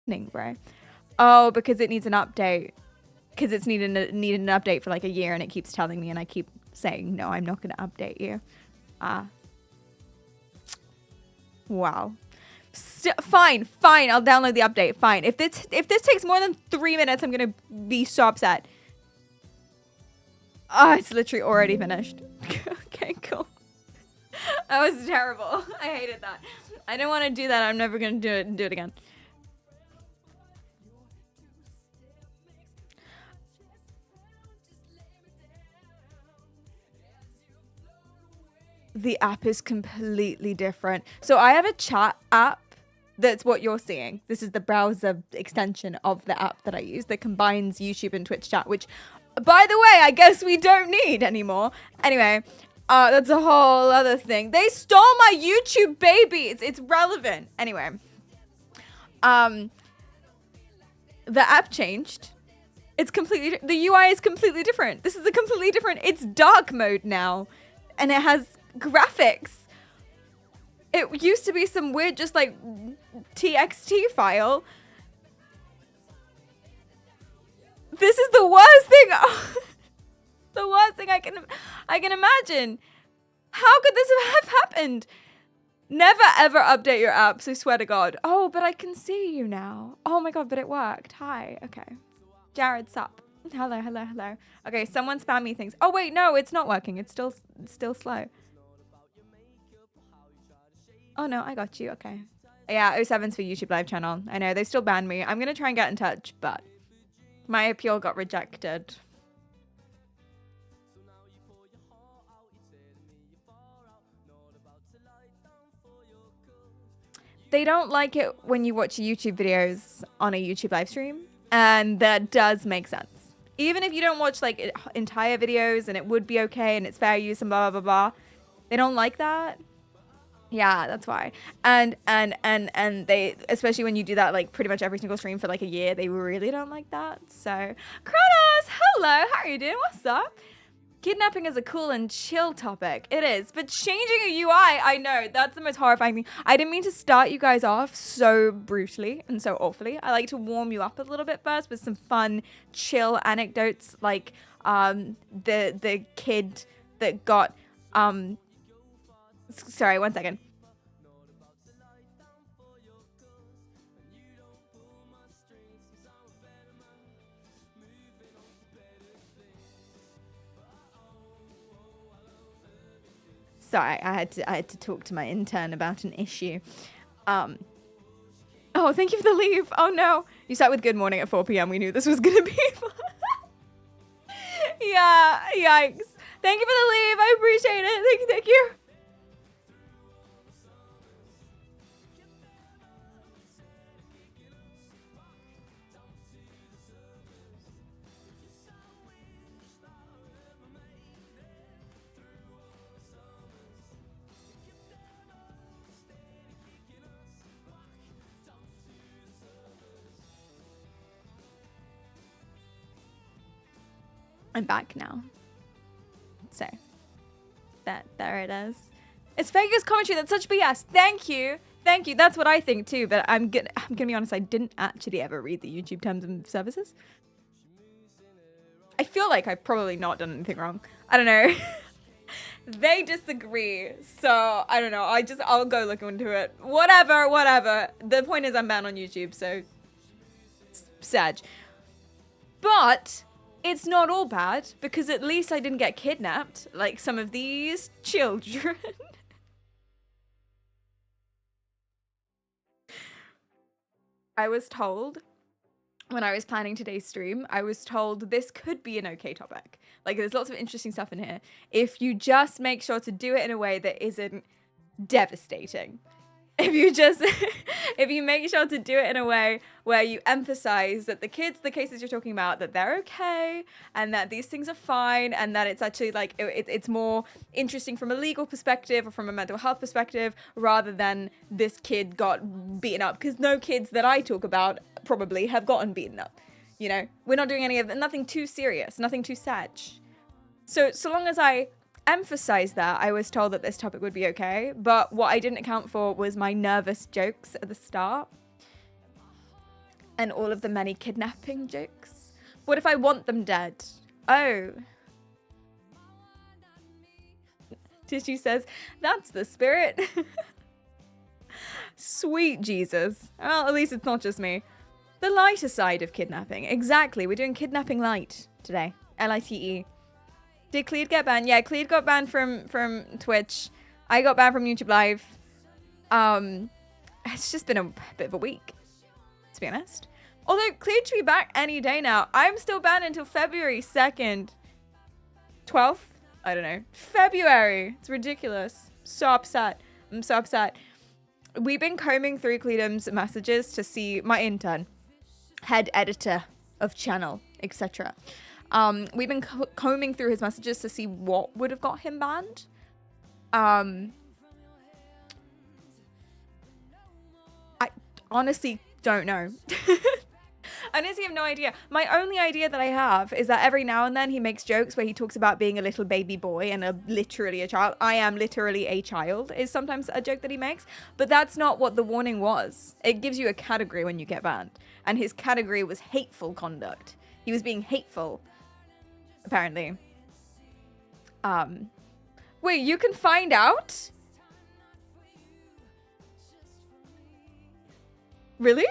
happening, bro? Oh, because it needs an update. Because it's needed an update for like a year and it keeps telling me and I keep saying, no, I'm not going to update you. Wow. Fine. I'll download the update. Fine. If this takes more than 3 minutes, I'm going to be so upset. Oh, it's literally already finished. Okay, cool. That was terrible. I hated that. I don't want to do that. I'm never going to do it again. The app is completely different. So I have a chat app that's what you're seeing. This is the browser extension of the app that I use that combines YouTube and Twitch chat, which, by the way, I guess we don't need anymore. Anyway, that's a whole other thing. They stole my YouTube babies. It's relevant. Anyway, the app changed. It's completely, the UI is completely different. This is a completely different, it's dark mode now. And it has graphics. It used to be some weird, just like TXT file. This is the worst thing. The worst thing I can imagine. How could this have happened? Never ever update your apps, I swear to God. Oh, but I can see you now. Oh my God, but it worked. Hi. Okay. Jared, sup? Hello. Okay, someone spam me things. Oh wait, no, it's not working. It's still slow. Oh no, I got you. Okay. Yeah, 07's for YouTube live channel. I know, they still banned me. I'm gonna try and get in touch, but my appeal got rejected. They don't like it when you watch YouTube videos on a YouTube live stream, and that does make sense. Even if you don't watch like entire videos and it would be okay and it's fair use and blah blah blah blah, they don't like that. Yeah, that's why. And they, especially when you do that like pretty much every single stream for like a year, they really don't like that. So, Kronos, hello, how are you doing? What's up? Kidnapping is a cool and chill topic. It is, but changing a UI, I know, that's the most horrifying thing. I didn't mean to start you guys off so brutally and so awfully. I like to warm you up a little bit first with some fun, chill anecdotes, like the kid that got sorry, 1 second. Sorry, I had to talk to my intern about an issue. Oh, thank you for the leave. Oh no. You start with good morning at 4 p.m. We knew this was gonna be yeah, yikes. Thank you for the leave. I appreciate it. Thank you. I'm back now. So, there it is. It's Vegas commentary. That's such BS. Thank you. That's what I think too. But I'm gonna be honest. I didn't actually ever read the YouTube terms and services. I feel like I've probably not done anything wrong. I don't know. They disagree. So I don't know. I'll go look into it. Whatever. The point is I'm banned on YouTube. So sad. But it's not all bad, because at least I didn't get kidnapped like some of these children. I was told, when I was planning today's stream, I was told this could be an okay topic. Like, there's lots of interesting stuff in here. If you just make sure to do it in a way that isn't devastating. If you make sure to do it in a way where you emphasize that the cases you're talking about, that they're okay and that these things are fine and that it's actually like, it's more interesting from a legal perspective or from a mental health perspective rather than this kid got beaten up. Because no kids that I talk about probably have gotten beaten up. You know, we're not doing any of that, nothing too serious, nothing too sad. So long as I emphasize that, I was told that this topic would be okay, but what I didn't account for was my nervous jokes at the start. And all of the many kidnapping jokes. What if I want them dead? Oh. Tissue says, that's the spirit. Sweet Jesus. Well, at least it's not just me. The lighter side of kidnapping. Exactly. We're doing kidnapping light today. Lite. Did Cleed get banned? Yeah, Cleed got banned from Twitch. I got banned from YouTube Live. It's just been a bit of a week, to be honest. Although Cleed should be back any day now. I'm still banned until February 2nd. 12th? I don't know. February. It's ridiculous. So upset. I'm so upset. We've been combing through Cleedum's messages to see my intern, head editor of channel, etc. We've been combing through his messages to see what would have got him banned. I honestly don't know. I honestly have no idea. My only idea that I have is that every now and then he makes jokes where he talks about being a little baby boy and literally a child. I am literally a child is sometimes a joke that he makes. But that's not what the warning was. It gives you a category when you get banned. And his category was hateful conduct. He was being hateful, apparently. Wait, you can find out? Really?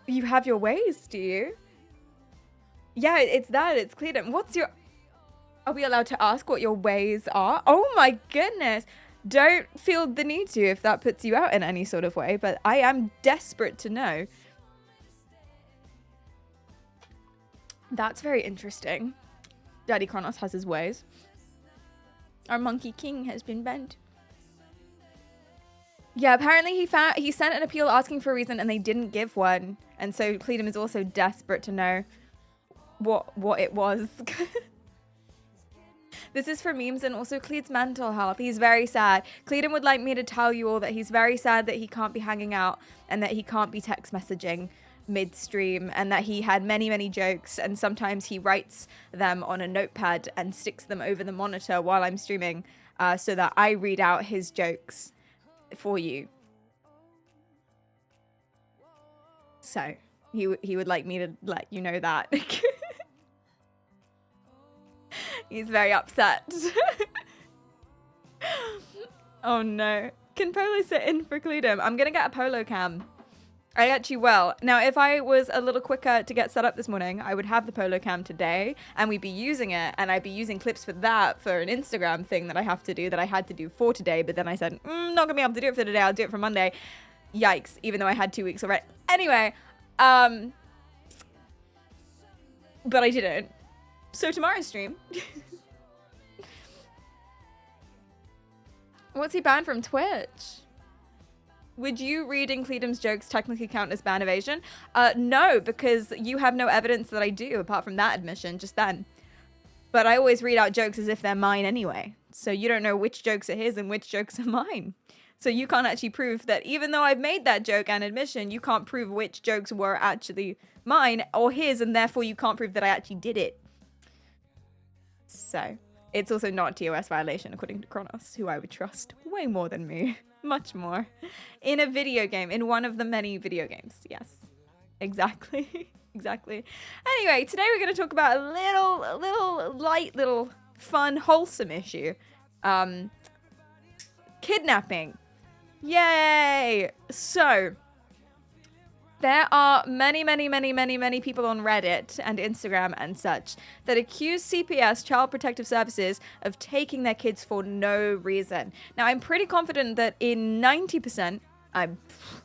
You have your ways, do you? Yeah, it's that. It's clear. What's your... Are we allowed to ask what your ways are? Oh my goodness. Don't feel the need to if that puts you out in any sort of way, but I am desperate to know. That's very interesting. Daddy Kronos has his ways. Our Monkey King has been banned. Yeah, apparently he sent an appeal asking for a reason and they didn't give one. And so Cleedum is also desperate to know what it was. This is for memes and also Cleed's mental health. He's very sad. Cleedum would like me to tell you all that he's very sad that he can't be hanging out and that he can't be text messaging midstream and that he had many, many jokes and sometimes he writes them on a notepad and sticks them over the monitor while I'm streaming so that I read out his jokes for you. So he would like me to let you know that. He's very upset. Oh no. Can Polo sit in for Cleedum? I'm gonna get a Polo cam. I actually will. Now, if I was a little quicker to get set up this morning, I would have the Polo cam today and we'd be using it and I'd be using clips for that for an Instagram thing that I have to do that I had to do for today. But then I said, not gonna be able to do it for today. I'll do it for Monday. Yikes. Even though I had 2 weeks already. Anyway, but I didn't. So tomorrow's stream. What's he banned from Twitch? Would you reading Cleedum's jokes technically count as ban evasion? No, because you have no evidence that I do, apart from that admission just then. But I always read out jokes as if they're mine anyway. So you don't know which jokes are his and which jokes are mine. So you can't actually prove that even though I've made that joke and admission, you can't prove which jokes were actually mine or his, and therefore you can't prove that I actually did it. So it's also not a TOS violation, according to Kronos, who I would trust way more than me. Much more. In a video game. In one of the many video games. Yes. Exactly. Exactly. Anyway, today we're going to talk about a little light, little fun, wholesome issue. Kidnapping. Yay! So, there are many people on Reddit and Instagram and such that accuse CPS, Child Protective Services, of taking their kids for no reason. Now, I'm pretty confident that in 90%, I'm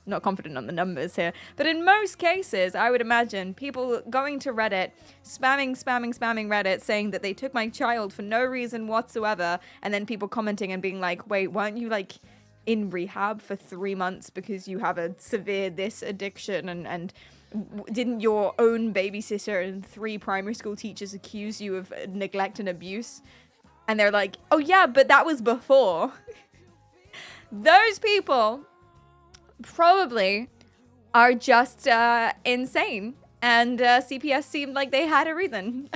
not confident on the numbers here, but in most cases, I would imagine people going to Reddit, spamming Reddit, saying that they took my child for no reason whatsoever, and then people commenting and being like, wait, weren't you like in rehab for 3 months because you have a severe this addiction and didn't your own babysitter and 3 primary school teachers accuse you of neglect and abuse? And they're like, oh yeah, but that was before. Those people probably are just insane, and CPS seemed like they had a reason.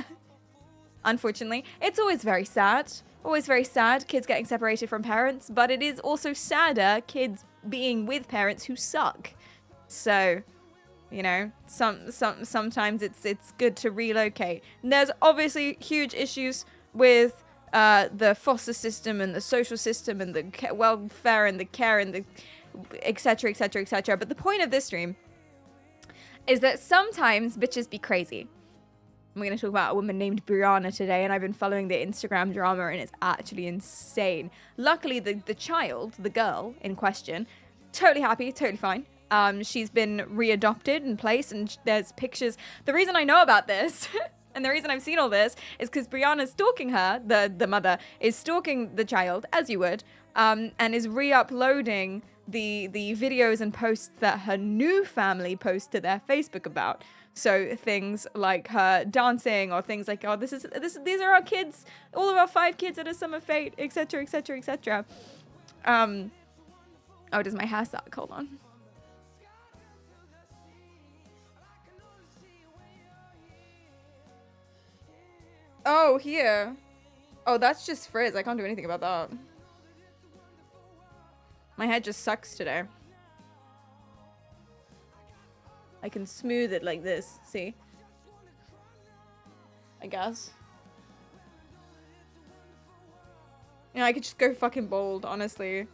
Unfortunately, it's always very sad. Always very sad, kids getting separated from parents, but it is also sadder, kids being with parents who suck. So, you know, sometimes it's good to relocate. And there's obviously huge issues with the foster system and the social system and the welfare and the care and the etc, etc, etc. But the point of this stream is that sometimes bitches be crazy. I'm going to talk about a woman named Brianna today, and I've been following the Instagram drama, and it's actually insane. Luckily, the child, the girl in question, totally happy, totally fine. She's been readopted in place, and there's pictures. The reason I know about this, and the reason I've seen all this, is because Brianna's stalking her, the mother, is stalking the child, as you would, and is re-uploading the videos and posts that her new family post to their Facebook about. So things like her dancing, or things like, oh, these are our kids, all of our 5 kids at a summer fete, etc, etc, etc. Oh, does my hair suck? Hold on. Oh, here. Oh, that's just frizz. I can't do anything about that. My head just sucks today. I can smooth it like this, see? I guess. You know, I could just go fucking bald, honestly.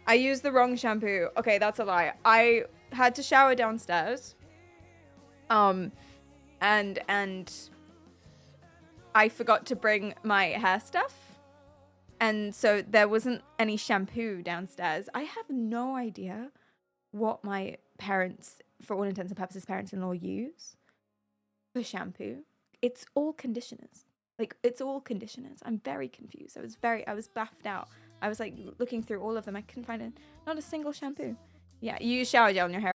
I used the wrong shampoo. Okay, that's a lie. I had to shower downstairs. And I forgot to bring my hair stuff. And so there wasn't any shampoo downstairs. I have no idea what my parents, for all intents and purposes, parents-in-law use for shampoo. It's all conditioners. Like, it's all conditioners. I'm very confused. I was baffed out. I was like looking through all of them. I couldn't find not a single shampoo. Yeah, you use shower gel in your hair.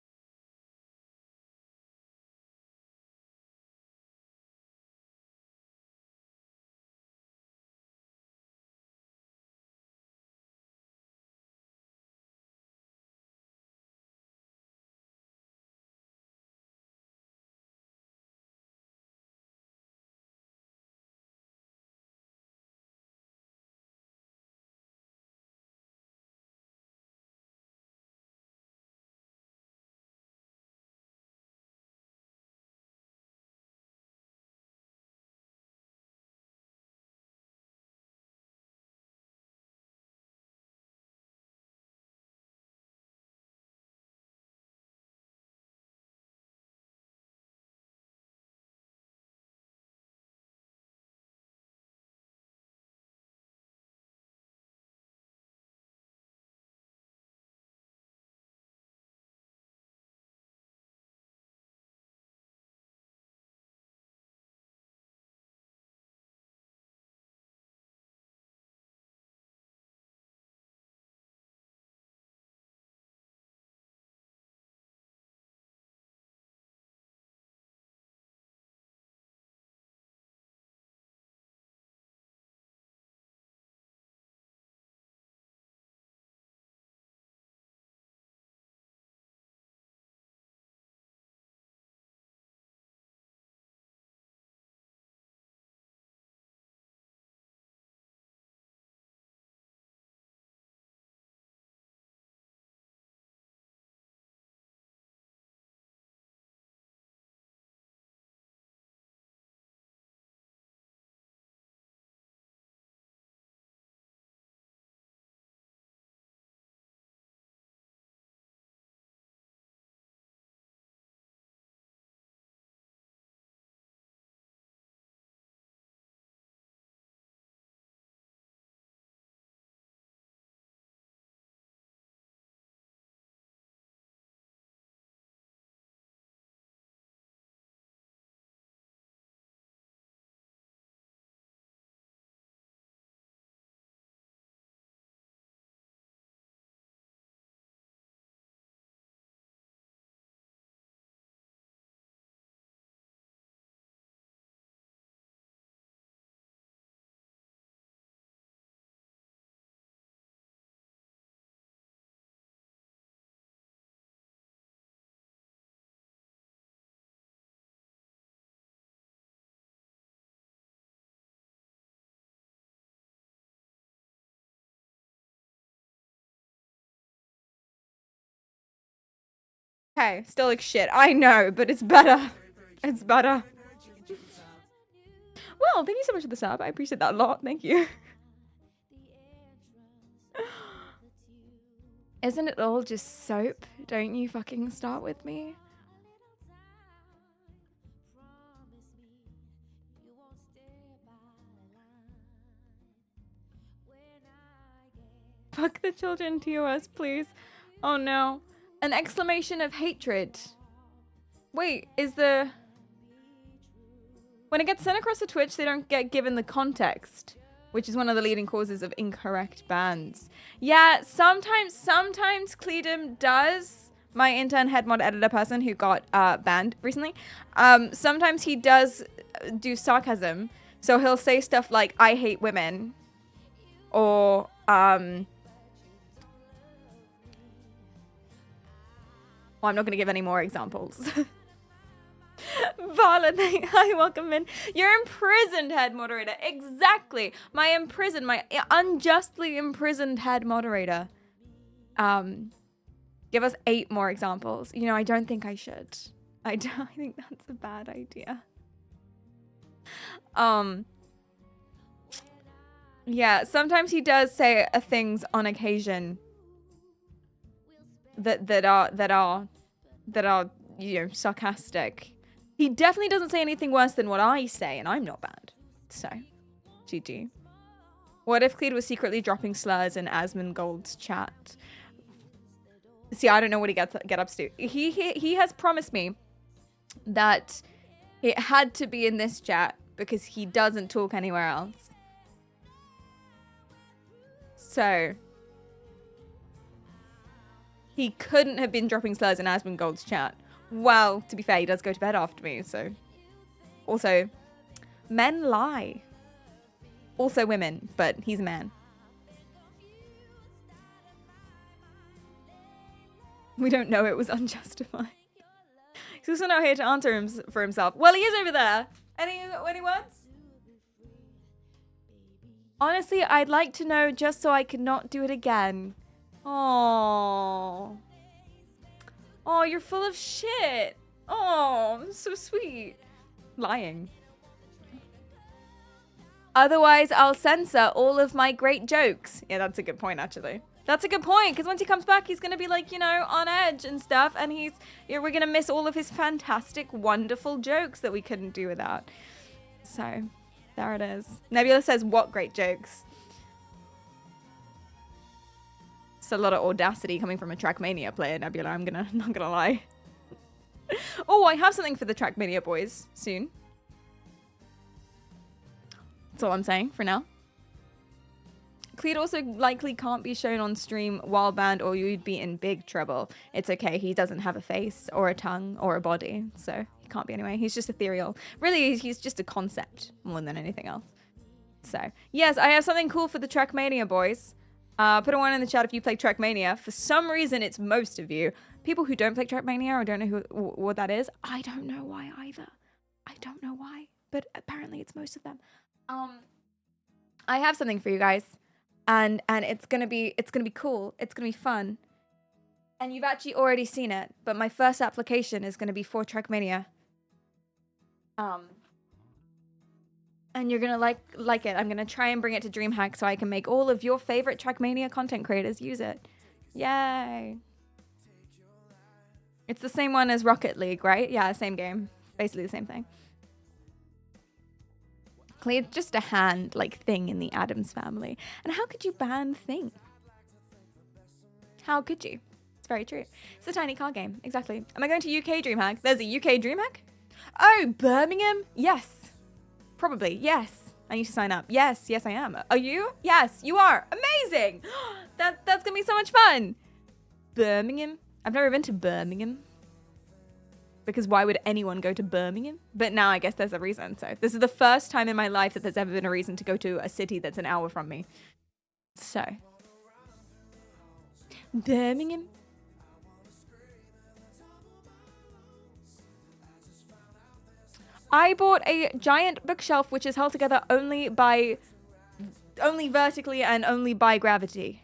Okay, still like shit. I know, but it's better. It's better. Well, thank you so much for the sub. I appreciate that a lot. Thank you. Isn't it all just soap? Don't you fucking start with me. Fuck the children, TOS, please. Oh no. An exclamation of hatred. Wait, is the... When it gets sent across to Twitch, they don't get given the context, which is one of the leading causes of incorrect bans. Yeah, sometimes Cledum does. My intern head mod editor person who got banned recently. Sometimes he does do sarcasm. So he'll say stuff like, I hate women. Or, well, I'm not going to give any more examples. Vala, hi, welcome in. You're imprisoned, head moderator. Exactly. My unjustly imprisoned head moderator. Give us 8 more examples. You know, I don't think I should. I think that's a bad idea. Yeah, sometimes he does say things on occasion that are you know, sarcastic. He definitely doesn't say anything worse than what I say, and I'm not bad. So, GG. What if Clede was secretly dropping slurs in Asmongold's chat? See, I don't know what he get up to. He has promised me that it had to be in this chat because he doesn't talk anywhere else. So, he couldn't have been dropping slurs in Asmongold's chat. Well, to be fair, he does go to bed after me, so... Also, men lie. Also women, but he's a man. We don't know it was unjustified. He's also not here to answer him for himself. Well, he is over there. Any words? Honestly, I'd like to know just so I can not do it again. Oh. Oh, you're full of shit. Oh, so sweet. Lying. Otherwise, I'll censor all of my great jokes. Yeah, that's a good point, actually. That's a good point, because once he comes back, he's going to be, like, you know, on edge and stuff, and we're going to miss all of his fantastic, wonderful jokes that we couldn't do without. So, there it is. Nebula says, what great jokes? It's a lot of audacity coming from a Trackmania player, Nebula, I'm not gonna lie. Oh, I have something for the Trackmania boys soon. That's all I'm saying for now. Cleed also likely can't be shown on stream while banned or you'd be in big trouble. It's okay, he doesn't have a face or a tongue or a body, so he can't be anyway. He's just ethereal. Really, he's just a concept more than anything else. So, yes, I have something cool for the Trackmania boys. Put a 1 in the chat if you play Trackmania. For some reason, it's most of you. People who don't play Trackmania or don't know what that is, I don't know why either. I don't know why, but apparently it's most of them. I have something for you guys. And it's gonna be cool. It's gonna be fun. And you've actually already seen it, but my first application is gonna be for Trackmania. And you're gonna like it. I'm gonna try and bring it to DreamHack so I can make all of your favorite Trackmania content creators use it. Yay! It's the same one as Rocket League, right? Yeah, same game. Basically the same thing. It's just a hand, like, thing in the Addams family. And how could you ban Thing? How could you? It's very true. It's a tiny card game. Exactly. Am I going to UK DreamHack? There's a UK DreamHack? Oh, Birmingham? Yes. Probably. Yes. I need to sign up. Yes. Yes, I am. Are you? Yes, you are. Amazing. That's going to be so much fun. Birmingham? I've never been to Birmingham. Because why would anyone go to Birmingham? But now I guess there's a reason. So this is the first time in my life that there's ever been a reason to go to a city that's an hour from me. So. Birmingham. I bought a giant bookshelf which is held together only vertically and only by gravity.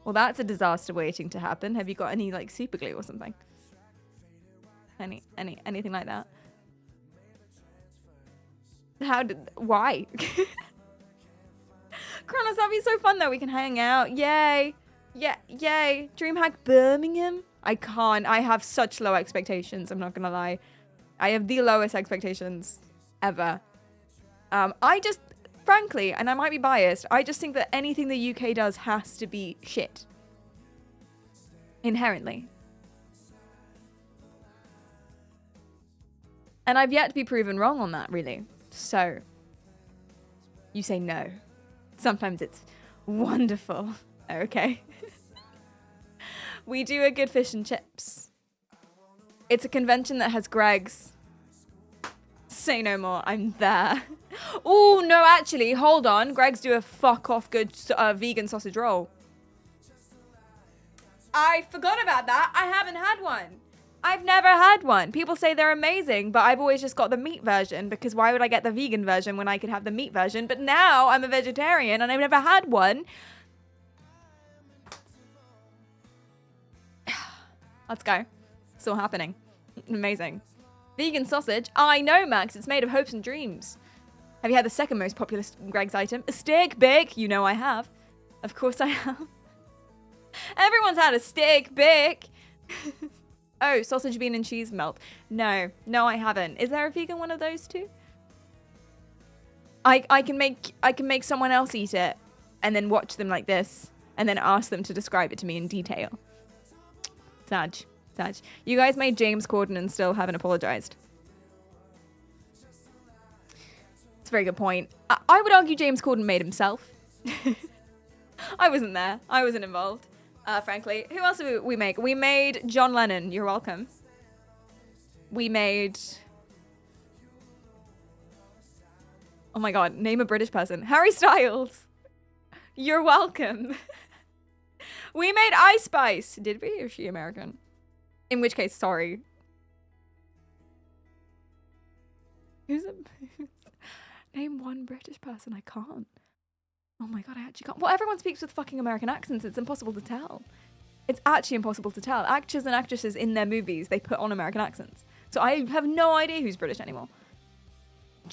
Well, that's a disaster waiting to happen. Have you got any, like, super glue or something? Anything like that? Why? Kronos, that'd be so fun though. We can hang out. Yay. Yeah, yay. DreamHack Birmingham. I can't. I have such low expectations. I'm not gonna lie. I have the lowest expectations ever. I just, frankly, and I might be biased, I just think that anything the UK does has to be shit. Inherently. And I've yet to be proven wrong on that, really. So, you say no. Sometimes it's wonderful. Okay. We do a good fish and chips. It's a convention that has Greg's. Say no more. I'm there. Oh, no, actually, hold on. Greg's do a fuck off good vegan sausage roll. I forgot about that. I haven't had one. I've never had one. People say they're amazing, but I've always just got the meat version because why would I get the vegan version when I could have the meat version? But now I'm a vegetarian and I've never had one. Let's go. It's all happening. Amazing. Vegan sausage. I know, Max. It's made of hopes and dreams. Have you had the second most popular Greg's item? A steak bake. You know I have. Of course I have. Everyone's had a steak bake. Oh, sausage, bean, and cheese melt. No, I haven't. Is there a vegan one of those too? I can make someone else eat it and then watch them like this and then ask them to describe it to me in detail. Sag. You guys made James Corden and still haven't apologized. It's a very good point. I would argue James Corden made himself. I wasn't there. I wasn't involved. Frankly. Who else did we make? We made John Lennon. You're welcome. We made... Oh my god. Name a British person. Harry Styles. You're welcome. We made Ice Spice. Did we? Or is she American? In which case, sorry. Name one British person. I can't. Oh my god, I actually can't. Well, everyone speaks with fucking American accents. It's impossible to tell. It's actually impossible to tell. Actors and actresses in their movies, they put on American accents. So I have no idea who's British anymore.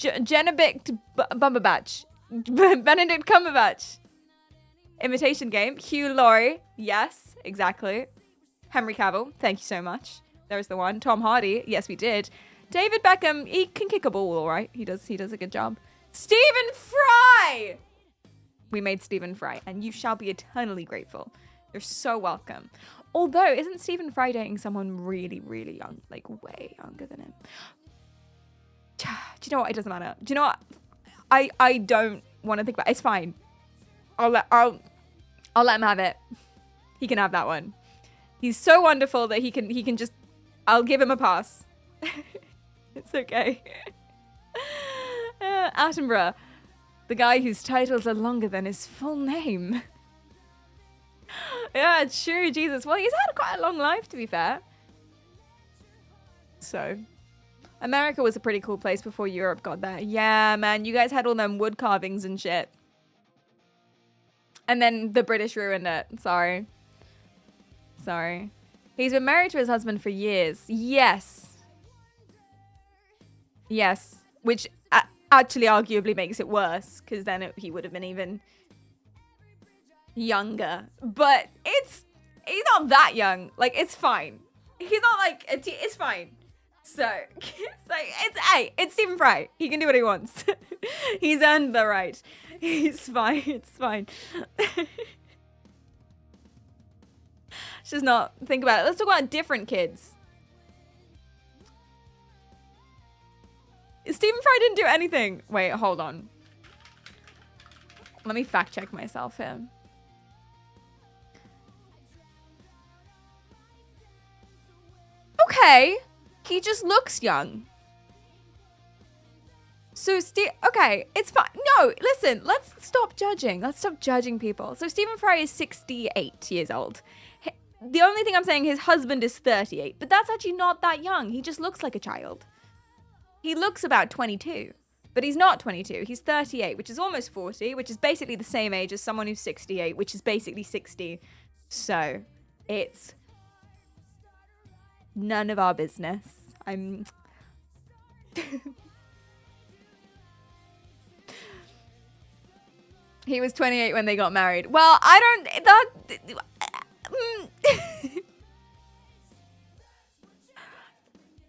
Benedict Cumberbatch. Benedict Cumberbatch. Imitation Game. Hugh Laurie. Yes, exactly. Henry Cavill. Thank you so much. There's the one. Tom Hardy. Yes, we did. David Beckham. He can kick a ball, all right. He does a good job. Stephen Fry. We made Stephen Fry, and you shall be eternally grateful. You're so welcome. Although, isn't Stephen Fry dating someone really, really young? Like, way younger than him. Do you know what? It doesn't matter. Do you know what? I don't want to think about it. It's fine. I'll let him have it. He can have that one. He's so wonderful that he can just... I'll give him a pass. It's okay. Attenborough. The guy whose titles are longer than his full name. Yeah, true, Jesus. Well, he's had quite a long life, to be fair. So, America was a pretty cool place before Europe got there. Yeah, man, you guys had all them wood carvings and shit. And then the British ruined it. Sorry. He's been married to his husband for years. Yes. Which actually arguably makes it worse, because then he would have been even younger. But he's not that young. Like, it's fine. He's not like it's fine. So it's like it's Stephen Fry. He can do what he wants. He's earned the right. He's fine. It's fine. Let's just not think about it. Let's talk about different kids. Stephen Fry didn't do anything. Wait, hold on. Let me fact check myself here. Okay. He just looks young. So, okay, it's fine. No, listen, let's stop judging. Let's stop judging people. So, Stephen Fry is 68 years old. The only thing I'm saying, his husband is 38. But that's actually not that young. He just looks like a child. He looks about 22. But he's not 22. He's 38, which is almost 40, which is basically the same age as someone who's 68, which is basically 60. So, it's none of our business. I'm... He was 28 when they got married. Well, I don't...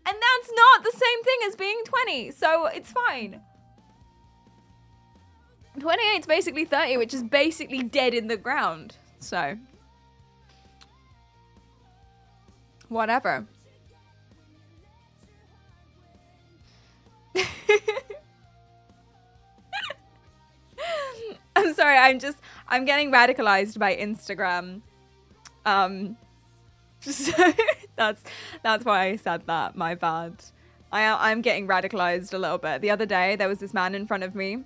And that's not the same thing as being 20, so it's fine. 28 is basically 30, which is basically dead in the ground. So, whatever. I'm sorry, I'm getting radicalized by Instagram. So that's why I said that, my bad. I'm getting radicalized a little bit. The other day, there was this man in front of me,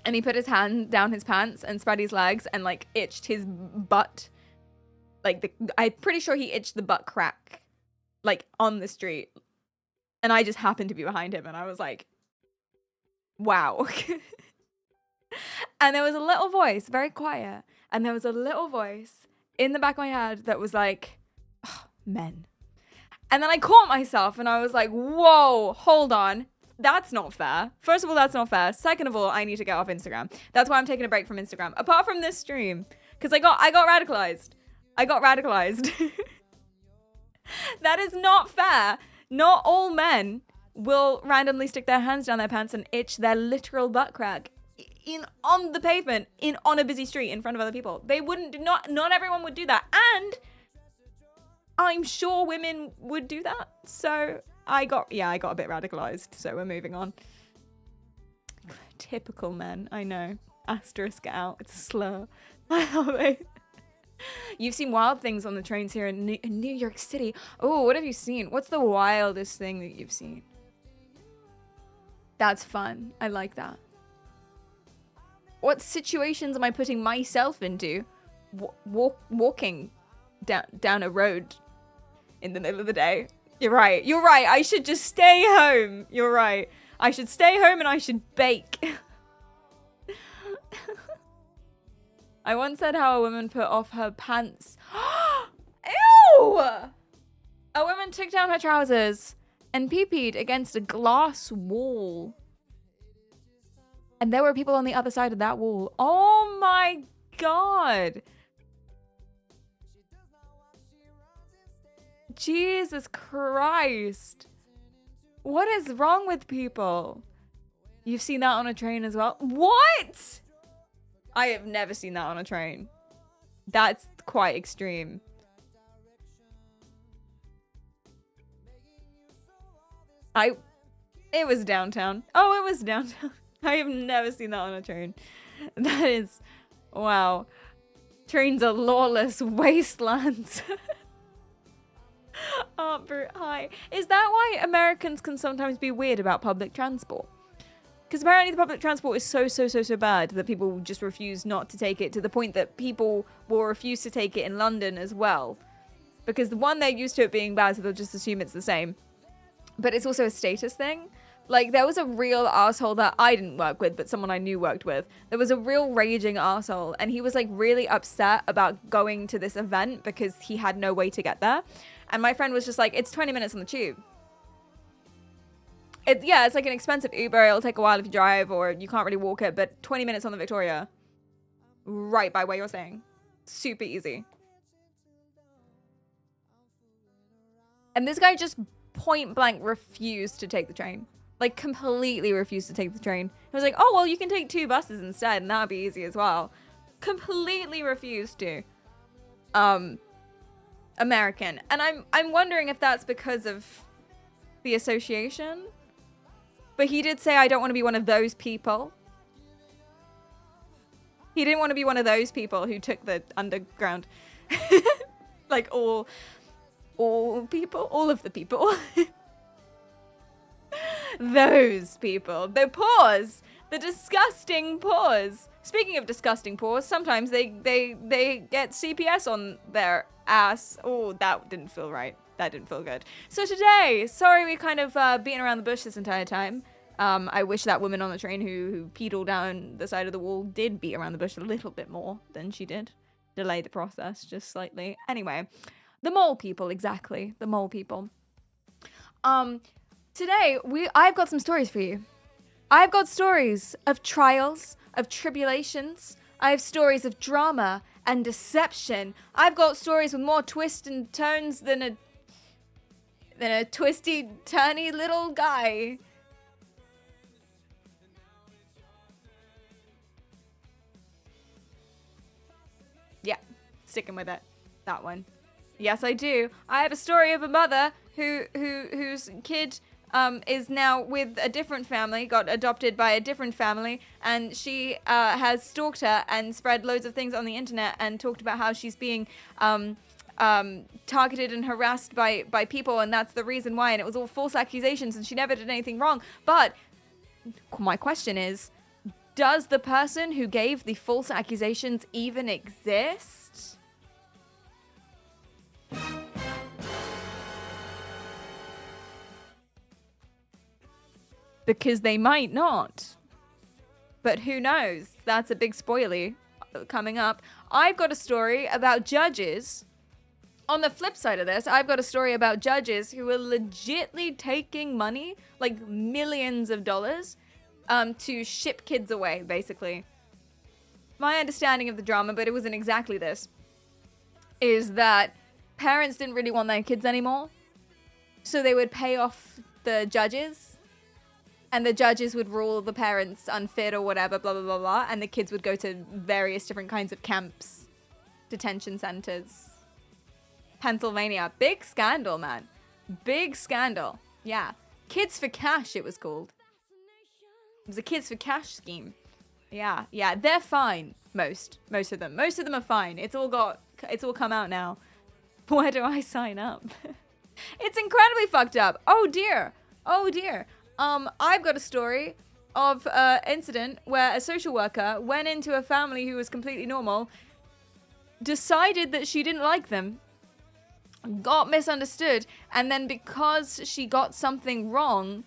and he put his hand down his pants and spread his legs and like itched his butt. Like I'm pretty sure he itched the butt crack, like on the street. And I just happened to be behind him, and I was like, wow. And there was a little voice, very quiet, and there was a little voice in the back of my head that was like, oh, men. And then I caught myself and I was like, whoa, hold on. That's not fair. First of all, that's not fair. Second of all, I need to get off Instagram. That's why I'm taking a break from Instagram. Apart from this stream, because I got radicalized. I got radicalized. That is not fair. Not all men will randomly stick their hands down their pants and itch their literal butt crack on the pavement, on a busy street in front of other people. They wouldn't, not everyone would do that. And I'm sure women would do that. So I got a bit radicalized. So we're moving on. Typical men, I know. Asterisk out. It's a slur. You've seen wild things on the trains here in New York City. Oh, what have you seen? What's the wildest thing that you've seen? That's fun. I like that. What situations am I putting myself into? Walking down a road in the middle of the day. You're right. You're right. I should just stay home. You're right. I should stay home and I should bake. I once said how a woman put off her pants. Ew! A woman took down her trousers and pee-peed against a glass wall. And there were people on the other side of that wall. Oh my God. Jesus Christ. What is wrong with people? You've seen that on a train as well? What? I have never seen that on a train. That's quite extreme. It was downtown. Oh, it was downtown. I have never seen that on a train. That is, wow. Trains are lawless wastelands. Oh, hi. Is that why Americans can sometimes be weird about public transport? Because apparently the public transport is so bad that people just refuse not to take it, to the point that people will refuse to take it in London as well. Because the one, they're used to it being bad, so they'll just assume it's the same. But it's also a status thing. Like, there was a real asshole that I didn't work with, but someone I knew worked with. There was a real raging asshole, and he was like really upset about going to this event because he had no way to get there. And my friend was just like, it's 20 minutes on the tube. It's like an expensive Uber. It'll take a while if you drive, or you can't really walk it, but 20 minutes on the Victoria. Right by where you're staying. Super easy. And this guy just point blank refused to take the train. Like, completely refused to take the train. He was like, oh, well, you can take 2 buses instead, and that'd be easy as well. Completely refused to. American. And I'm wondering if that's because of the association. But he did say, I don't want to be one of those people. He didn't want to be one of those people who took the underground. Like, all people, all of the people. Those people. The paws. The disgusting paws. Speaking of disgusting paws, sometimes they get CPS on their ass. Oh, that didn't feel right. That didn't feel good. So today, sorry we kind of beaten around the bush this entire time. I wish that woman on the train who peed all down the side of the wall did beat around the bush a little bit more than she did. Delay the process just slightly. Anyway, the mole people, exactly. The mole people. Today I've got some stories for you. I've got stories of trials, of tribulations. I have stories of drama and deception. I've got stories with more twists and turns than a twisty, turny little guy. Yeah, sticking with it. That one. Yes, I do. I have a story of a mother whose kid is now with a different family, got adopted by a different family, and she has stalked her and spread loads of things on the internet and talked about how she's being targeted and harassed by people, and that's the reason why, and it was all false accusations, and she never did anything wrong. But my question is, does the person who gave the false accusations even exist? Because they might not. But who knows? That's a big spoiler coming up. I've got a story about judges. On the flip side of this, I've got a story about judges who are legitly taking money, like millions of dollars, to ship kids away, basically. My understanding of the drama, but it wasn't exactly this, is that parents didn't really want their kids anymore. So they would pay off the judges. And the judges would rule the parents unfit or whatever, blah, blah, blah, blah. And the kids would go to various different kinds of camps, detention centers. Pennsylvania. Big scandal, man. Big scandal. Yeah. Kids for Cash, it was called. It was a Kids for Cash scheme. Yeah. Yeah. They're fine. Most of them. Most of them are fine. It's all come out now. Where do I sign up? It's incredibly fucked up. Oh, dear. Oh, dear. I've got a story of an incident where a social worker went into a family who was completely normal, decided that she didn't like them, got misunderstood, and then because she got something wrong,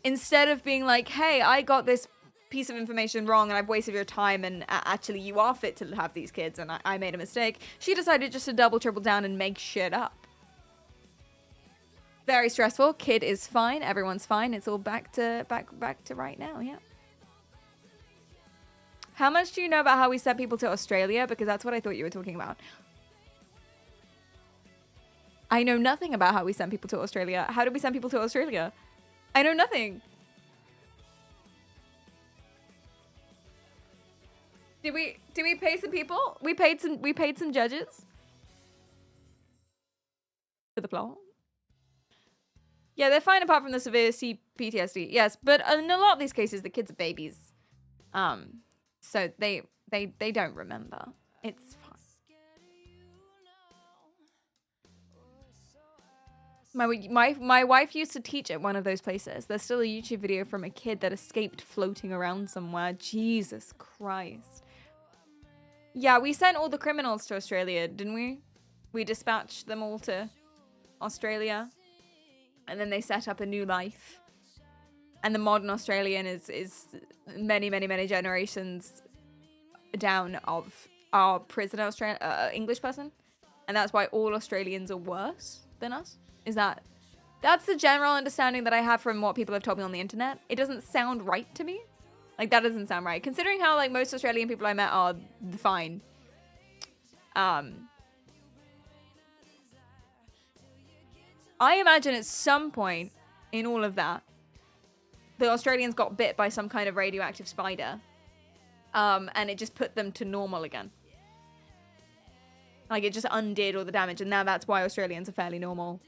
instead of being like, hey, I got this piece of information wrong and I've wasted your time and actually you are fit to have these kids and I made a mistake, she decided just to double, triple down and make shit up. Very stressful. Kid is fine. Everyone's fine. It's all back to right now. Yeah. How much do you know about how we sent people to Australia? Because that's what I thought you were talking about. I know nothing about how we sent people to Australia. How did we send people to Australia? I know nothing. Did we pay some people? We paid some judges for the plot. Yeah, they're fine apart from the severe CPTSD. Yes, but in a lot of these cases, the kids are babies. So they don't remember. It's fine. My wife used to teach at one of those places. There's still a YouTube video from a kid that escaped floating around somewhere. Jesus Christ. Yeah, we sent all the criminals to Australia, didn't we? We dispatched them all to Australia. And then they set up a new life. And the modern Australian is many, many, many generations down of our prisoner English person. And that's why all Australians are worse than us. That's the general understanding that I have from what people have told me on the internet. It doesn't sound right to me. Like, that doesn't sound right. Considering how, like, most Australian people I met are fine. I imagine at some point in all of that, the Australians got bit by some kind of radioactive spider. And it just put them to normal again. Like, it just undid all the damage. And now that's why Australians are fairly normal.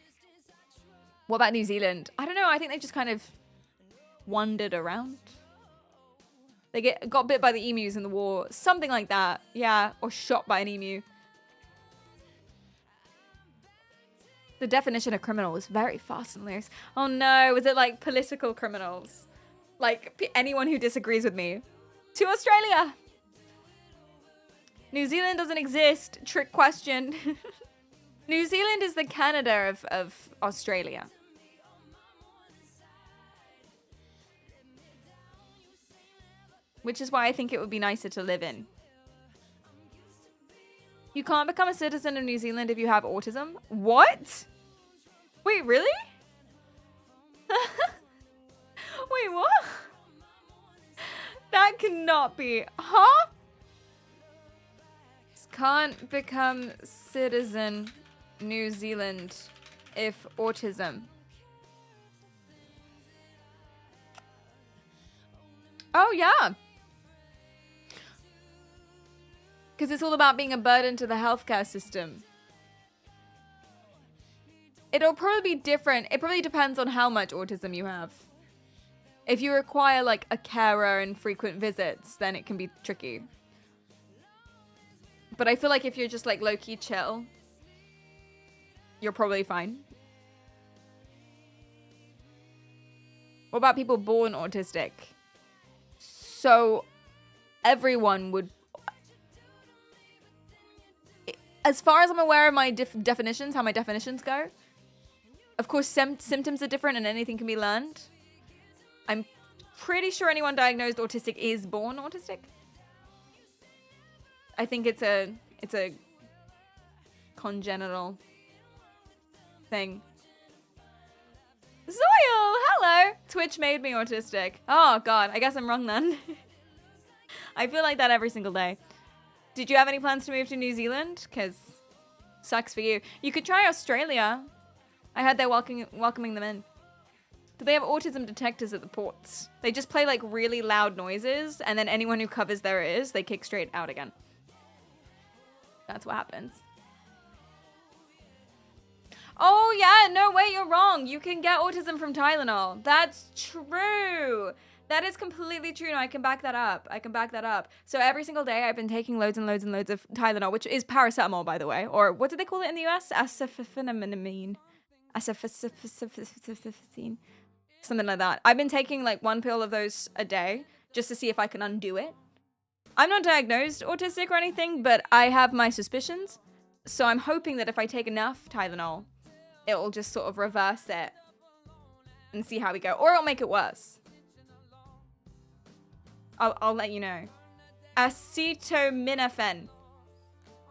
What about New Zealand? I don't know. I think they just kind of wandered around. They got bit by the emus in the war. Something like that. Yeah. Or shot by an emu. The definition of criminal is very fast and loose. Oh no, was it like political criminals? Like anyone who disagrees with me. To Australia! New Zealand doesn't exist. Trick question. New Zealand is the Canada of Australia. Which is why I think it would be nicer to live in. You can't become a citizen of New Zealand if you have autism? What? Wait, really? not be. Huh? Can't become citizen New Zealand if autism. Oh, yeah. Because it's all about being a burden to the healthcare system. It'll probably be different. It probably depends on how much autism you have. If you require like a carer and frequent visits, then it can be tricky. But I feel like if you're just like low-key chill, you're probably fine. What about people born autistic? So everyone would... As far as I'm aware of my definitions, how my definitions go, of course, symptoms are different and anything can be learned. I'm pretty sure anyone diagnosed autistic is born autistic. I think it's a congenital thing. Zoil, hello. Twitch made me autistic. Oh God, I guess I'm wrong then. I feel like that every single day. Did you have any plans to move to New Zealand? Because sucks for you. You could try Australia. I heard they're welcoming them in. Do they have autism detectors at the ports? They just play like really loud noises, and then anyone who covers their ears, they kick straight out again. That's what happens. Oh yeah, no wait, you're wrong. You can get autism from Tylenol. That's true. That is completely true. No, I can back that up. I can back that up. So every single day I've been taking loads and loads and loads of Tylenol, which is paracetamol, by the way. Or what do they call it in the US? Acetaminophen. Acetaminophen. Something like that. I've been taking like 1 pill of those a day just to see if I can undo it. I'm not diagnosed autistic or anything, but I have my suspicions. So I'm hoping that if I take enough Tylenol, it'll just sort of reverse it and see how we go. Or it'll make it worse. I'll let you know. Acetaminophen.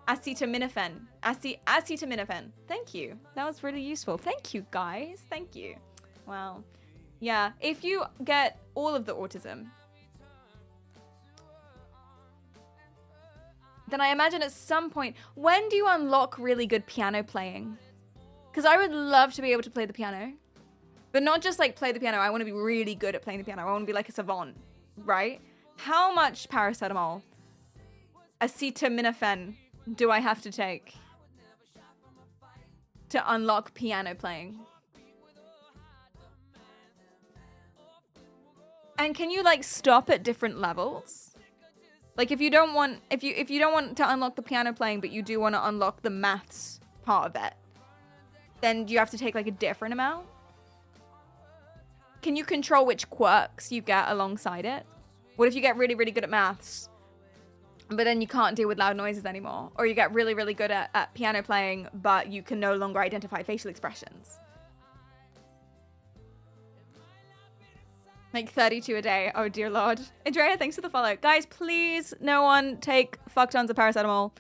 Acetaminophen. Acetaminophen. Thank you. That was really useful. Thank you, guys. Thank you. Wow. Yeah, if you get all of the autism, then I imagine at some point, when do you unlock really good piano playing? Because I would love to be able to play the piano. But not just like play the piano. I want to be really good at playing the piano. I want to be like a savant, right? How much paracetamol, acetaminophen, do I have to take to unlock piano playing? And can you like stop at different levels? Like if you don't want to unlock the piano playing, but you do want to unlock the maths part of it, then do you have to take like a different amount? Can you control which quirks you get alongside it? What if you get really, really good at maths, but then you can't deal with loud noises anymore? Or you get really, really good at piano playing, but you can no longer identify facial expressions? Like 32 a day. Oh, dear Lord. Andrea, thanks for the follow. Guys, please, no one take fuck tons of paracetamol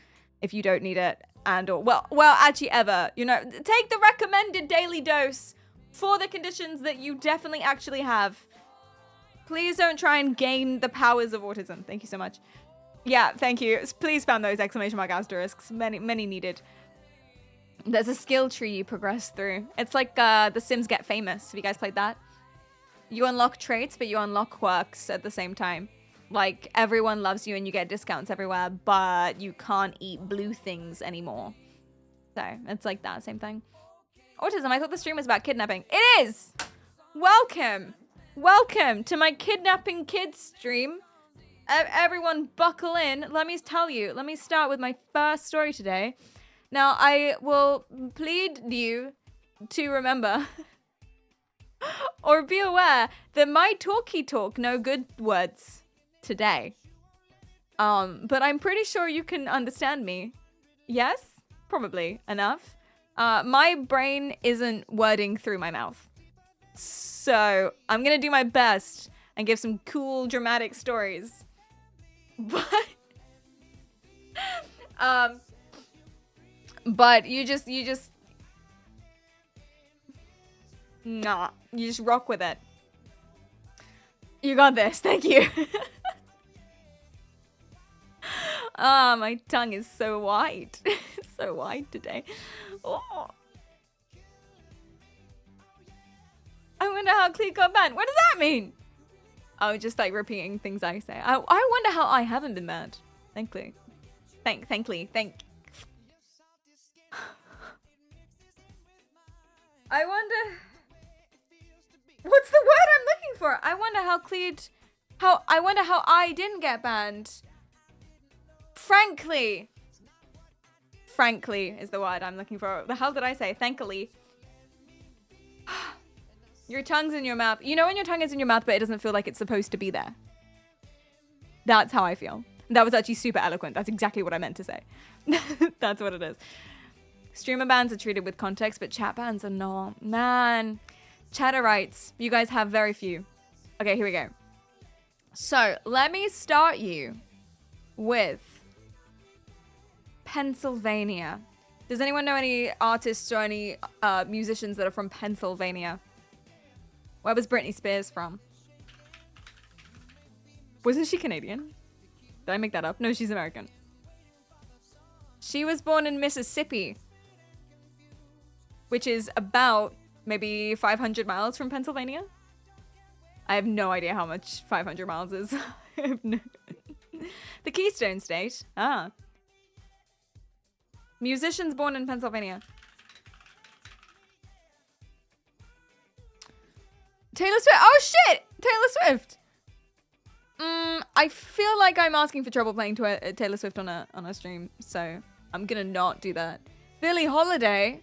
if you don't need it. And or, well, actually ever. You know, take the recommended daily dose for the conditions that you definitely actually have. Please don't try and gain the powers of autism. Thank you so much. Yeah, thank you. Please spam those exclamation mark asterisks. Many needed. There's a skill tree you progress through. It's like The Sims Get Famous. Have you guys played that? You unlock traits, but you unlock quirks at the same time. Like, everyone loves you and you get discounts everywhere, but you can't eat blue things anymore. So, it's like that, same thing. Autism, I thought the stream was about kidnapping. It is! Welcome! Welcome to my kidnapping kids stream. Everyone buckle in. Let me tell you. Let me start with my first story today. Now, I will plead you to remember or be aware that my talky talk no good words today. But I'm pretty sure you can understand me. Yes? Probably enough. My brain isn't wording through my mouth. So I'm gonna do my best and give some cool dramatic stories. But you just nah, you just rock with it. You got this. Thank you. Ah, my tongue is so wide. It's so wide today. Oh. I wonder how Clee got banned. What does that mean? Oh, just like repeating things I say. I wonder how I haven't been banned. Thankfully. Thankfully. I wonder... What's the word I'm looking for? I wonder I wonder how I didn't get banned. Frankly is the word I'm looking for. The hell did I say? Thankfully. Your tongue's in your mouth. You know when your tongue is in your mouth, but it doesn't feel like it's supposed to be there? That's how I feel. That was actually super eloquent. That's exactly what I meant to say. That's what it is. Streamer bans are treated with context, but chat bans are not. Man. Chatter rights. You guys have very few. Okay, here we go. So, let me start you with Pennsylvania. Does anyone know any artists or any musicians that are from Pennsylvania? Where was Britney Spears from? Wasn't she Canadian? Did I make that up? No, she's American. She was born in Mississippi, which is about maybe 500 miles from Pennsylvania. I have no idea how much 500 miles is. I have no... The Keystone State. Ah. Musicians born in Pennsylvania. Taylor Swift. Oh shit! Taylor Swift. I feel like I'm asking for trouble playing Taylor Swift on a stream, so I'm gonna not do that. Billie Holiday.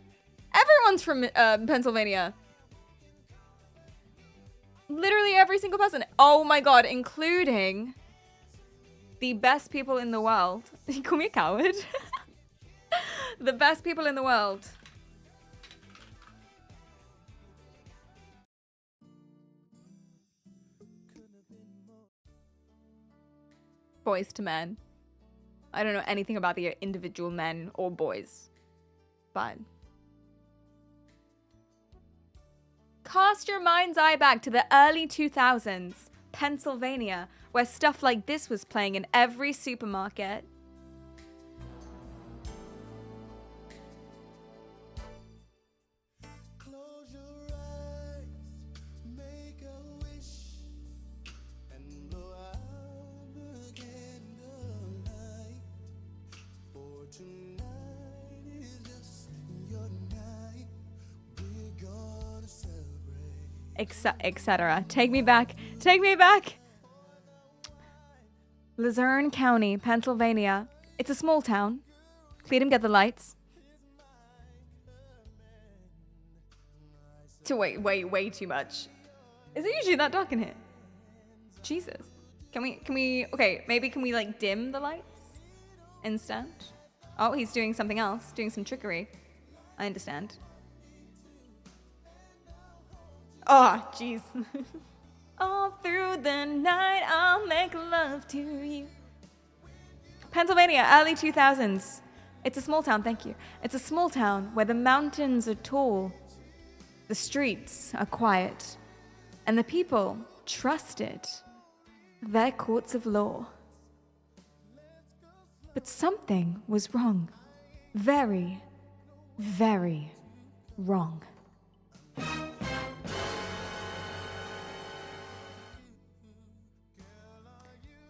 Everyone's from Pennsylvania. Literally every single person. Oh my god, including the best people in the world. You call me a coward? The best people in the world. Boys to men. I don't know anything about the individual men or boys, but cast your mind's eye back to the early 2000s, Pennsylvania, where stuff like this was playing in every supermarket. Etc. Take me back. Take me back. Luzerne County, Pennsylvania. It's a small town. Cleedham, get the lights. Way too much. Is it usually that dark in here? Jesus. Can we, okay, maybe can we like dim the lights instead? Oh, he's doing something else, doing some trickery. I understand. Oh, jeez. All through the night, I'll make love to you. Pennsylvania, early 2000s. It's a small town, thank you. It's a small town where the mountains are tall, the streets are quiet, and the people trusted their courts of law. But something was wrong. Very, very wrong.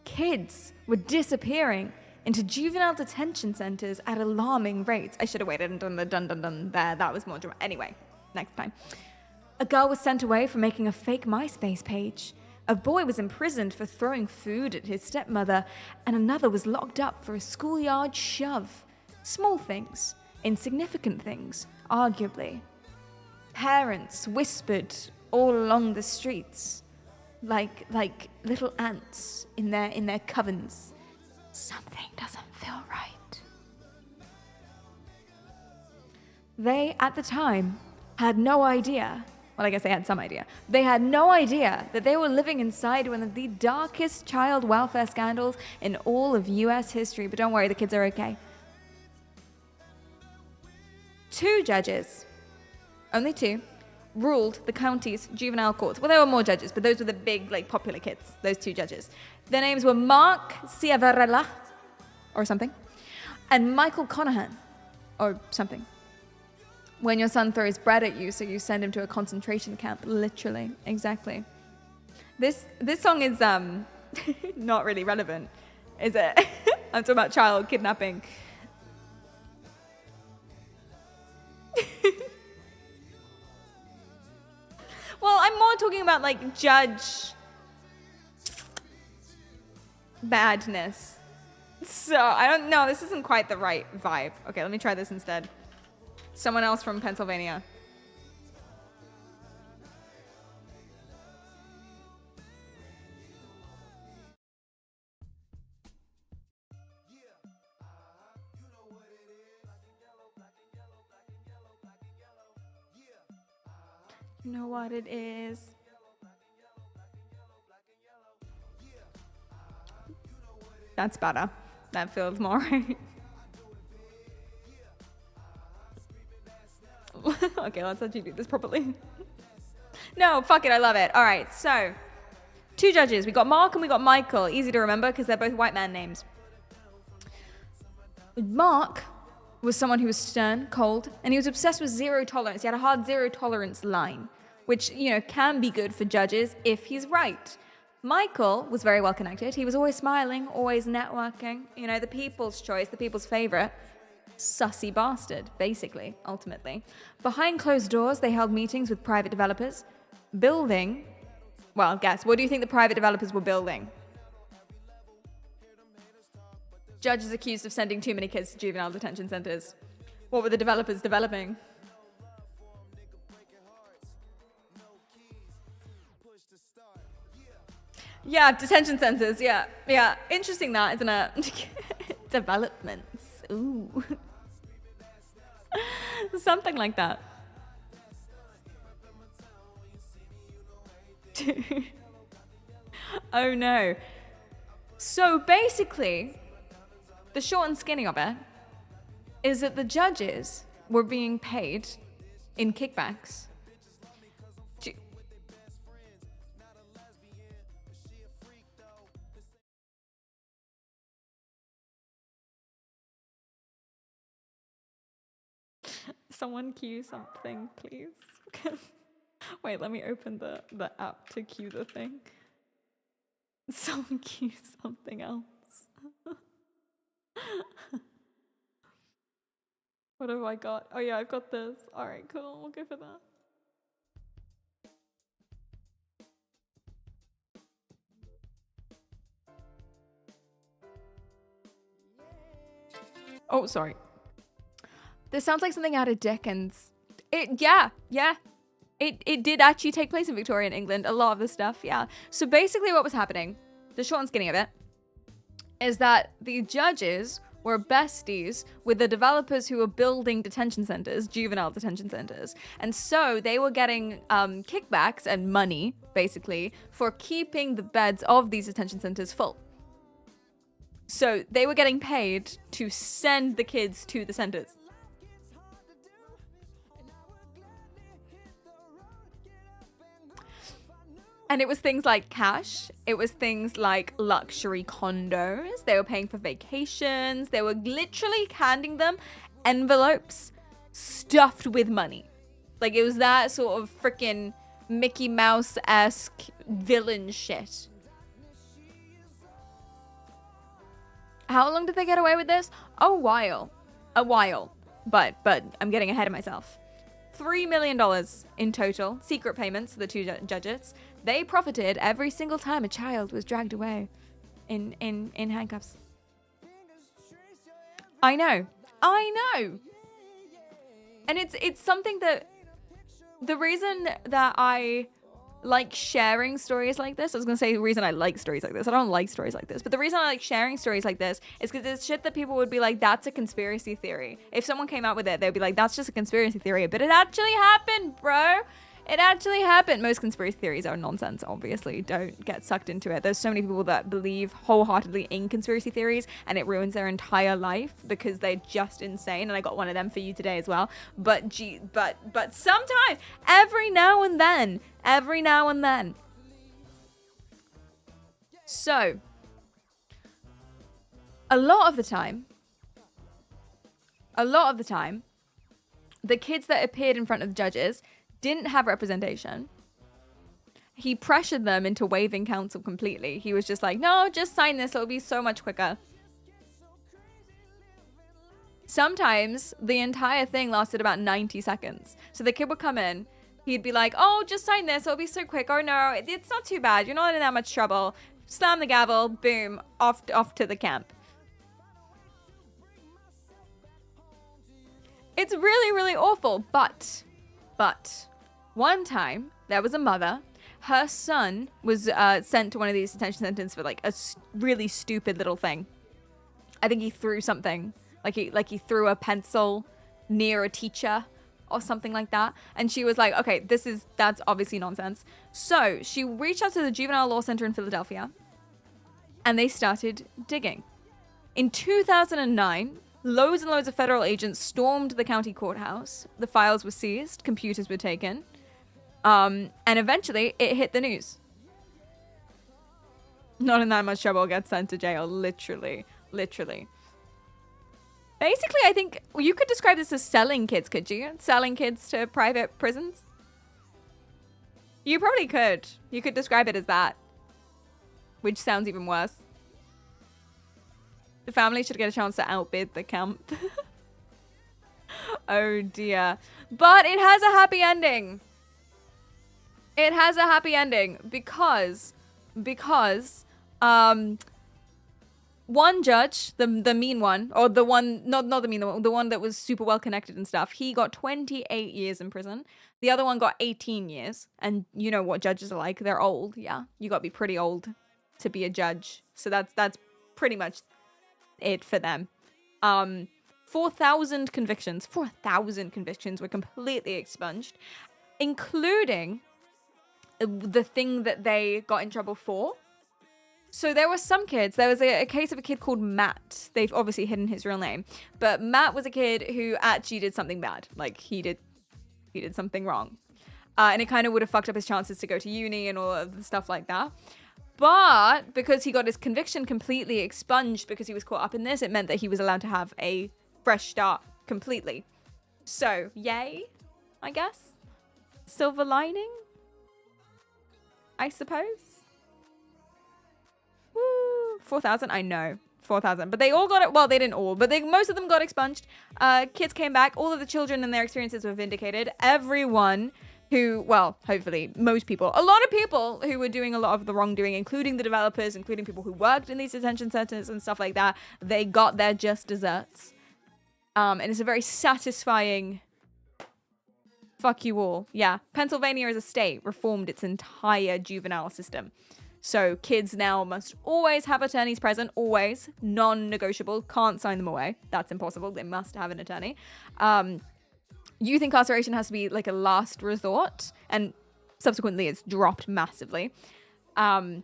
Kids were disappearing into juvenile detention centers at alarming rates. I should have waited and done the dun there. That was more dramatic. Anyway, next time. A girl was sent away for making a fake MySpace page. A boy was imprisoned for throwing food at his stepmother, and another was locked up for a schoolyard shove. Small things, insignificant things, arguably. Parents whispered all along the streets. Like little ants in their covens. Something doesn't feel right. They, at the time, had no idea. Well, I guess they had some idea. They had no idea that they were living inside one of the darkest child welfare scandals in all of US history. But don't worry, the kids are okay. 2 judges, only 2, ruled the county's juvenile courts. Well, there were more judges, but those were the big, like, popular kids, those 2 judges. Their names were Mark Ciavarella, or something. And Michael Conahan or something. When your son throws bread at you, so you send him to a concentration camp. Literally. Exactly. This song is not really relevant, is it? I'm talking about child kidnapping. Well, I'm more talking about like judge badness. So I don't know. This isn't quite the right vibe. Okay, let me try this instead. Someone else from Pennsylvania. You know what it is. That's better. That feels more right. Okay, let's actually do this properly. No, fuck it, I love it. All right, so 2 judges. We got Mark and we got Michael. Easy to remember because they're both white man names. Mark was someone who was stern, cold, and he was obsessed with zero tolerance. He had a hard zero tolerance line, which, you know, can be good for judges if he's right. Michael was very well connected. He was always smiling, always networking. You know, the people's choice, the people's favorite. Sussy bastard, basically, ultimately. Behind closed doors, they held meetings with private developers. Building, well, guess, what do you think the private developers were building? Judges accused of sending too many kids to juvenile detention centers. What were the developers developing? Yeah, detention centers, yeah. Interesting that, isn't it? Developments, ooh. Something like that. Oh no. So basically, the short and skinny of it is that the judges were being paid in kickbacks to... Someone cue something, please. Wait, let me open the app to cue the thing. Someone cue something else. What have I got? Oh yeah, I've got this. All right, cool. We'll go for that. Oh, sorry. This sounds like something out of Dickens. It did actually take place in Victorian England. A lot of the stuff, yeah. So basically what was happening, the short and skinny of it, is that the judges were besties with the developers who were building detention centers, juvenile detention centers. And so they were getting kickbacks and money, basically, for keeping the beds of these detention centers full. So they were getting paid to send the kids to the centers. And it was things like cash. It was things like luxury condos. They were paying for vacations. They were literally handing them envelopes stuffed with money. Like it was that sort of freaking Mickey Mouse-esque villain shit. How long did they get away with this? A while. But I'm getting ahead of myself. $3 million in total, secret payments to the 2 judges. They profited every single time a child was dragged away in handcuffs. I know. And it's something that the reason that I like sharing stories like this, I was going to say the reason I like stories like this. I don't like stories like this, but the reason I like sharing stories like this is because it's shit that people would be like, that's a conspiracy theory. If someone came out with it, they'd be like, that's just a conspiracy theory, but it actually happened, bro. It actually happened. Most conspiracy theories are nonsense, obviously. Don't get sucked into it. There's so many people that believe wholeheartedly in conspiracy theories and it ruins their entire life because they're just insane. And I got one of them for you today as well. But sometimes, every now and then. So, A lot of the time, the kids that appeared in front of the judges didn't have representation. He pressured them into waiving counsel completely. He was just like, no, just sign this. It'll be so much quicker. Sometimes the entire thing lasted about 90 seconds. So the kid would come in. He'd be like, oh, just sign this. It'll be so quick. Oh, no, it's not too bad. You're not in that much trouble. Slam the gavel. Boom. Off to the camp. It's really, really awful. But one time there was a mother. Her son was sent to one of these detention centers for like a really stupid little thing. I think he threw something. Like he threw a pencil near a teacher or something like that. And she was like, okay, that's obviously nonsense. So she reached out to the Juvenile Law Center in Philadelphia and they started digging. In 2009, loads and loads of federal agents stormed the county courthouse. The files were seized, computers were taken. And eventually it hit the news. Not in that much trouble, gets sent to jail. Literally. Basically, I think you could describe this as selling kids, could you? Selling kids to private prisons? You probably could. You could describe it as that. Which sounds even worse. The family should get a chance to outbid the camp. Oh dear. But it has a happy ending. It has a happy ending because one judge, the mean one, or the one, not the mean one, the one that was super well connected and stuff, he got 28 years in prison. The other one got 18 years. And you know what judges are like. They're old. Yeah. You got to be pretty old to be a judge. So that's pretty much it for them. 4,000 convictions were completely expunged, including the thing that they got in trouble for. So there were some kids. There was a case of a kid called Matt. They've obviously hidden his real name, but Matt was a kid who actually did something bad. Like he did something wrong, and it kind of would have fucked up his chances to go to uni and all of the stuff like that. But because he got his conviction completely expunged because he was caught up in this, it meant that he was allowed to have a fresh start completely. So yay, I guess. Silver lining, I suppose. 4,000, I know. 4,000. But they all got it. Well, they didn't all, but most of them got expunged. Kids came back. All of the children and their experiences were vindicated. Everyone who, well, hopefully, most people, a lot of people who were doing a lot of the wrongdoing, including the developers, including people who worked in these detention centers and stuff like that, they got their just desserts. And it's a very satisfying fuck you all. Yeah. Pennsylvania as a state reformed its entire juvenile system. So kids now must always have attorneys present, always, non-negotiable, can't sign them away. That's impossible. They must have an attorney. Youth incarceration has to be like a last resort, and subsequently it's dropped massively. And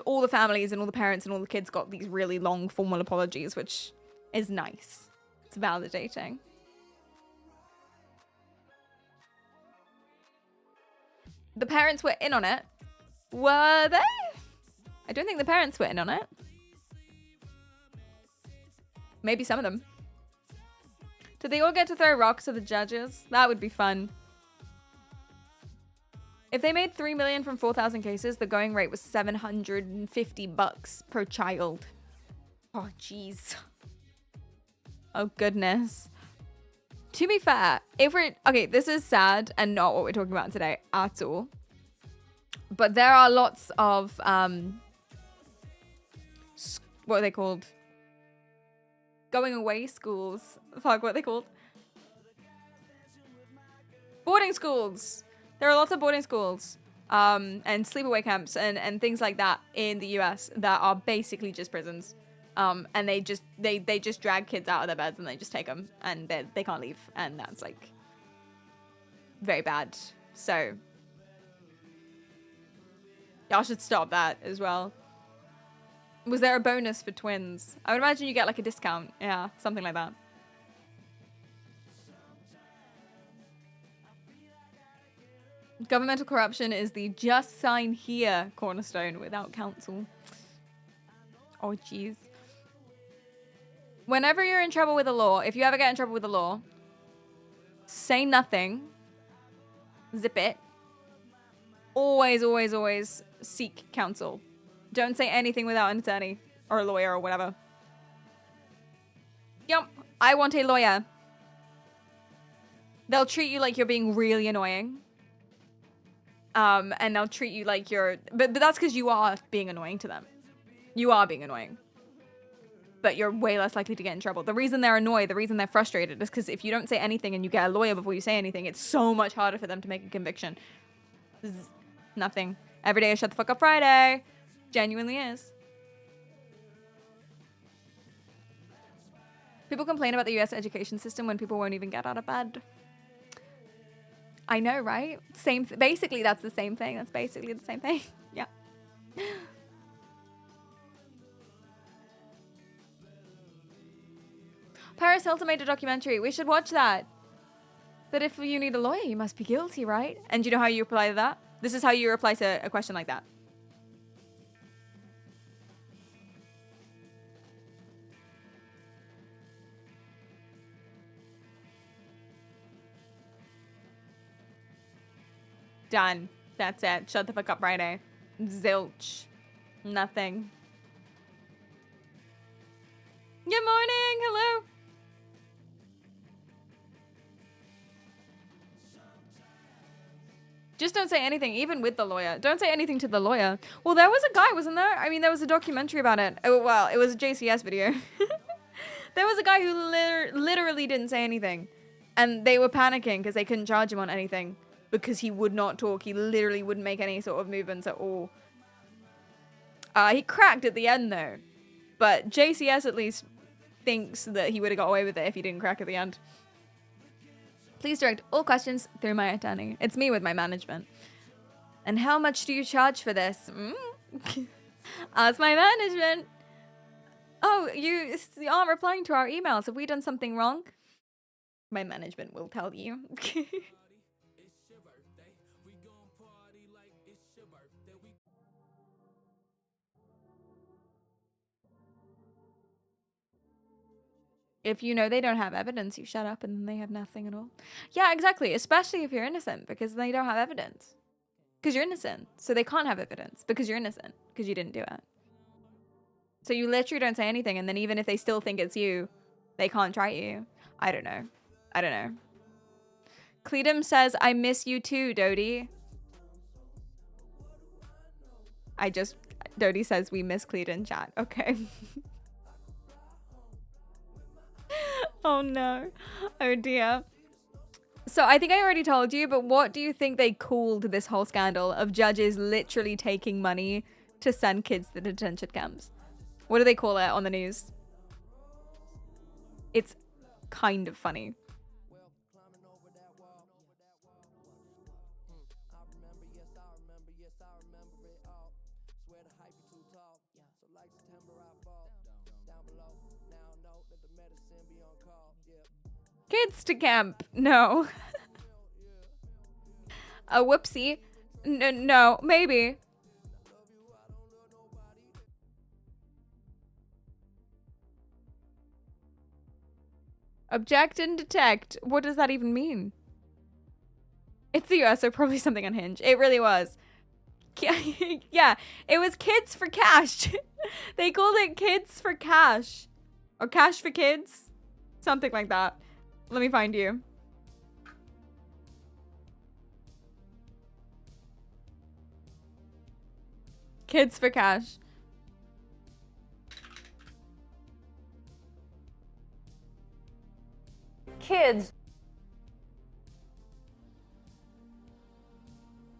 all the families and all the parents and all the kids got these really long formal apologies, which is nice. It's validating. The parents were in on it. Were they? I don't think the parents were in on it. Maybe some of them. Did they all get to throw rocks at the judges? That would be fun. If they made $3 million from 4,000 cases, the going rate was $750 per child. Oh, jeez. Oh, goodness. To be fair, okay, this is sad and not what we're talking about today at all. But there are lots of, what are they called? Going away schools. Fuck, what are they called? Boarding schools. There are lots of boarding schools, and sleepaway camps and things like that in the US that are basically just prisons. And they just drag kids out of their beds and they just take them and they can't leave. And that's like very bad. So y'all should stop that as well. Was there a bonus for twins? I would imagine you get like a discount. Yeah, something like that. Governmental corruption is the just sign here cornerstone without counsel. Oh, jeez. Whenever you're in trouble with the law, if you ever get in trouble with the law, say nothing. Zip it. Always, always, always seek counsel. Don't say anything without an attorney or a lawyer or whatever. Yep, I want a lawyer. They'll treat you like you're being really annoying. And they'll treat you like you're... But that's because you are being annoying to them. You are being annoying. But you're way less likely to get in trouble. The reason they're annoyed, the reason they're frustrated is because if you don't say anything and you get a lawyer before you say anything, it's so much harder for them to make a conviction. Nothing. Every day is Shut the Fuck Up Friday. Genuinely is. People complain about the US education system when people won't even get out of bed. I know, right? Basically, that's the same thing. That's basically the same thing. Yeah. Paris Hilton made a documentary. We should watch that. But if you need a lawyer, you must be guilty, right? And do you know how you reply to that? This is how you reply to a question like that. Done. That's it. Shut the fuck up Friday. Zilch. Nothing. Good morning. Hello. Just don't say anything, even with the lawyer. Don't say anything to the lawyer. Well, there was a guy, wasn't there? I mean, there was a documentary about it. Oh, well, it was a JCS video. There was a guy who literally didn't say anything. And they were panicking because they couldn't charge him on anything. Because he would not talk. He literally wouldn't make any sort of movements at all. He cracked at the end, though. But JCS at least thinks that he would have got away with it if he didn't crack at the end. Please direct all questions through my attorney. It's me with my management. And how much do you charge for this? Ask my management. Oh, you aren't replying to our emails. Have we done something wrong? My management will tell you. If you know they don't have evidence, you shut up and then they have nothing at all. Yeah, exactly. Especially if you're innocent, because they don't have evidence. Because you're innocent. So they can't have evidence because you're innocent. Because you didn't do it. So you literally don't say anything. And then even if they still think it's you, they can't try you. I don't know. I don't know. Cledum says, I miss you too, Dodie. Dodie says we miss Cleda in chat. Okay. Oh no. Oh dear. So I think I already told you, but what do you think they called this whole scandal of judges literally taking money to send kids to detention camps? What do they call it on the news? It's kind of funny. Kids to camp. No. A whoopsie. No, maybe. Object and detect. What does that even mean? It's the US, so probably something on Hinge. It really was. Yeah, it was kids for cash. They called it kids for cash. Or cash for kids. Something like that. Let me find you. Kids for cash. Kids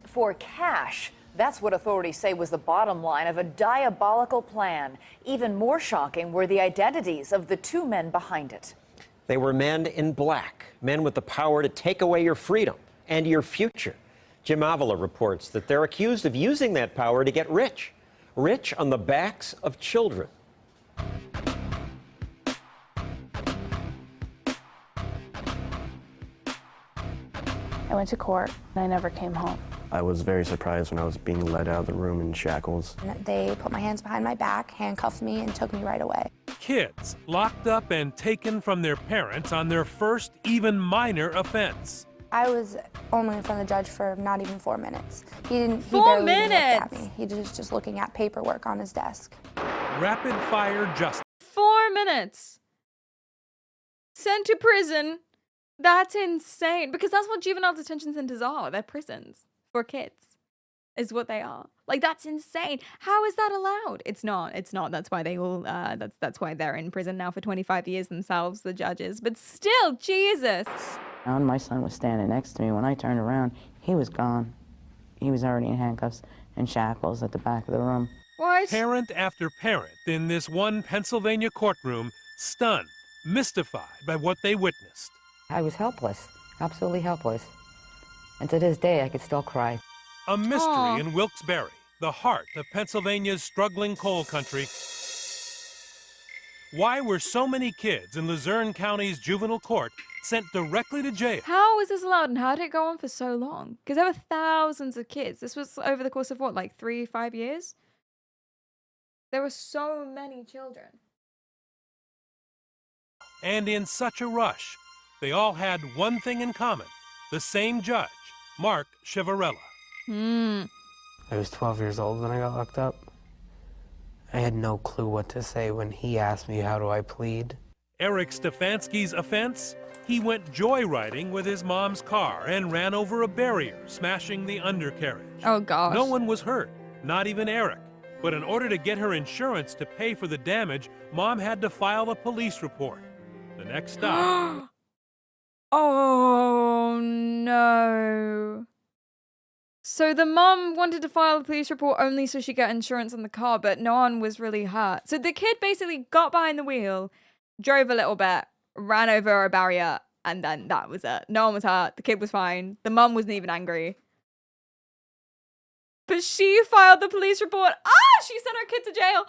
for cash. That's what authorities say was the bottom line of a diabolical plan. Even more shocking were the identities of the two men behind it. They were men in black, men with the power to take away your freedom and your future. Jim Avila reports that they're accused of using that power to get rich, rich on the backs of children. I went to court and I never came home. I was very surprised when I was being led out of the room in shackles. They put my hands behind my back, handcuffed me, and took me right away. kids locked up and taken from their parents on their first, even minor offense. I was only in front of the judge for not even 4 minutes. He barely even looked 4 at minutes? me. He was just looking at paperwork on his desk. Rapid fire justice. 4 minutes. Sent to prison. That's insane. Because that's what juvenile detention centers are. They're prisons for kids. Is what they are. Like, that's insane. How is that allowed? It's not. That's why they all, that's why they're in prison now for 25 years themselves, the judges. But still, Jesus. And my son was standing next to me. When I turned around, he was gone. He was already in handcuffs and shackles at the back of the room. What? Parent after parent in this one Pennsylvania courtroom, stunned, mystified by what they witnessed. I was helpless, absolutely helpless. And to this day, I could still cry. A mystery Aww. in Wilkes-Barre, the heart of Pennsylvania's struggling coal country. Why were so many kids in Luzerne County's juvenile court sent directly to jail? How was this allowed and how did it go on for so long? Because there were thousands of kids. This was over the course of what, like 3-5 years? There were so many children. And in such a rush, they all had one thing in common: the same judge, Mark Chivarella. I was 12 years old when I got locked up. I had no clue what to say when he asked me, how do I plead? Eric Stefanski's offense? He went joyriding with his mom's car and ran over a barrier, smashing the undercarriage. Oh, gosh. No one was hurt, not even Eric. But in order to get her insurance to pay for the damage, Mom had to file a police report. The next stop. Oh, no. So the mom wanted to file a police report only so she got insurance on the car, but no one was really hurt. So the kid basically got behind the wheel, drove a little bit, ran over a barrier, and then that was it. No one was hurt. The kid was fine. The mom wasn't even angry. But she filed the police report. She sent her kid to jail.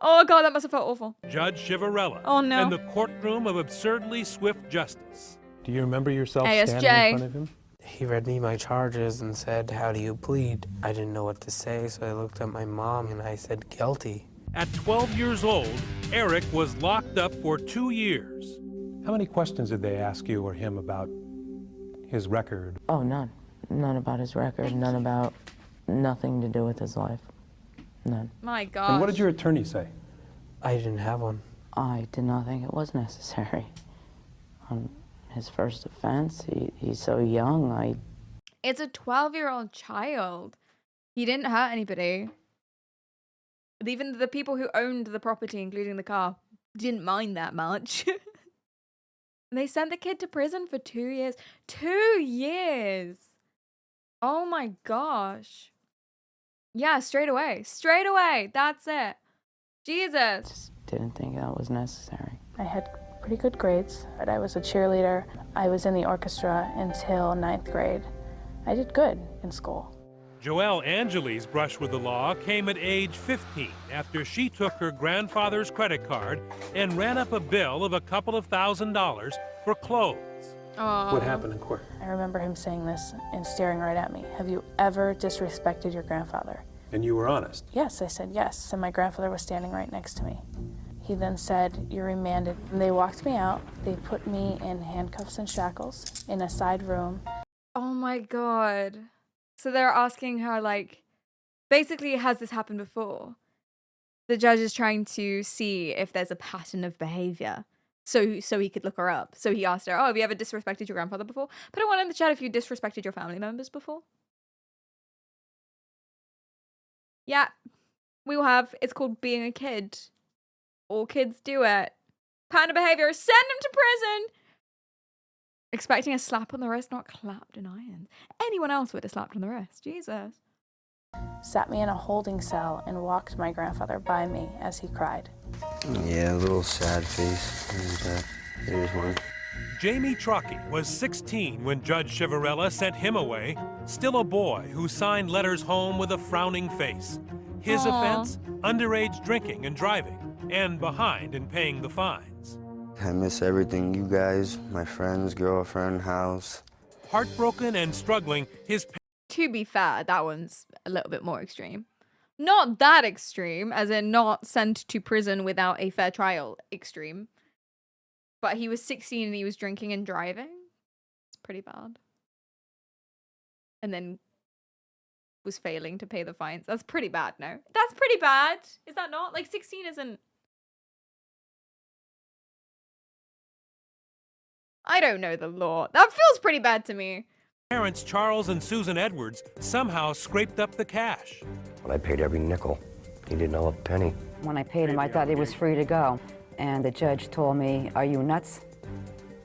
Oh, God, that must have felt awful. Judge Chivarella. Oh, no. And the courtroom of absurdly swift justice. Do you remember yourself ASJ. standing in front of him? He read me my charges and said, how do you plead? I didn't know what to say, so I looked at my mom and I said, guilty. At 12 years old, Eric was locked up for 2 years. How many questions did they ask you or him about his record? Oh, none. None about his record, none about nothing to do with his life. None. My God. And what did your attorney say? I didn't have one. I did not think it was necessary. On his first offense, he's so young, It's a 12-year-old child. He didn't hurt anybody. Even the people who owned the property, including the car, didn't mind that much. They sent the kid to prison for 2 years. 2 years! Oh my gosh. Yeah, straight away. Straight away. That's it. Jesus. just didn't think that was necessary. I had pretty good grades, but I was a cheerleader. I was in the orchestra until 9th grade. I did good in school. Joelle Angeli's brush with the law came at age 15 after she took her grandfather's credit card and ran up a bill of a couple of $1,000s for clothes. Aww. What happened in court? I remember him saying this and staring right at me. Have you ever disrespected your grandfather? And you were honest? Yes, I said yes, and my grandfather was standing right next to me. He then said, you're remanded. And they walked me out. They put me in handcuffs and shackles in a side room. Oh my God. So they're asking her, like, basically, has this happened before? The judge is trying to see if there's a pattern of behavior. So he could look her up. So he asked her, have you ever disrespected your grandfather before? Put a one in the chat if you disrespected your family members before. Yeah, we will have. It's called being a kid. All kids do it. Pattern of behavior. Send them to prison. Expecting a slap on the wrist, not clapped in irons. Anyone else would have slapped on the wrist. Jesus. Sat me in a holding cell and walked my grandfather by me as he cried. Yeah, a little sad face. There's one. Jamie Truckee was 16 when Judge Chivarella sent him away, still a boy who signed letters home with a frowning face. His offense, underage drinking and driving, and behind in paying the fines. I miss everything, you guys, my friends, girlfriend, house. Heartbroken and struggling, his To be fair, that one's a little bit more extreme. Not that extreme, as in not sent to prison without a fair trial extreme. But he was 16 and he was drinking and driving. It's pretty bad. And then was failing to pay the fines. That's pretty bad, no? That's pretty bad. Is that not? Like, 16 isn't... I don't know the law. That feels pretty bad to me. Parents Charles and Susan Edwards somehow scraped up the cash. Well, I paid every nickel. He didn't owe a penny. When I paid him, I thought he was free to go. And the judge told me, "Are you nuts?"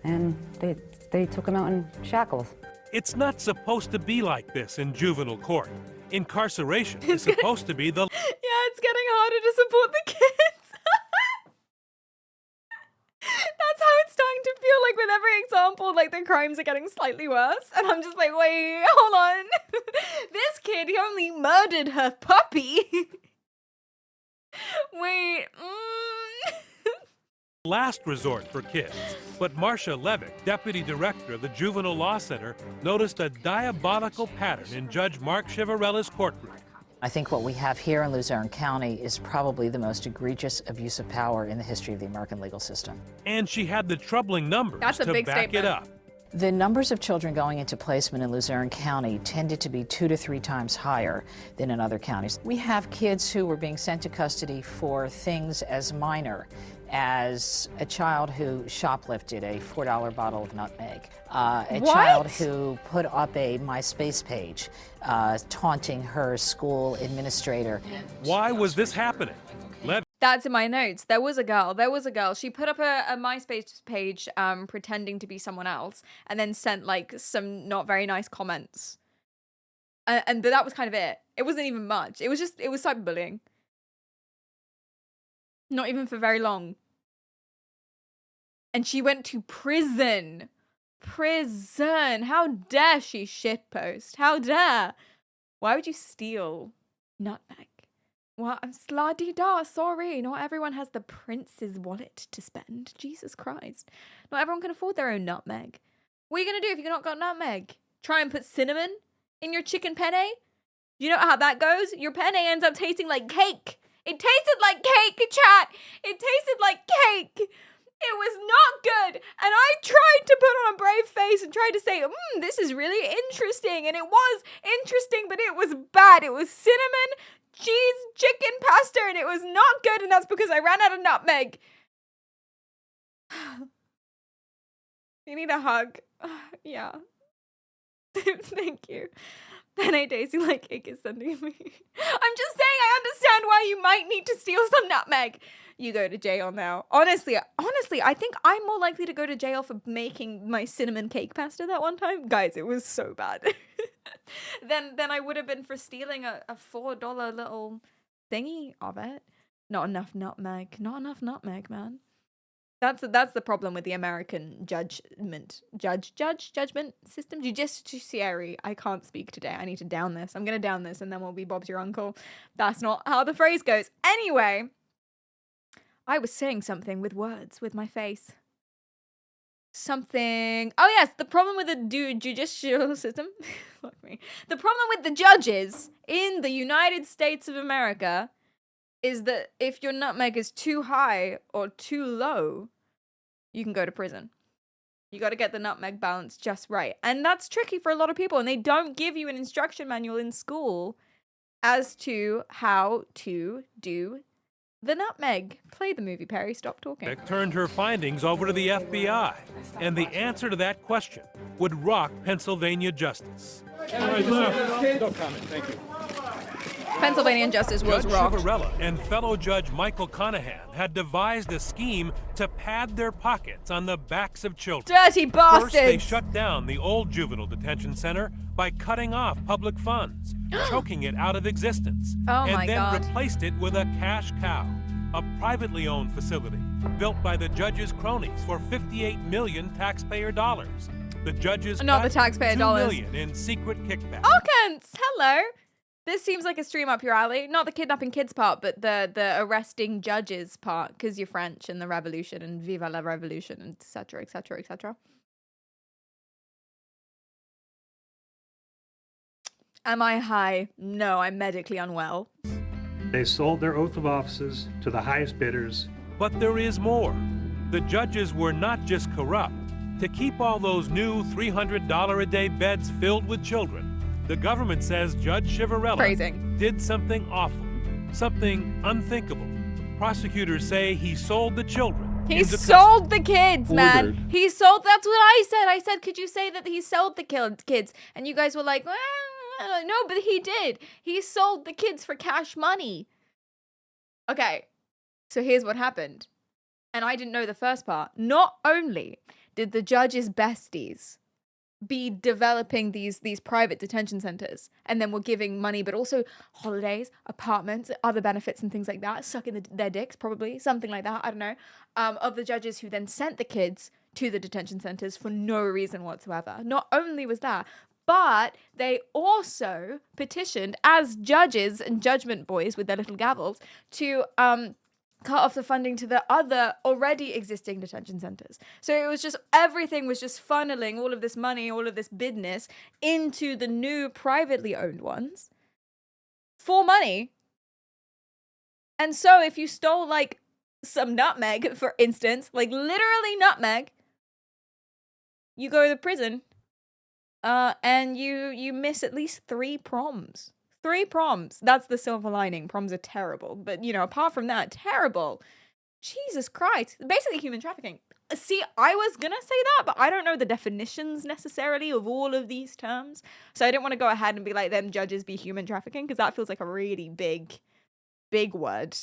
And they took him out in shackles. It's not supposed to be like this in juvenile court. Incarceration is supposed to be the... Yeah, it's getting harder to support the kids. That's how it's starting to feel like with every example, like the crimes are getting slightly worse. And I'm just like, wait, hold on. This kid, he only murdered her puppy. Wait. last resort for kids. But Marcia Levick, deputy director of the Juvenile Law Center, noticed a diabolical pattern in Judge Mark Chivarella's courtroom. I think what we have here in Luzerne County is probably the most egregious abuse of power in the history of the American legal system. And she had the troubling numbers to back it up. The numbers of children going into placement in Luzerne County tended to be 2 to 3 times higher than in other counties. We have kids who were being sent to custody for things as minor as a child who shoplifted a $4 bottle of nutmeg, a child who put up a MySpace page taunting her school administrator. Why was this happening? That's in my notes. There was a girl. She put up a MySpace page pretending to be someone else and then sent like some not very nice comments. And that was kind of it. It wasn't even much. It was cyberbullying. Not even for very long. And she went to prison. Prison. How dare she shitpost? How dare? Why would you steal nutmeg? Well, I'm sla-dee-da, sorry. Not everyone has the prince's wallet to spend. Jesus Christ. Not everyone can afford their own nutmeg. What are you going to do if you've not got nutmeg? Try and put cinnamon in your chicken penne? You know how that goes? Your penne ends up tasting like cake. It tasted like cake, chat. It tasted like cake. It was not good. And I tried to put on a brave face and tried to say, this is really interesting. And it was interesting, but it was bad. It was cinnamon, cheese, chicken pasta, and it was not good. And that's because I ran out of nutmeg. You need a hug. Yeah. Thank you. Penne tasting like cake is sending me. I'm just saying I understand why you might need to steal some nutmeg. You go to jail now. Honestly, I think I'm more likely to go to jail for making my cinnamon cake pasta that one time. Guys, it was so bad. Then I would have been for stealing a $4 little thingy of it. Not enough nutmeg. Not enough nutmeg, man. That's the problem with the American judgment system. Judiciary. I can't speak today. I need to down this. I'm going to down this and then we'll be Bob's your uncle. That's not how the phrase goes. Anyway, I was saying something with words, with my face. Something. Oh, yes. The problem with the judicial system. Fuck me. The problem with the judges in the United States of America is that if your nutmeg is too high or too low, you can go to prison. You got to get the nutmeg balance just right. And that's tricky for a lot of people. And they don't give you an instruction manual in school as to how to do the nutmeg. Play the movie, Perry. Stop talking. Turned her findings over to the FBI. And the answer to that question would rock Pennsylvania justice. No comment. Thank you. Pennsylvania justice was Judge rocked. Chivarella and fellow Judge Michael Conahan had devised a scheme to pad their pockets on the backs of children. Dirty bastards! First, they shut down the old juvenile detention center by cutting off public funds, choking it out of existence, and then replaced it with a cash cow, a privately owned facility built by the judge's cronies for $58 million taxpayer dollars. The judges not the taxpayer $2 dollars. million in secret kickbacks. Okens, hello. This seems like a stream up your alley. Not the kidnapping kids part, but the arresting judges part, because you're French and the revolution and viva la revolution, and etc., etc., etc. Am I high? No, I'm medically unwell. They sold their oath of offices to the highest bidders. But there is more. The judges were not just corrupt. To keep all those new $300 a day beds filled with children, the government says Judge Ciavarella did something awful, something unthinkable. Prosecutors say he sold the children. He sold the kids, man. He sold, that's what I said. I said, could you say that he sold the kids? And you guys were like, well, no, but he did. He sold the kids for cash money. Okay, so here's what happened. And I didn't know the first part. Not only did the judge's besties be developing these private detention centers and then were giving money, but also holidays, apartments, other benefits and things like that, sucking their dicks, probably, something like that, I don't know, of the judges who then sent the kids to the detention centers for no reason whatsoever. Not only was that, but they also petitioned as judges and judgment boys with their little gavels to cut off the funding to the other already existing detention centers. So it was just, everything was just funneling all of this money, all of this business into the new privately owned ones for money. And so if you stole like some nutmeg, for instance, like literally nutmeg, you go to prison and you miss at least 3 proms. 3 proms. That's the silver lining. Proms are terrible. But, you know, apart from that, terrible. Jesus Christ. Basically human trafficking. See, I was gonna say that, but I don't know the definitions necessarily of all of these terms. So I didn't want to go ahead and be like, them judges be human trafficking, because that feels like a really big word.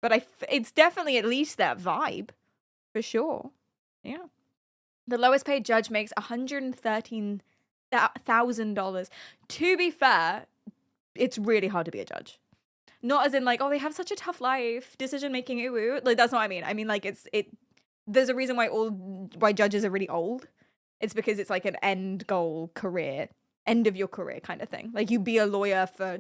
But it's definitely at least that vibe. For sure. Yeah. The lowest paid judge makes $113,000. To be fair, it's really hard to be a judge. Not as in like, oh, they have such a tough life, decision making, ooh. Like, that's not what I mean. I mean, like, there's a reason why judges are really old. It's because it's like an end goal career, end of your career kind of thing. Like, you be a lawyer for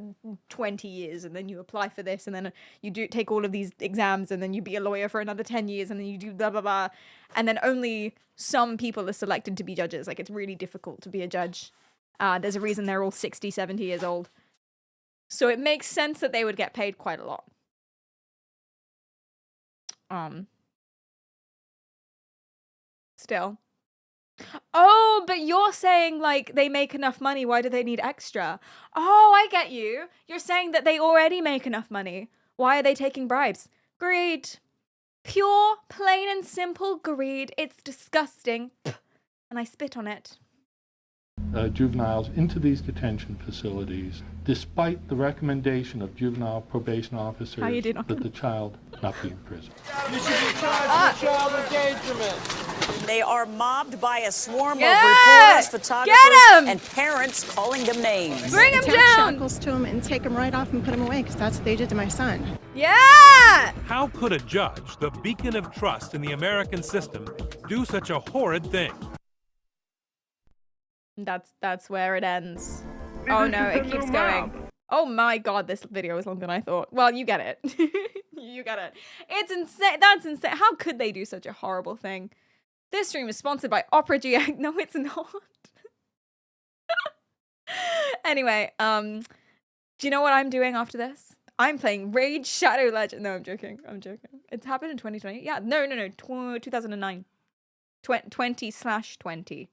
20 years and then you apply for this and then you take all of these exams and then you be a lawyer for another 10 years and then you do blah, blah, blah. And then only some people are selected to be judges. Like, it's really difficult to be a judge. There's a reason they're all 60, 70 years old. So it makes sense that they would get paid quite a lot. Still. Oh, but you're saying, like, they make enough money. Why do they need extra? Oh, I get you. You're saying that they already make enough money. Why are they taking bribes? Greed. Pure, plain and simple greed. It's disgusting. And I spit on it. Juveniles into these detention facilities, despite the recommendation of juvenile probation officers that the child not be in prison. You should be charged with child endangerment. They are mobbed by a swarm Yeah! of reporters, photographers, Get 'em! and parents calling them names. Bring 'em Attach down! shackles to him and take him right off and put him away, because that's what they did to my son. Yeah! How could a judge, the beacon of trust in the American system, do such a horrid thing? That's where it ends. Oh no, it keeps going. Oh my god, this video is longer than I thought. Well, you get it. You get it. It's insane. That's insane. How could they do such a horrible thing? This stream is sponsored by Opera GX. No, it's not. Anyway, do you know what I'm doing after this? I'm playing Raid Shadow Legend. No, I'm joking. I'm joking. It's happened in 2020. Yeah, no. 2009. 20/20.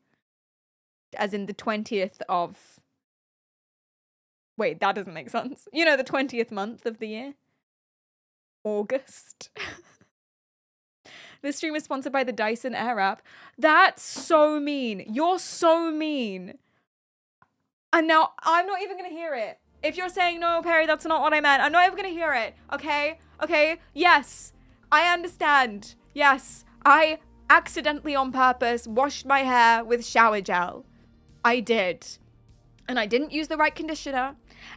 As in the 20th of... Wait, that doesn't make sense. You know, the 20th month of the year. August. This stream is sponsored by the Dyson Air app. That's so mean. You're so mean. And now I'm not even going to hear it. If you're saying, no, Perry, that's not what I meant, I'm not even going to hear it. Okay? Okay? Yes. I understand. Yes. I accidentally on purpose washed my hair with shower gel. I did. And I didn't use the right conditioner.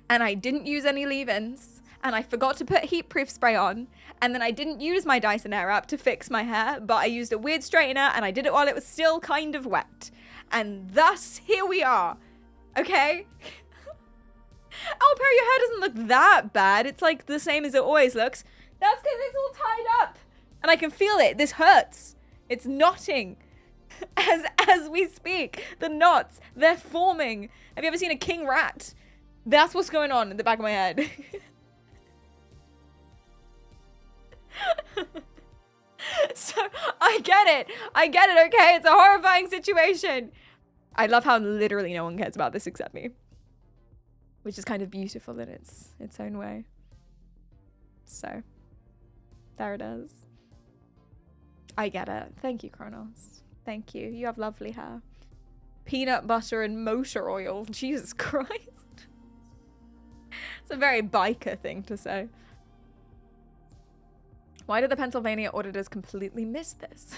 And I didn't use any leave-ins. And I forgot to put heat-proof spray on. And then I didn't use my Dyson Airwrap to fix my hair, but I used a weird straightener and I did it while it was still kind of wet. And thus, here we are. Okay? Oh, Perry, your hair doesn't look that bad. It's like the same as it always looks. That's because it's all tied up. And I can feel it. This hurts. It's knotting. As we speak, the knots, they're forming. Have you ever seen a king rat? That's what's going on in the back of my head. So I get it. Okay? It's a horrifying situation. I love how literally no one cares about this except me. Which is kind of beautiful in its own way. So, there it is. I get it. Thank you, Kronos. Thank you. You have lovely hair. Peanut butter and motor oil. Jesus Christ. It's a very biker thing to say. Why did the Pennsylvania auditors completely miss this?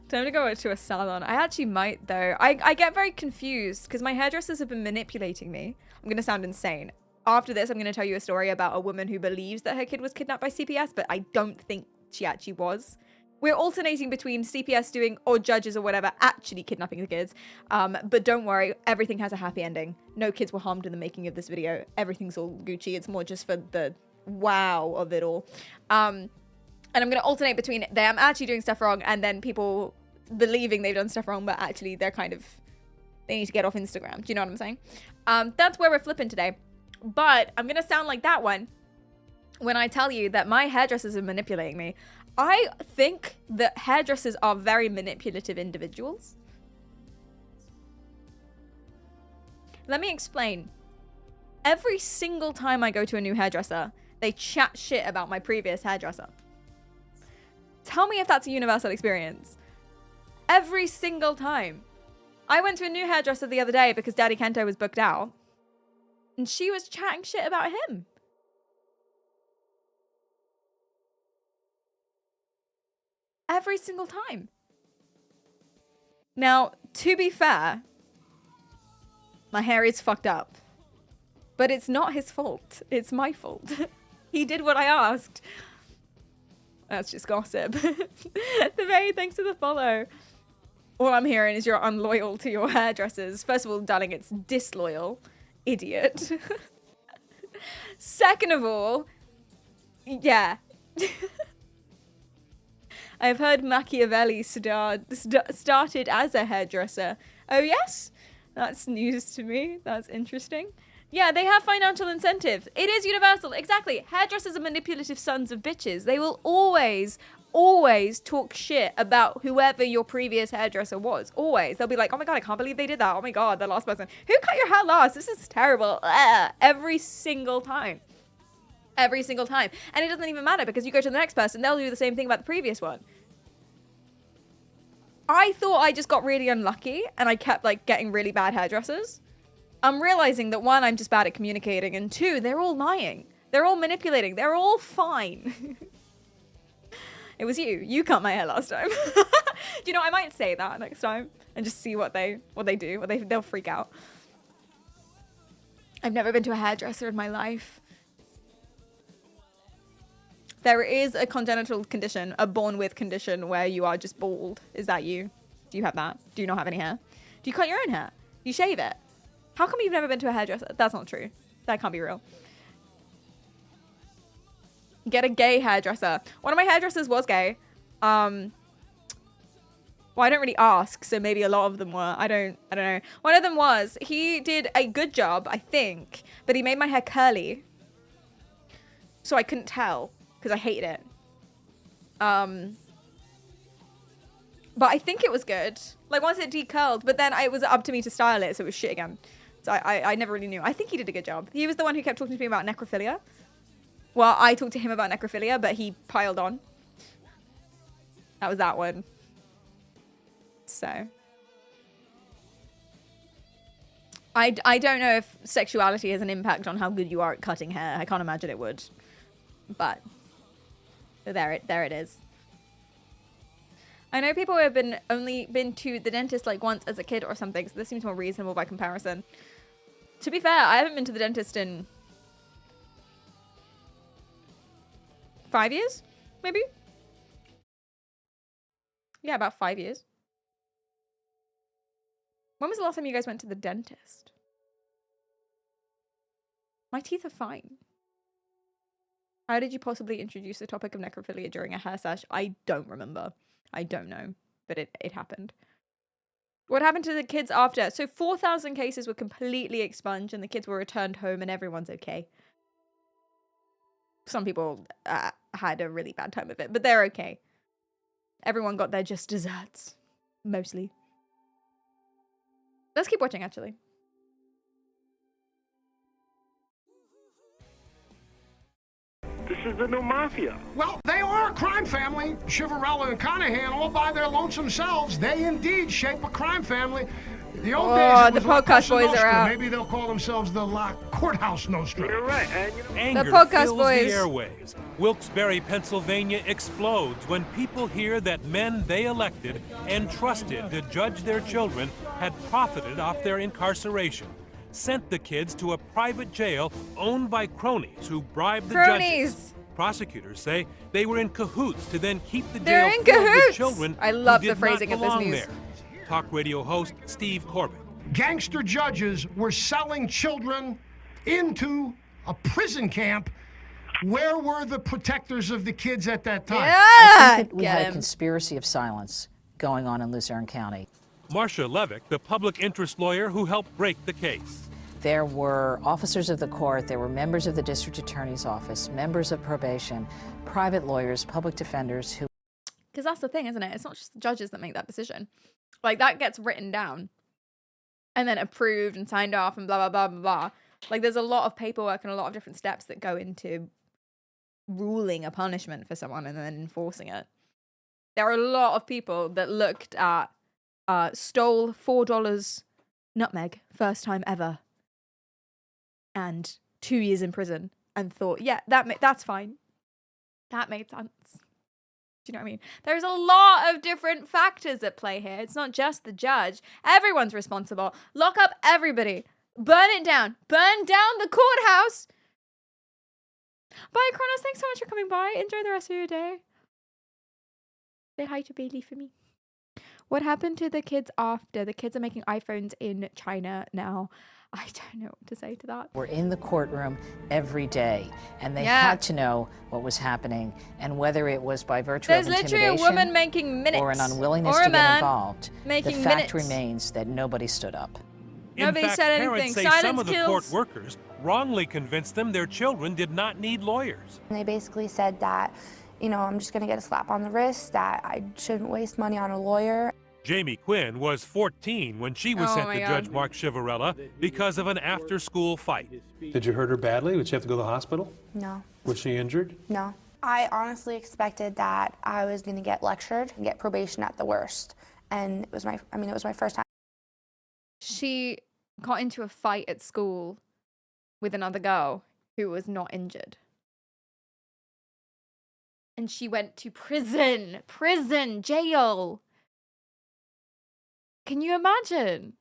Time to go to a salon. I actually might, though. I get very confused because my hairdressers have been manipulating me. I'm going to sound insane. After this, I'm going to tell you a story about a woman who believes that her kid was kidnapped by CPS, but I don't think she actually was. We're alternating between CPS doing, or judges or whatever, actually kidnapping the kids. But don't worry, everything has a happy ending. No kids were harmed in the making of this video. Everything's all Gucci. It's more just for the wow of it all. And I'm going to alternate between them actually doing stuff wrong and then people believing they've done stuff wrong, but actually they're kind of, they need to get off Instagram. Do you know what I'm saying? That's where we're flipping today. But I'm going to sound like that one when I tell you that my hairdressers are manipulating me. I think that hairdressers are very manipulative individuals. Let me explain. Every single time I go to a new hairdresser, they chat shit about my previous hairdresser. Tell me if that's a universal experience. Every single time. I went to a new hairdresser the other day because Daddy Kento was booked out. And she was chatting shit about him. Every single time. Now, to be fair, my hair is fucked up. But it's not his fault. It's my fault. He did what I asked. That's just gossip. The very thanks for the follow. All I'm hearing is you're unloyal to your hairdressers. First of all, darling, it's disloyal. Idiot. Second of all, yeah. I've heard Machiavelli started as a hairdresser. Oh, yes? That's news to me. That's interesting. Yeah, they have financial incentives. It is universal. Exactly. Hairdressers are manipulative sons of bitches. They will always talk shit about whoever your previous hairdresser was. Always. They'll be like, oh my God, I can't believe they did that. Oh my God, the last person. Who cut your hair last? This is terrible. Every single time. Every single time. And it doesn't even matter because you go to the next person, they'll do the same thing about the previous one. I thought I just got really unlucky and I kept like getting really bad hairdressers. I'm realizing that one, I'm just bad at communicating, and two, they're all lying. They're all manipulating. They're all fine. It was you. You cut my hair last time. Do you know, I might say that next time and just see what they do. They'll freak out. I've never been to a hairdresser in my life. There is a congenital condition, a born with condition where you are just bald. Is that you? Do you have that? Do you not have any hair? Do you cut your own hair? Do you shave it? How come you've never been to a hairdresser? That's not true. That can't be real. Get a gay hairdresser. One of my hairdressers was gay. Well, I don't really ask, so maybe a lot of them were. I don't know. One of them was. He did a good job, I think, but he made my hair curly. So I couldn't tell because I hated it. But I think it was good. Like once it decurled, but then it was up to me to style it, so it was shit again. So I never really knew. I think he did a good job. He was the one who kept talking to me about necrophilia. Well, I talked to him about necrophilia, but he piled on. That was that one. So. I don't know if sexuality has an impact on how good you are at cutting hair. I can't imagine it would. But there it is. I know people who have only been to the dentist like once as a kid or something, so this seems more reasonable by comparison. To be fair, I haven't been to the dentist in 5 years, maybe? Yeah, about 5 years. When was the last time you guys went to the dentist? My teeth are fine. How did you possibly introduce the topic of necrophilia during a hair sesh? I don't remember. I don't know, but it happened. What happened to the kids after? So 4,000 cases were completely expunged and the kids were returned home and everyone's okay. some people had a really bad time of it, but they're okay. Everyone got their just desserts, mostly. Let's keep watching, actually. This is the new mafia. Well, they are a crime family. Chivarella and Conahan, all by their lonesome selves, they indeed shape a crime family. The old days, it was the La podcast Cosa boys are Nostra. out. Maybe they'll call themselves the La Courthouse Nostra. You're right. And, you know, Anger podcast fills boys. the airwaves. Wilkes-Barre, Pennsylvania explodes when people hear that men they elected and trusted to judge their children had profited off their incarceration, sent the kids to a private jail owned by cronies who bribed the judges. Prosecutors say they were in cahoots to then keep the They're jail in filled with cahoots. children I love who the did phrasing not of this belong news. there. Talk radio host Steve Corbett. Gangster judges were selling children into a prison camp. Where were the protectors of the kids at that time? I think that we had a conspiracy of silence going on in Luzerne County. Marcia Levick, the public interest lawyer who helped break the case. There were officers of the court, there were members of the district attorney's office, members of probation, private lawyers, public defenders who... Because that's the thing, isn't it? It's not just the judges that make that decision. Like, that gets written down and then approved and signed off and blah, blah, blah, blah, blah. Like, there's a lot of paperwork and a lot of different steps that go into ruling a punishment for someone and then enforcing it. There are a lot of people that looked at stole $4 nutmeg first time ever and 2 years in prison and thought, yeah, that's fine. That made sense. Do you know what I mean? There's a lot of different factors at play here. It's not just the judge. Everyone's responsible. Lock up everybody. Burn it down. Burn down the courthouse. Bye, Kronos. Thanks so much for coming by. Enjoy the rest of your day. Say hi to Bailey for me. What happened to the kids after? The kids are making iPhones in China now. I don't know what to say to that. were in the courtroom every day, and they had to know what was happening, and whether it was by virtue There's of literally intimidation a woman making minutes or an unwillingness or a to get man involved, making the fact minutes. remains that nobody stood up. Nobody In fact, said parents anything. say Silence some of the kills. court workers wrongly convinced them their children did not need lawyers. And they basically said that, you know, I'm just going to get a slap on the wrist, that I shouldn't waste money on a lawyer. Jamie Quinn was 14 when she was Oh sent my to God. Judge Mark Chivarella because of an after-school fight. Did you hurt her badly? Did she have to go to the hospital? No, Was she injured? no. I honestly expected that I was going to get lectured and get probation at the worst. And it was my first time. She got into a fight at school with another girl who was not injured. And she went to prison, jail. Can you imagine?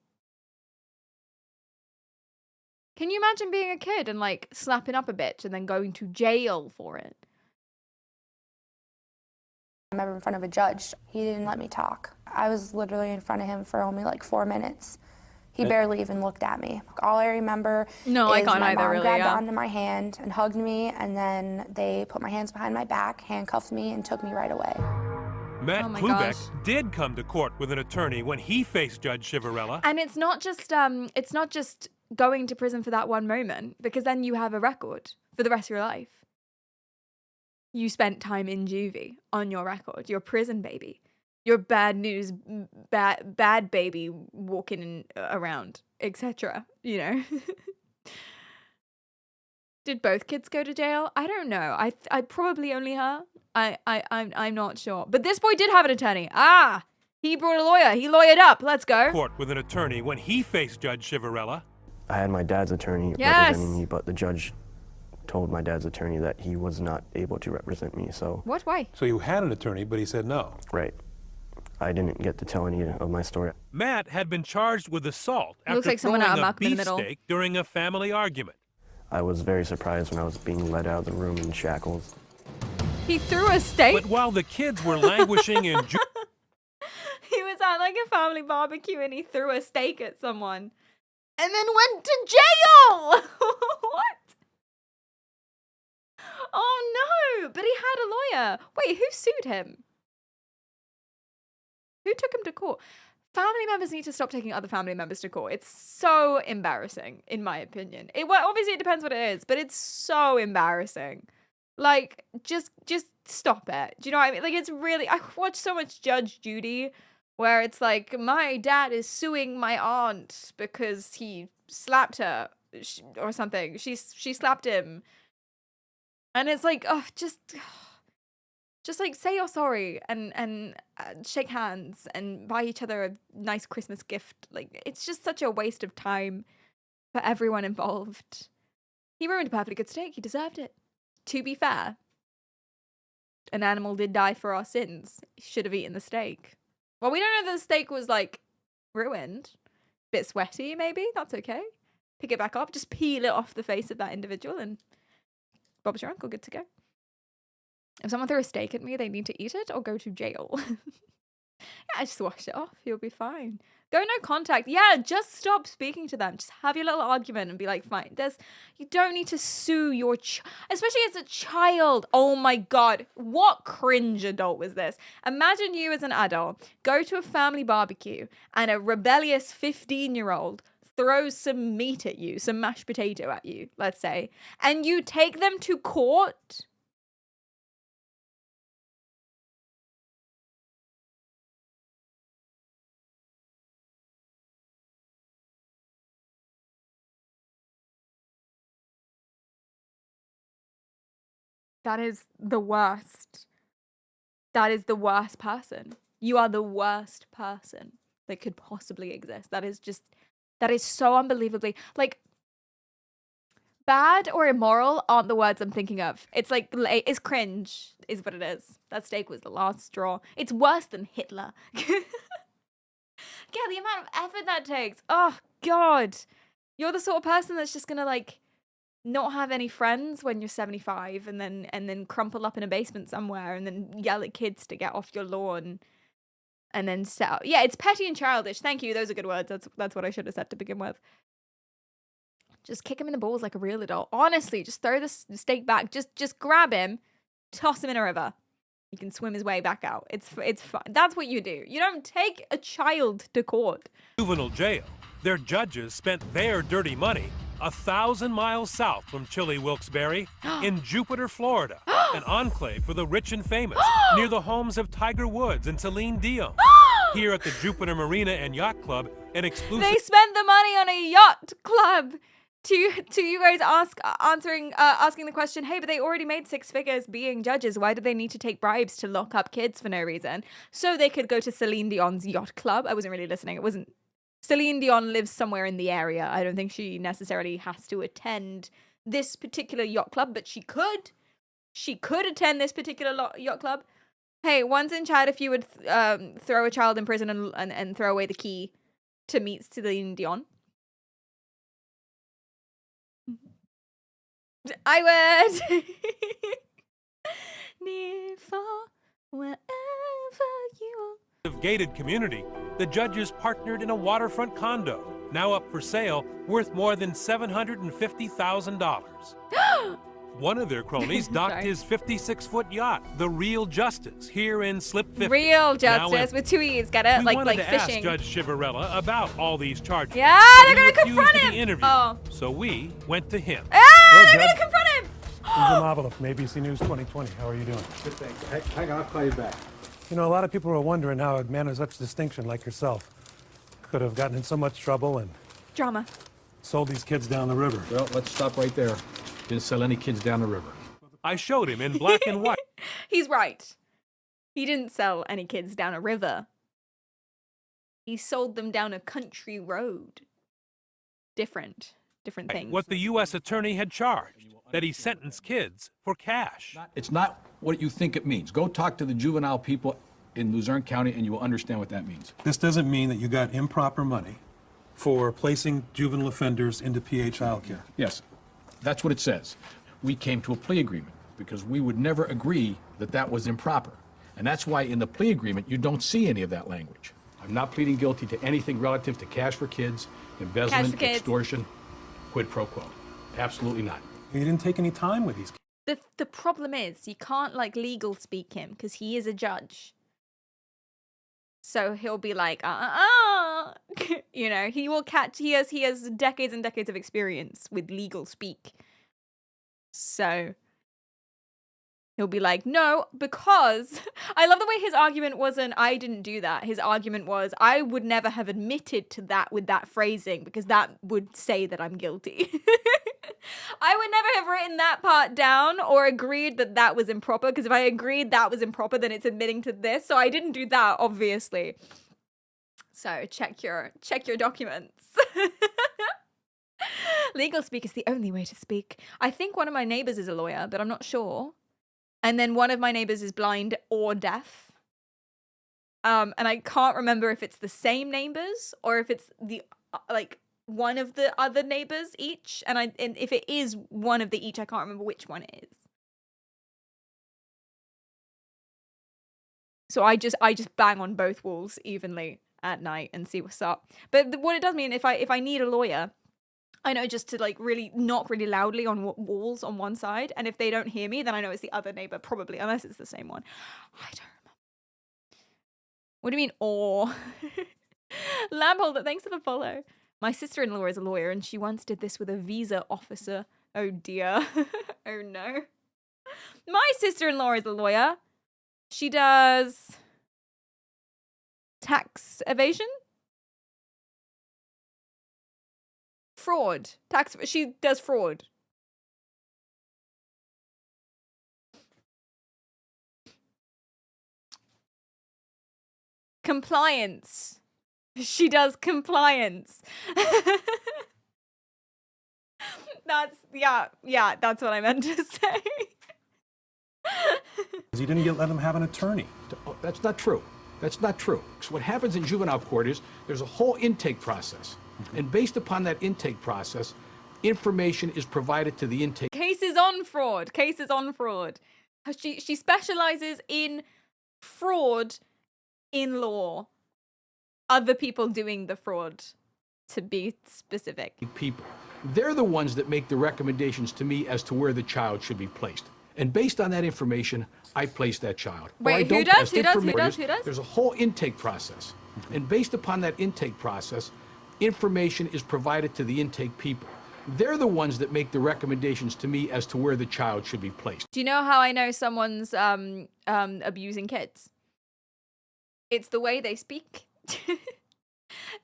Can you imagine being a kid and like slapping up a bitch and then going to jail for it? I'm ever in front of a judge. He didn't let me talk. I was literally in front of him for only like 4 minutes. He barely even looked at me. All I remember No, I is can't my either, mom really, grabbed yeah. onto my hand and hugged me, and then they put my hands behind my back, handcuffed me, and took me right away. Matt Oh my Klubeck gosh. did come to court with an attorney when he faced Judge Chivarella. And it's not just going to prison for that one moment, because then you have a record for the rest of your life. You spent time in juvie on your record. You're a prison baby. You're bad news, bad baby walking around, etc. You know. Did both kids go to jail? I don't know. I probably only her. I'm not sure. But this boy did have an attorney. Ah, he brought a lawyer. He lawyered up. Let's go. Court with an attorney when he faced Judge Chivarella. I had my dad's attorney Yes. representing me, but the judge told my dad's attorney that he was not able to represent me, so... What? Why? So you had an attorney, but he said no. Right. I didn't get to tell any of my story. Matt had been charged with assault Looks after like someone throwing out of a Malcolm in the Middle. beefsteak during a family argument. I was very surprised when I was being led out of the room in shackles. He threw a steak. But while the kids were languishing in He was at like a family barbecue and he threw a steak at someone and then went to jail. What? Oh no, but he had a lawyer. Wait, who sued him? Who took him to court? Family members need to stop taking other family members to court. It's so embarrassing, in my opinion. Well, obviously it depends what it is, but it's so embarrassing. Like, just stop it. Do you know what I mean? Like, it's really, I watch so much Judge Judy where it's like, my dad is suing my aunt because he slapped her or something. She slapped him. And it's like, oh, just like say you're sorry and shake hands and buy each other a nice Christmas gift. Like, it's just such a waste of time for everyone involved. He ruined a perfectly good steak. He deserved it. To be fair, an animal did die for our sins. He should have eaten the steak. Well, we don't know that the steak was, like, ruined. Bit sweaty, maybe. That's okay. Pick it back up. Just peel it off the face of that individual and Bob's your uncle. Good to go. If someone threw a steak at me, they need to eat it or go to jail. Yeah, just wash it off. You'll be fine. Go no contact. Yeah, just stop speaking to them. Just have your little argument and be like, fine. You don't need to sue your especially as a child. Oh my God. What cringe adult was this? Imagine you as an adult go to a family barbecue and a rebellious 15-year-old throws some meat at you, some mashed potato at you, let's say, and you take them to court. That is the worst. That is the worst person. You are the worst person that could possibly exist. That is so unbelievably, like, bad or immoral aren't the words I'm thinking of. It's like, it's cringe is what it is. That steak was the last straw. It's worse than Hitler. Yeah, the amount of effort that takes. Oh, God. You're the sort of person that's just gonna, like, not have any friends when you're 75 and then crumple up in a basement somewhere and then yell at kids to get off your lawn and then yeah, it's petty and childish. Thank you. Those are good words. That's what I should have said to begin with. Just kick him in the balls like a real adult. Honestly, just throw the steak back. Just grab him, toss him in a river. He can swim his way back out. It's fun. That's what you do. You don't take a child to court. Juvenile jail. Their judges spent their dirty money 1,000 miles south from chilly Wilkes-Barre in Jupiter, Florida, an enclave for the rich and famous, near the homes of Tiger Woods and Celine Dion. Here at the Jupiter Marina and Yacht Club, an exclusive... They spent the money on a yacht club. To you guys asking the question, hey, but they already made 6 figures being judges. Why did they need to take bribes to lock up kids for no reason? So they could go to Celine Dion's yacht club. I wasn't really listening. It wasn't... Celine Dion lives somewhere in the area. I don't think she necessarily has to attend this particular yacht club, but she could. She could attend this particular yacht club. Hey, once in chat, if you would throw a child in prison and throw away the key to meet Celine Dion. I would. Near, far, wherever you are. Gated community, the judges partnered in a waterfront condo, now up for sale, worth more than $750,000. One of their cronies docked his 56-foot yacht, the Real Justice, here in Slip 50. Real Justice with 2 E's, get it? We like wanted to fishing. ask Judge Chivarella about all these charges. Yeah, they're gonna confront him. Oh. So we went to him. Ah, they're gonna confront him. Jim Avila from ABC News 2020. How are you doing? Good, thanks. Hang on, I'll call you back. You know, a lot of people are wondering how a man of such distinction like yourself could have gotten in so much trouble and drama. Sold these kids down the river. Well, let's stop right there. Didn't sell any kids down the river. I showed him in black and white. He's right. He didn't sell any kids down a river. He sold them down a country road. Different things. What the U.S. attorney had charged, that he sentenced kids for cash. It's not what you think it means. Go talk to the juvenile people in Luzerne County and you will understand what that means. This doesn't mean that you got improper money for placing juvenile offenders into PA childcare. Yes, that's what it says. We came to a plea agreement because we would never agree that that was improper. And that's why in the plea agreement, you don't see any of that language. I'm not pleading guilty to anything relative to cash for kids, embezzlement, extortion, quid pro quo. Absolutely not. You didn't take any time with these kids. The problem is you can't like legal speak him because he is a judge. So he'll be like, you know, he will catch. He has decades and decades of experience with legal speak. So He'll be like, no, because I love the way his argument wasn't, I didn't do that. His argument was, I would never have admitted to that with that phrasing because that would say that I'm guilty. I would never have written that part down or agreed that that was improper, because if I agreed that was improper, then it's admitting to this. So I didn't do that, obviously. So check your documents. Legal speak is the only way to speak. I think one of my neighbors is a lawyer, but I'm not sure. And then one of my neighbors is blind or deaf. And I can't remember if it's the same neighbors or if it's the like one of the other neighbors each. And if it is one of the each, I can't remember which one it is. So I just bang on both walls evenly at night and see what's up. But what it does mean, if I need a lawyer, I know just to like really knock really loudly on walls on one side, and if they don't hear me, then I know it's the other neighbor, probably, unless it's the same one. I don't remember. What do you mean, or? Lampholder, thanks for the follow. My sister-in-law is a lawyer, and she once did this with a visa officer. Oh dear. Oh no. My sister-in-law is a lawyer. She does tax evasion? Fraud. She does fraud. Compliance. She does compliance. Yeah, that's what I meant to say. You didn't let him have an attorney. Oh, that's not true. That's not true. So what happens in juvenile court is there's a whole intake process. And based upon that intake process, information is provided to the intake. Cases on fraud. Cases on fraud. She specializes in fraud in law. Other people doing the fraud, to be specific. People. They're the ones that make the recommendations to me as to where the child should be placed. And based on that information, I place that child. Wait, who does? Who does? There's a whole intake process. And based upon that intake process, information is provided to the intake people. They're the ones that make the recommendations to me as to where the child should be placed. Do you know how I know someone's abusing kids? It's the way they speak.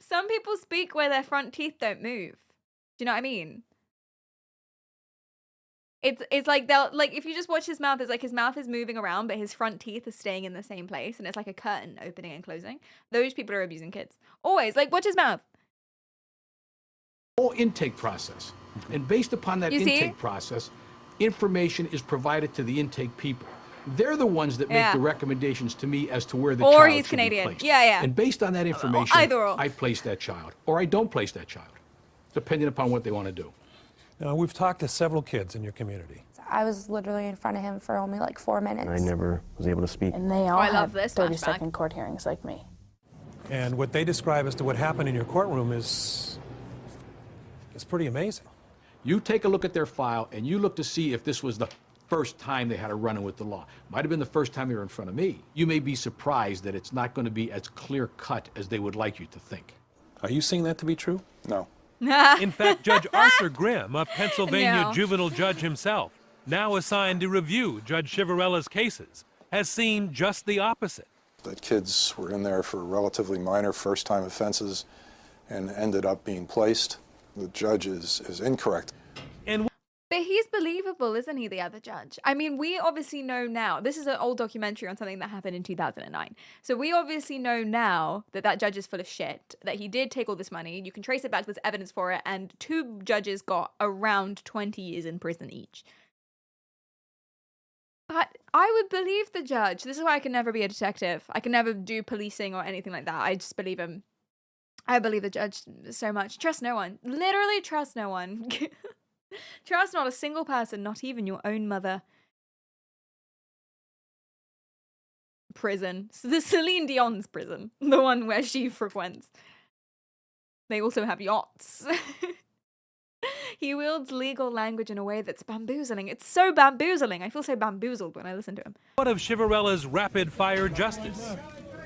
Some people speak where their front teeth don't move. Do you know what I mean? It's like they'll like if you just watch his mouth, it's like his mouth is moving around, but his front teeth are staying in the same place, and it's like a curtain opening and closing. Those people are abusing kids. Always, like watch his mouth. Whole intake process. And based upon that intake process, information is provided to the intake people. They're the ones that make the recommendations to me as to where the child should be placed. Yeah. And based on that information, I place that child, or I don't place that child, depending upon what they want to do. Now, we've talked to several kids in your community. I was literally in front of him for only like 4 minutes. I never was able to speak. And they all have 30-second court hearings like me. And what they describe as to what happened in your courtroom is pretty amazing. You take a look at their file, and you look to see if this was the first time they had a run-in with the law. Might have been the first time they were in front of me. You may be surprised that it's not going to be as clear-cut as they would like you to think. Are you seeing that to be true? No. In fact, Judge Arthur Grimm, a Pennsylvania juvenile judge himself, now assigned to review Judge Chivarella's cases, has seen just the opposite. That kids were in there for relatively minor first-time offenses and ended up being placed. The judge is incorrect. But he's believable, isn't he, the other judge? I mean, we obviously know now. This is an old documentary on something that happened in 2009. So we obviously know now that that judge is full of shit, that he did take all this money. You can trace it back, there's evidence for it, and 2 judges got around 20 years in prison each. But I would believe the judge. This is why I can never be a detective. I can never do policing or anything like that. I just believe him. I believe the judge so much. Trust no one. Literally trust no one. Trust not a single person, not even your own mother. Prison. The Celine Dion's prison. The one where she frequents. They also have yachts. He wields legal language in a way that's bamboozling. It's so bamboozling. I feel so bamboozled when I listen to him. What of Chivarella's rapid-fire justice?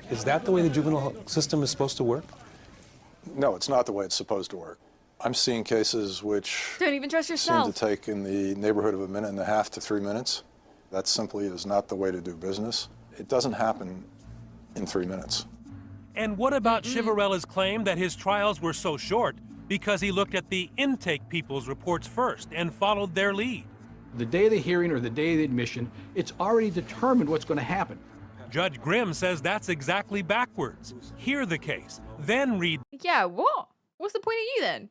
Is that the way the juvenile system is supposed to work? No, it's not the way it's supposed to work. I'm seeing cases which don't even trust yourself. Seem to take in the neighborhood of 1.5 to 3 minutes. That simply is not the way to do business. It doesn't happen in 3 minutes. And what about Chivarella's claim that his trials were so short because he looked at the intake people's reports first and followed their lead? The day of the hearing or the day of the admission, it's already determined what's going to happen. Judge Grimm says that's exactly backwards. Hear the case, then read. Yeah, what? What's the point of you then?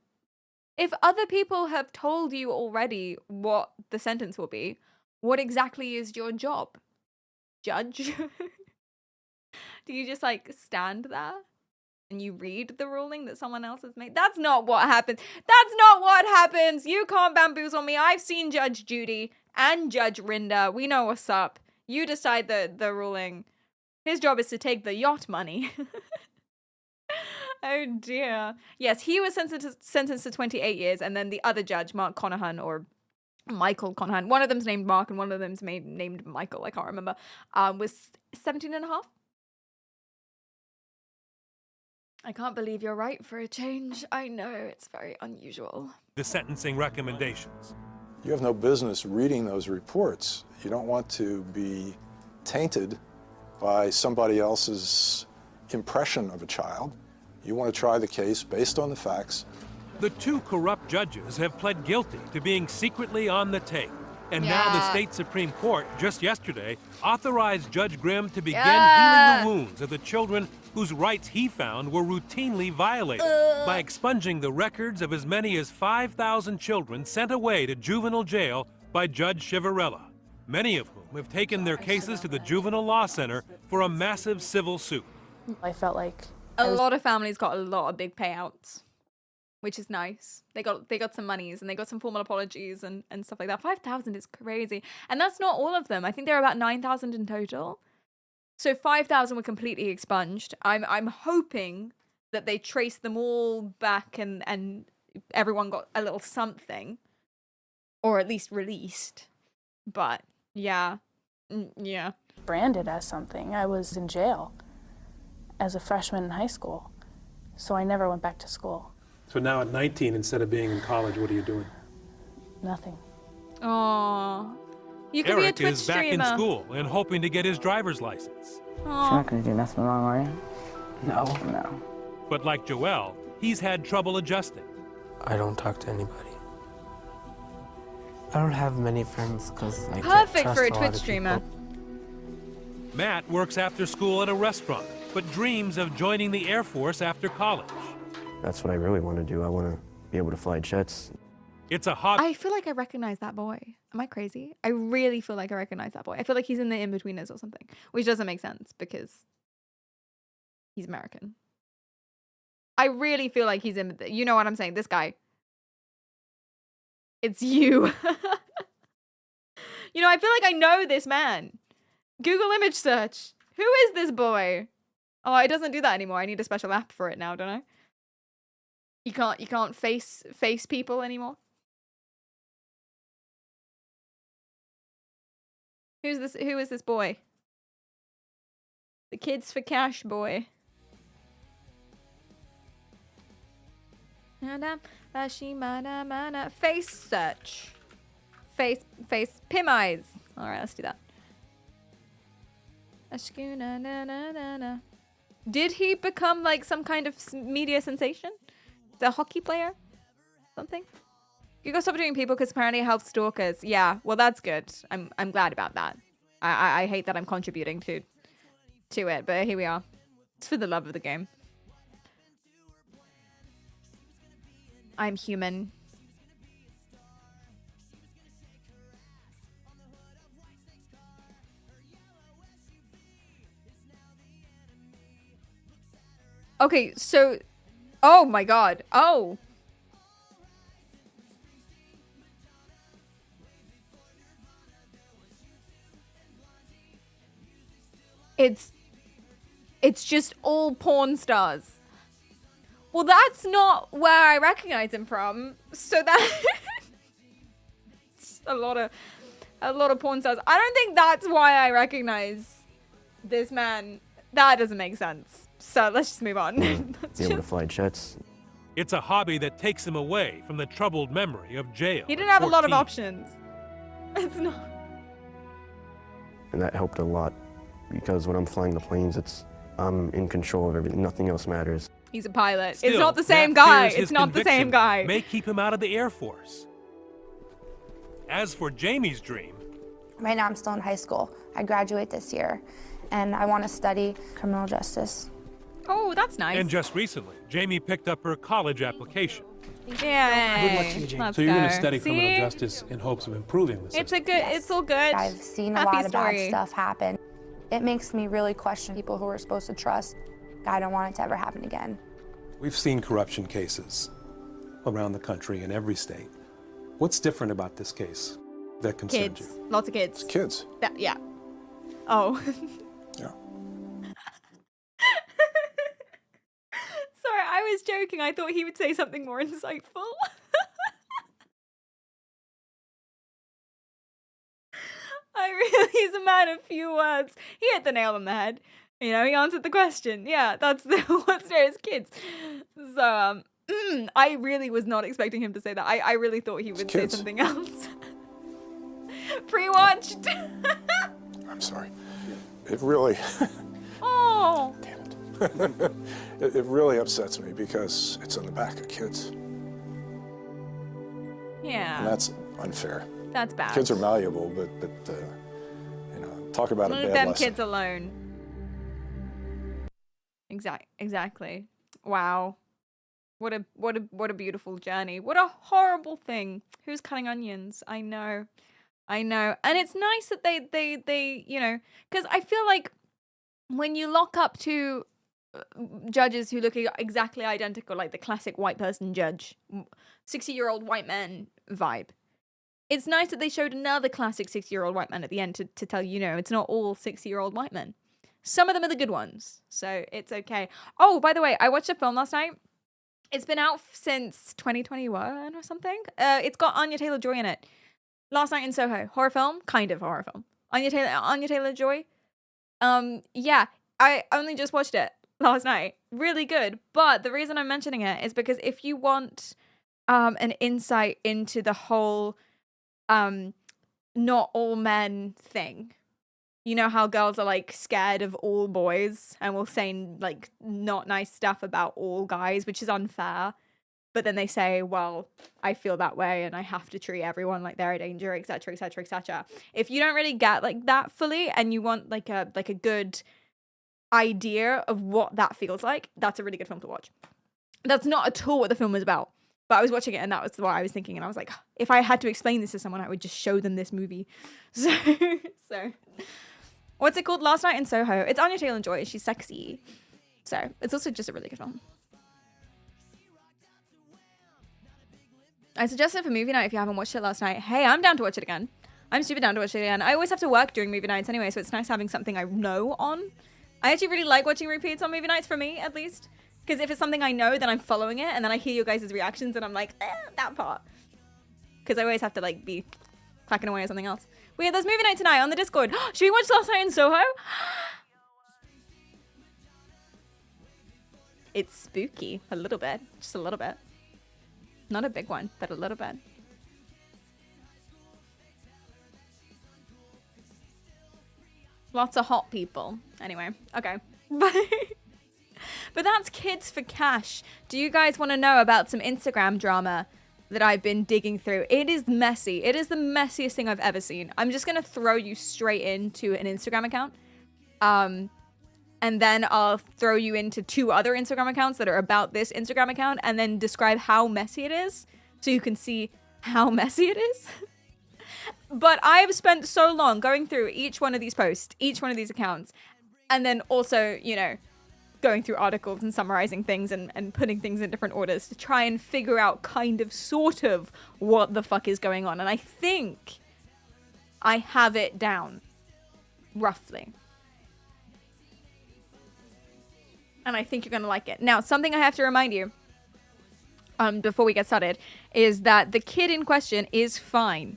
If other people have told you already what the sentence will be, what exactly is your job? Judge? Do you just like stand there and you read the ruling that someone else has made? That's not what happens. That's not what happens. You can't bamboozle me. I've seen Judge Judy and Judge Rinda. We know what's up. You decide the ruling. His job is to take the yacht money. Oh dear. Yes, he was sentenced to 28 years, and then the other judge, Mark Conahan, or Michael Conahan, one of them's named Mark and one of them's named Michael, I can't remember, was 17 and a half. I can't believe you're right for a change. I know, it's very unusual. The sentencing recommendations. You have no business reading those reports. You don't want to be tainted by somebody else's impression of a child. You want to try the case based on the facts. The two corrupt judges have pled guilty to being secretly on the take. And now the state Supreme Court, just yesterday, authorized Judge Grimm to begin healing the wounds of the children whose rights he found were routinely violated by expunging the records of as many as 5,000 children sent away to juvenile jail by Judge Chivarella, many of whom have taken their cases to the Juvenile Law Center for a massive civil suit. I felt like a lot of families got a lot of big payouts, which is nice. They got some monies and they got some formal apologies and stuff like that. 5,000 is crazy. And that's not all of them. I think there are about 9,000 in total. So 5,000 were completely expunged. I'm hoping that they traced them all back and everyone got a little something, or at least released. But yeah. Yeah. Branded as something. I was in jail as a freshman in high school, so I never went back to school. So now at 19, instead of being in college, what are you doing? Nothing. Aww. You could Eric be a Twitch is back streamer. in school and hoping to get his driver's license. You're not going to do nothing wrong, are you? No. No. But like Joel, he's had trouble adjusting. I don't talk to anybody. I don't have many friends because I can't Perfect trust for a a lot Twitch of streamer. people. Matt works after school at a restaurant, but dreams of joining the Air Force after college. That's what I really want to do. I want to be able to fly jets. It's a hobby. I feel like I recognize that boy. Am I crazy? I really feel like I recognize that boy. I feel like he's in the In-Betweeners or something, which doesn't make sense because he's American. I really feel like he's in, you know what I'm saying? This guy. It's you. You know, I feel like I know this man. Google image search. Who is this boy? Oh, it doesn't do that anymore. I need a special app for it now, don't I? You can't face people anymore. Who is this boy? The Kids for Cash boy. Face search. Face Pim eyes. Alright, let's do that. Did he become like some kind of media sensation? The hockey player? Something? You gotta stop doing people because apparently it helps stalkers. Yeah, well that's good. I'm glad about that. I hate that I'm contributing to it, but here we are. It's for the love of the game. I'm human. Okay, so oh my god. Oh. It's just all porn stars. Well, that's not where I recognize him from. So that a lot of porn stars. I don't think that's why I recognize this man. That doesn't make sense. So let's just move on. Be able to fly jets. It's a hobby that takes him away from the troubled memory of jail. He didn't have a lot of options. It's not. And that helped a lot because when I'm flying the planes, I'm in control of everything. Nothing else matters. He's a pilot. Still, it's not the same Matt guy. fears his It's not the same conviction guy. May keep him out of the Air Force. As for Jamie's dream, Right now I'm still in high school. I graduate this year, and I want to study criminal justice. Oh, that's nice. and just recently, Jamie picked up her college application. Yeah. Good luck to you, Jamie. So you're going to study criminal justice in hopes of improving the system. It's a good. It's all good. I've seen a Happy lot of bad story. stuff happen. It makes me really question people who we're supposed to trust. I don't want it to ever happen again. We've seen corruption cases around the country in every state. What's different about this case that concerns Kids. you? Lots of kids. Kids. Yeah. Oh. Yeah. Sorry, I was joking. I thought he would say something more insightful. He's a man of few words. He hit the nail on the head. You know, he answered the question. Yeah, that's what's there is kids. So, I really was not expecting him to say that. I really thought he would say something else. Pre-watched. I'm sorry. It really, Oh. it really upsets me because it's on the back of kids. Yeah. And that's unfair. That's bad. Kids are malleable, but you know, talk about a Leave bad them lesson. kids alone. Exactly. Wow. What a beautiful journey. What a horrible thing. Who's cutting onions? I know. And it's nice that they you know, because I feel like when you lock up two judges who look exactly identical, like the classic white person judge, 60-year-old white man vibe, it's nice that they showed another classic 60-year-old white man at the end to tell you, it's not all 60-year-old white men. Some of them are the good ones, so it's okay. Oh, by the way, I watched a film last night. It's been out since 2021 or something. It's got Anya Taylor-Joy in it. Last Night in Soho, horror film, kind of horror film. Anya Taylor-Joy. Yeah, I only just watched it last night. Really good. But the reason I'm mentioning it is because if you want an insight into the whole not all men thing, you know how girls are like scared of all boys and will say like not nice stuff about all guys, which is unfair. But then they say, well, I feel that way and I have to treat everyone like they're a danger, etc., etc., etc. If you don't really get like that fully and you want like a good idea of what that feels like, that's a really good film to watch. That's not at all what the film was about. But I was watching it and that was what I was thinking. And I was like, if I had to explain this to someone, I would just show them this movie. So what's it called? Last Night in Soho. It's Anya Taylor-Joy. She's sexy. So it's also just a really good film. I suggest it for movie night if you haven't watched it last night. Hey, I'm down to watch it again. I'm super down to watch it again. I always have to work during movie nights anyway, so it's nice having something I know on. I actually really like watching repeats on movie nights, for me at least. Because if it's something I know, then I'm following it, and then I hear your guys' reactions, and I'm like, that part. Because I always have to like be clacking away at something else. There's movie night tonight on the Discord. Should we watch Last Night in Soho? It's spooky. A little bit. Just a little bit. Not a big one, but a little bit. Lots of hot people. Anyway, okay. But that's Kids for Cash. Do you guys want to know about some Instagram drama that I've been digging through? It is messy. It is the messiest thing I've ever seen. I'm just going to throw you straight into an Instagram account. And then I'll throw you into 2 other Instagram accounts that are about this Instagram account and then describe how messy it is so you can see how messy it is. But I've spent so long going through each one of these posts, each one of these accounts, and then also, going through articles and summarizing things and putting things in different orders to try and figure out sort of what the fuck is going on. And I think I have it down, roughly. And I think you're going to like it. Now, something I have to remind you before we get started is that the kid in question is fine.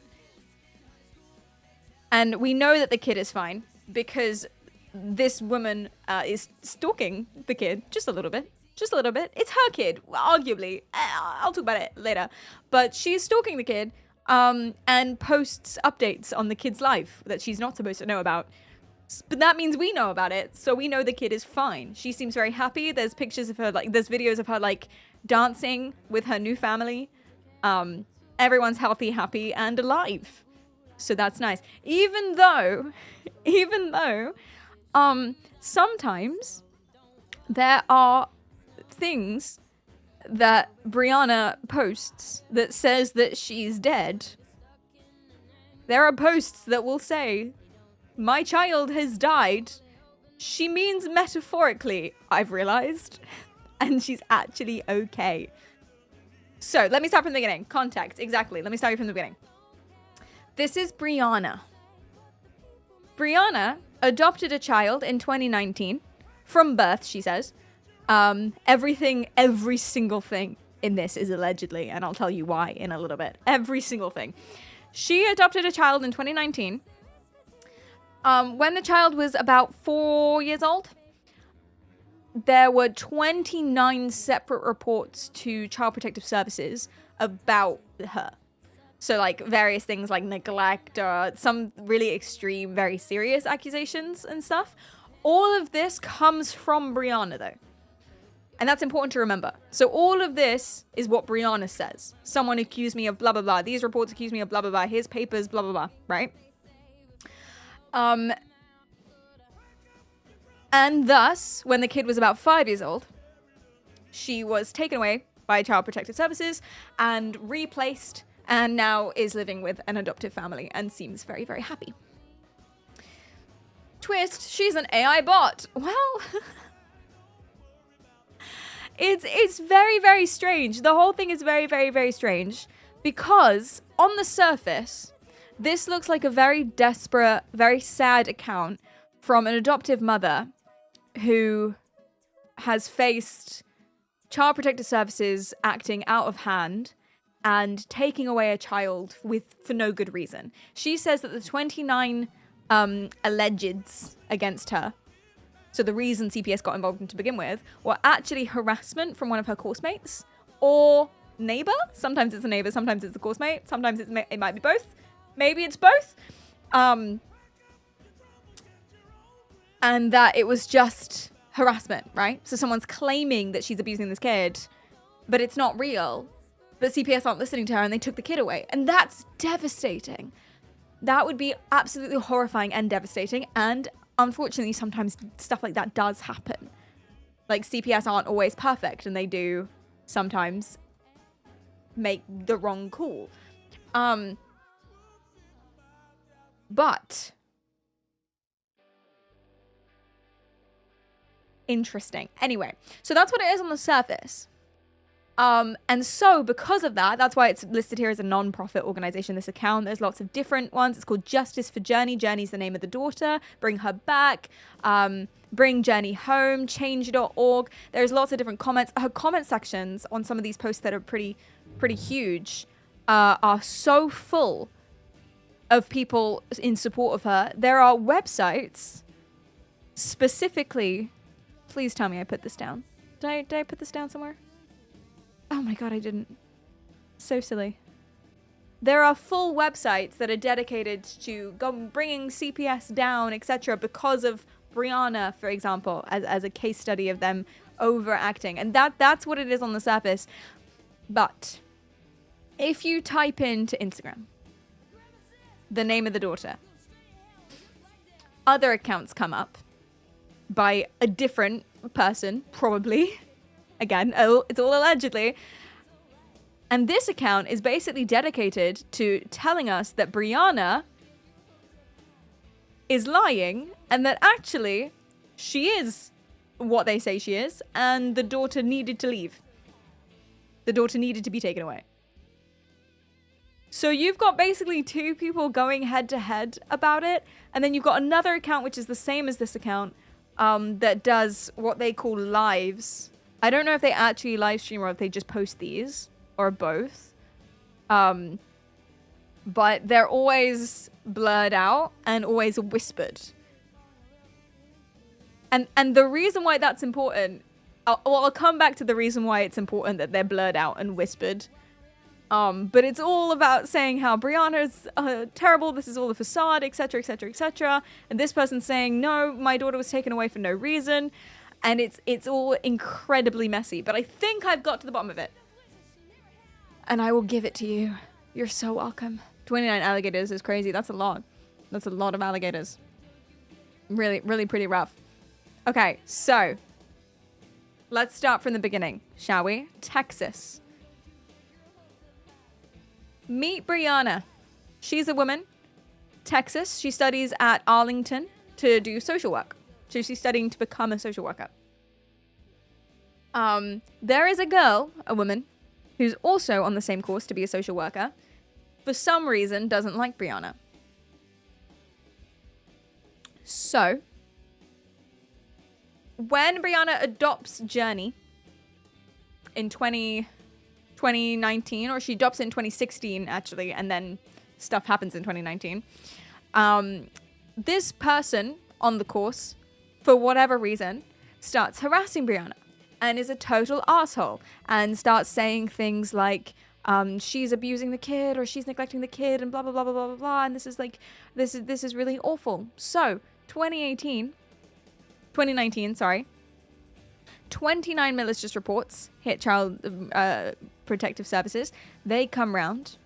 And we know that the kid is fine because this woman is stalking the kid just a little bit. Just a little bit. It's her kid, arguably. I'll talk about it later. But she's stalking the kid and posts updates on the kid's life that she's not supposed to know about. But that means we know about it, so we know the kid is fine. She seems very happy. There's pictures of her, like, there's videos of her, like, dancing with her new family. Everyone's healthy, happy, and alive. So that's nice. Even though, sometimes there are things that Brianna posts that says that she's dead. There are posts that will say, "My child has died." She means metaphorically, I've realized. And she's actually okay. So let me start from the beginning. Context, exactly. Let me start you from the beginning. This is Brianna. Brianna adopted a child in 2019 from birth, she says. Every single thing in this is allegedly, and I'll tell you why in a little bit. Every single thing. She adopted a child in 2019. When the child was about 4 years old, there were 29 separate reports to Child Protective Services about her. So, like, various things like neglect or some really extreme, very serious accusations and stuff. All of this comes from Brianna, though. And that's important to remember. So all of this is what Brianna says. Someone accused me of blah, blah, blah. These reports accuse me of blah, blah, blah. Here's papers, blah, blah, blah. Right? And thus, when the kid was about 5 years old, she was taken away by Child Protective Services and replaced, and now is living with an adoptive family and seems very, very happy. Twist, she's an AI bot. Well, it's very, very strange. The whole thing is very, very, very strange because on the surface, this looks like a very desperate, very sad account from an adoptive mother who has faced Child Protective Services acting out of hand and taking away a child for no good reason. She says that the 29 allegeds against her, so the reason CPS got involved in to begin with, were actually harassment from one of her course mates or neighbor. Sometimes it's a neighbor, sometimes it's a course mate, sometimes it might be both. Maybe it's both. And that it was just harassment, right? So someone's claiming that she's abusing this kid, but it's not real. But CPS aren't listening to her and they took the kid away. And that's devastating. That would be absolutely horrifying and devastating. And unfortunately, sometimes stuff like that does happen. Like, CPS aren't always perfect and they do sometimes make the wrong call. But interesting. Anyway, so that's what it is on the surface. And so because of that, that's why it's listed here as a non-profit organization, this account. There's lots of different ones. It's called Justice for Journey. Journey's the name of the daughter. Bring her back. Bring Journey home. Change.org. There's lots of different comments. Her comment sections on some of these posts that are pretty huge are so full of people in support of her. There are websites specifically. Please tell me I put this down. Did I put this down somewhere? Oh my god, I didn't. So silly. There are full websites that are dedicated to bringing CPS down, etc., because of Brianna, for example, as a case study of them overacting. And that's what it is on the surface. But if you type into Instagram the name of the daughter, other accounts come up by a different person, probably. Again, it's all allegedly. And this account is basically dedicated to telling us that Brianna is lying and that actually she is what they say she is, and the daughter needed to leave. The daughter needed to be taken away. So you've got basically two people going head to head about it, and then you've got another account which is the same as this account that does what they call lives. I don't know if they actually live stream or if they just post these, or both. But they're always blurred out and always whispered. And the reason why that's important, I'll come back to the reason why it's important that they're blurred out and whispered. But it's all about saying how Brianna's terrible, this is all a facade, etc., etc., etc. And this person's saying, no, my daughter was taken away for no reason. And it's all incredibly messy. But I think I've got to the bottom of it. And I will give it to you. You're so welcome. 29 alligators is crazy. That's a lot. That's a lot of alligators. Really, really pretty rough. Okay, so let's start from the beginning, shall we? Texas. Meet Brianna. She's a woman. Texas. She studies at Arlington to do social work. So she's studying to become a social worker. There is a girl, a woman, who's also on the same course to be a social worker. For some reason, doesn't like Brianna. So, when Brianna adopts Journey in 2019, or she adopts it in 2016, actually, and then stuff happens in 2019, this person on the course, for whatever reason, starts harassing Brianna and is a total asshole and starts saying things like, she's abusing the kid or she's neglecting the kid and blah, blah, blah, blah, blah, blah, blah. And this is like, this is really awful. So 2019, 29 malicious reports hit Child Protective Services. They come round.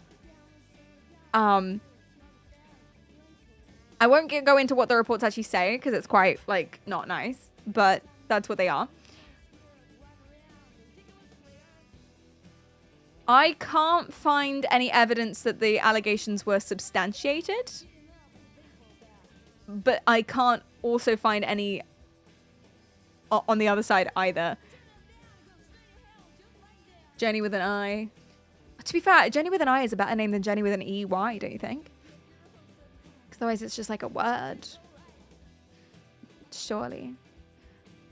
I won't go into what the reports actually say because it's quite like not nice, but that's what they are. I can't find any evidence that the allegations were substantiated, but I can't also find any on the other side either. Jenny with an I. To be fair, Jenny with an I is a better name than Jenny with an EY, don't you think? Because otherwise it's just like a word. Surely.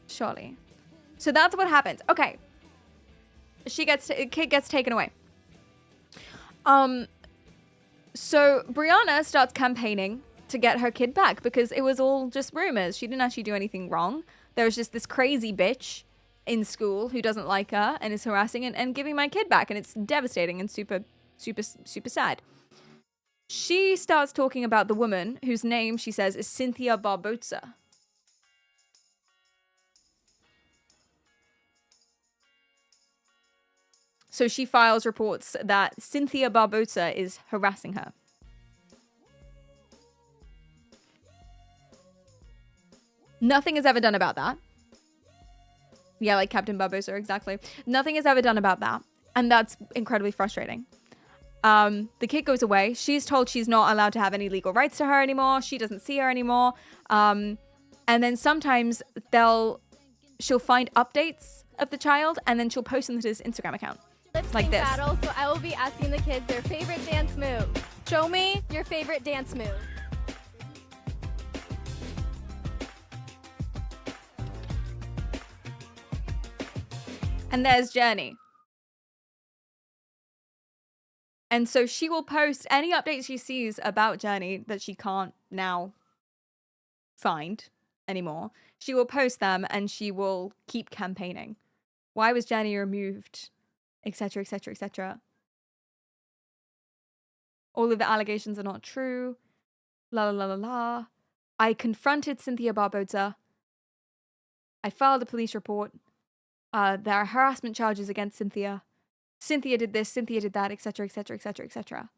So that's what happens. Okay. Kid gets taken away. So Brianna starts campaigning to get her kid back because it was all just rumors. She didn't actually do anything wrong. There was just this crazy bitch in school who doesn't like her and is harassing and giving my kid back, and it's devastating and super sad. She starts talking about the woman whose name she says is Cynthia Barboza. So she files reports that Cynthia Barboza is harassing her. Nothing is ever done about that. Yeah, like Captain Barboza, exactly. Nothing is ever done about that. And that's incredibly frustrating. The kid goes away. She's told she's not allowed to have any legal rights to her anymore. She doesn't see her anymore. And then sometimes she'll find updates of the child and then she'll post them to his Instagram account. Like this. Battle, so I will be asking the kids their favorite dance move. Show me your favorite dance move. And there's Journey. And so she will post any updates she sees about Journey that she can't now find anymore. She will post them and she will keep campaigning. Why was Journey removed? Etc, etc, etc. All of the allegations are not true. La la la la la. I confronted Cynthia Barboza. I filed a police report. There are harassment charges against Cynthia. Cynthia did this, Cynthia did that, etc, etc, etc, etc.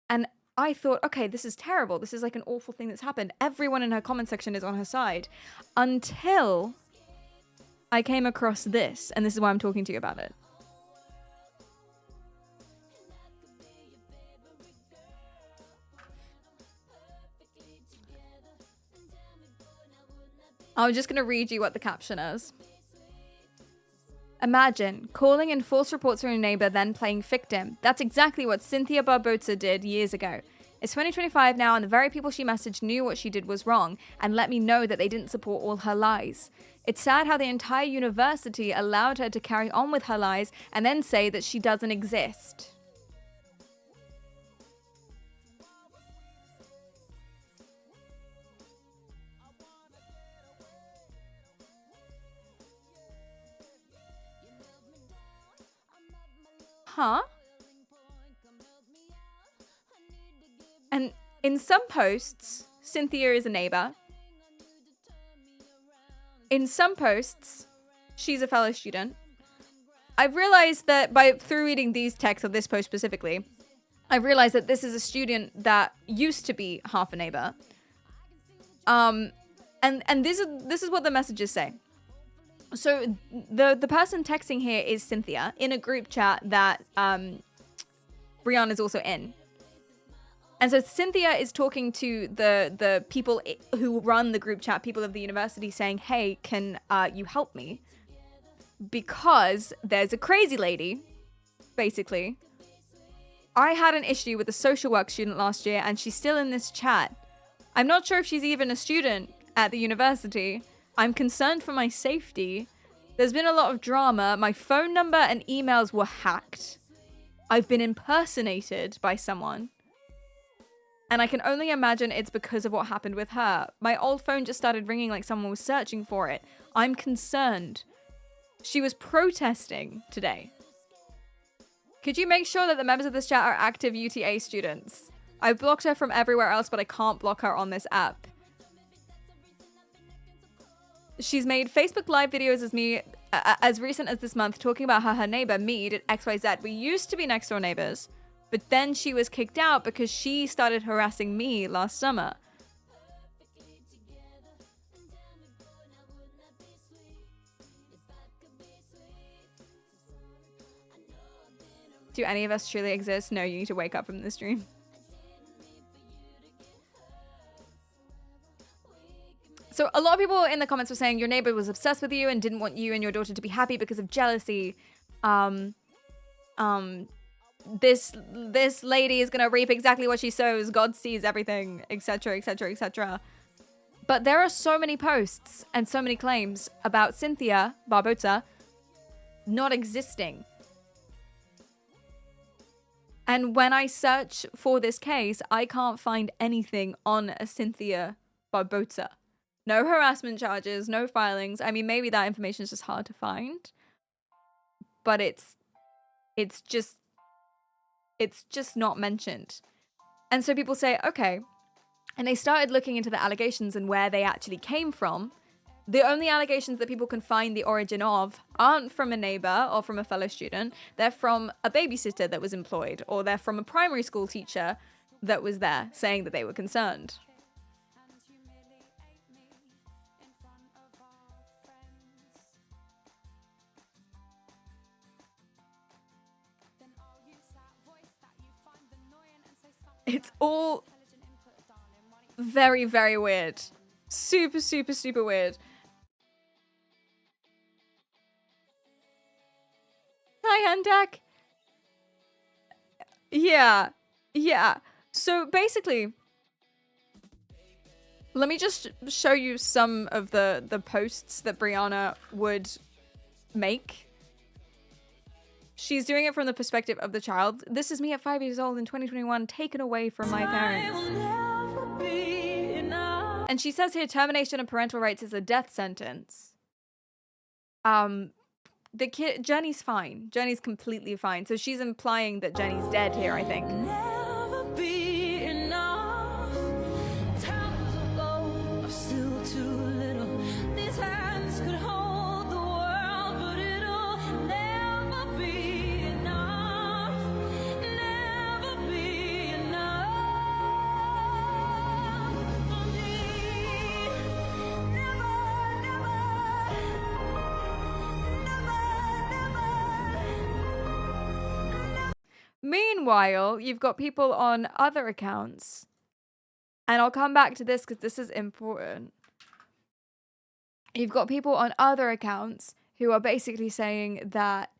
And I thought, okay, this is terrible. This is like an awful thing that's happened. Everyone in her comment section is on her side. Until I came across this, and this is why I'm talking to you about it. I'm just going to read you what the caption is. Imagine calling in false reports from your neighbor, then playing victim. That's exactly what Cynthia Barboza did years ago. It's 2025 now, and the very people she messaged knew what she did was wrong and let me know that they didn't support all her lies. It's sad how the entire university allowed her to carry on with her lies and then say that she doesn't exist. huh? And in some posts, Cynthia is a neighbor. In some posts, she's a fellow student. I've realized that through reading these texts of this post specifically, I've realized that this is a student that used to be half a neighbor. And this is what the messages say. So the person texting here is Cynthia in a group chat that Brianna is also in. And so Cynthia is talking to the people who run the group chat, people of the university, saying, hey, can you help me? Because there's a crazy lady, basically. I had an issue with a social work student last year, and she's still in this chat. I'm not sure if she's even a student at the university. I'm concerned for my safety. There's been a lot of drama. My phone number and emails were hacked. I've been impersonated by someone. And I can only imagine it's because of what happened with her. My old phone just started ringing like someone was searching for it. I'm concerned. She was protesting today. Could you make sure that the members of this chat are active UTA students? I've blocked her from everywhere else, but I can't block her on this app. She's made Facebook Live videos as me as recent as this month, talking about how her neighbor, me, did XYZ. We used to be next door neighbors, but then she was kicked out because she started harassing me last summer. Do any of us truly exist? No, you need to wake up from this dream. So a lot of people in the comments were saying your neighbor was obsessed with you and didn't want you and your daughter to be happy because of jealousy. This lady is gonna reap exactly what she sows. God sees everything, etc., etc., etc. But there are so many posts and so many claims about Cynthia Barbosa not existing. And when I search for this case, I can't find anything on a Cynthia Barbosa. No harassment charges, no filings. I mean, maybe that information is just hard to find. But it's just not mentioned. And so people say, okay. And they started looking into the allegations and where they actually came from. The only allegations that people can find the origin of aren't from a neighbor or from a fellow student. They're from a babysitter that was employed, or they're from a primary school teacher that was there saying that they were concerned. It's all very, very weird. Super, super, super weird. Hi, Handak. Yeah. So basically, let me just show you some of the posts that Brianna would make. She's doing it from the perspective of the child. This is me at 5 years old in 2021, taken away from my parents. And she says here, termination of parental rights is a death sentence. The kid, Jenny's fine. Jenny's completely fine. So she's implying that Jenny's dead here, I think. Meanwhile, you've got people on other accounts, and I'll come back to this because this is important. You've got people on other accounts who are basically saying that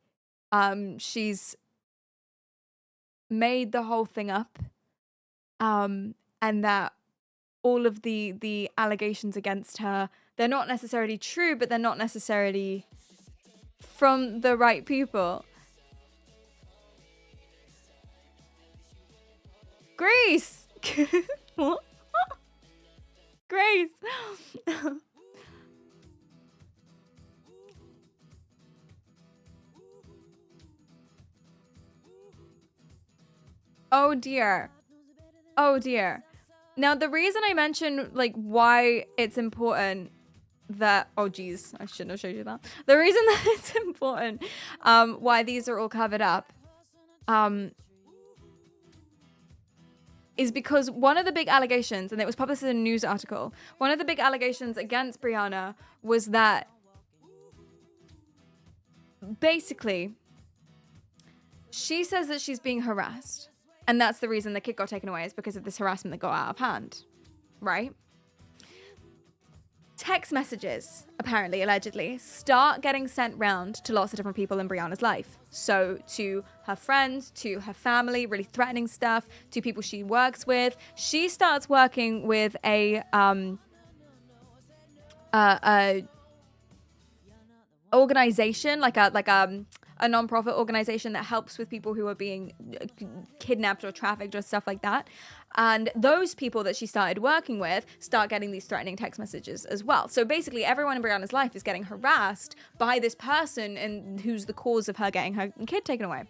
she's made the whole thing up, and that all of the allegations against her, they're not necessarily true, but they're not necessarily from the right people. Grace! What? Grace! Oh dear. Oh dear. Now, the reason I mentioned like why it's important that, oh geez, I shouldn't have showed you that. The reason that it's important, why these are all covered up, is because one of the big allegations, and it was published in a news article, one of the big allegations against Brianna was that basically she says that she's being harassed. And that's the reason the kid got taken away, is because of this harassment that got out of hand, right? Text messages, apparently, allegedly, start getting sent round to lots of different people in Brianna's life. So to her friends, to her family, really threatening stuff, to people she works with. She starts working with a organization, like a non-profit organization that helps with people who are being kidnapped or trafficked or stuff like that. And those people that she started working with start getting these threatening text messages as well. So basically everyone in Brianna's life is getting harassed by this person and who's the cause of her getting her kid taken away.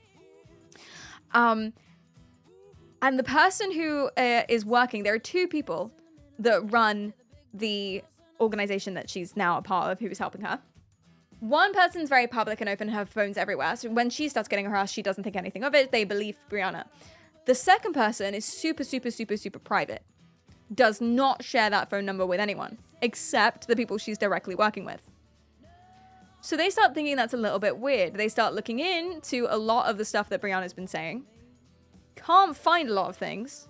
And the person who is working, there are two people that run the organization that she's now a part of who is helping her. One person's very public and open, her phone's everywhere. So when she starts getting harassed, she doesn't think anything of it. They believe Brianna. The second person is super, super, super, super private. Does not share that phone number with anyone, except the people she's directly working with. So they start thinking that's a little bit weird. They start looking into a lot of the stuff that Brianna's been saying. Can't find a lot of things.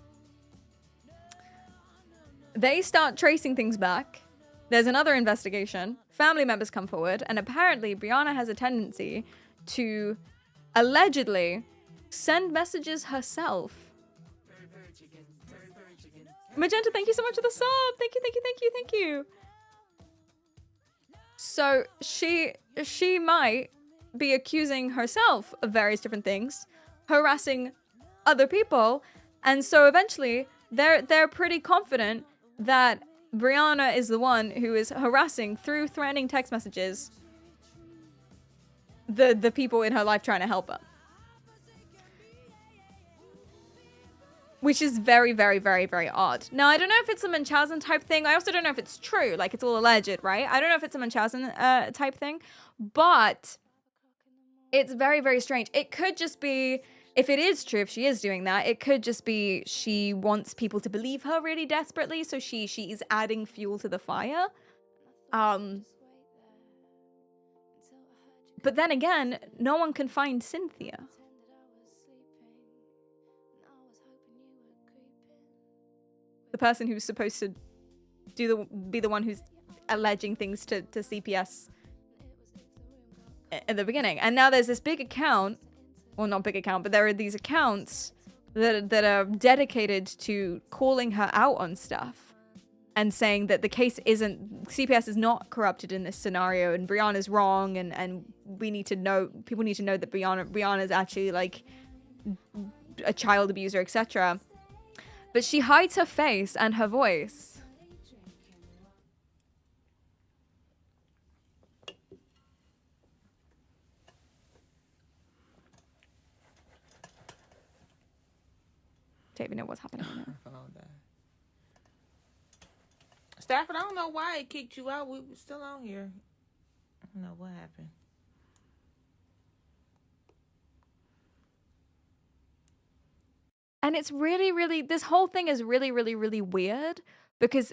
They start tracing things back. There's another investigation. Family members come forward, and apparently Brianna has a tendency to allegedly send messages herself. Magenta, thank you so much for the sub. Thank you, thank you, thank you, thank you. So she might be accusing herself of various different things, harassing other people, and so eventually they're pretty confident that Brianna is the one who is harassing through threatening text messages the people in her life trying to help her. Which is very, very, very, very odd. Now, I don't know if it's a Munchausen type thing. I also don't know if it's true. Like, it's all alleged, right? I don't know if it's a Munchausen type thing. But it's very, very strange. It could just be, if it is true, if she is doing that, it could just be she wants people to believe her really desperately. So she is adding fuel to the fire. But then again, no one can find Cynthia. The person who's supposed to be the one who's alleging things to CPS in the beginning. And now there's this big account, well, not big account, but there are these accounts that are dedicated to calling her out on stuff and saying that the case CPS is not corrupted in this scenario and Brianna's wrong and we need to know, people need to know that Brianna's actually like a child abuser, etc. But she hides her face and her voice. Don't even know what's happening now. Stafford, I don't know why it kicked you out. We were still on here. I don't know what happened. And it's really, really, this whole thing is really, really, really weird because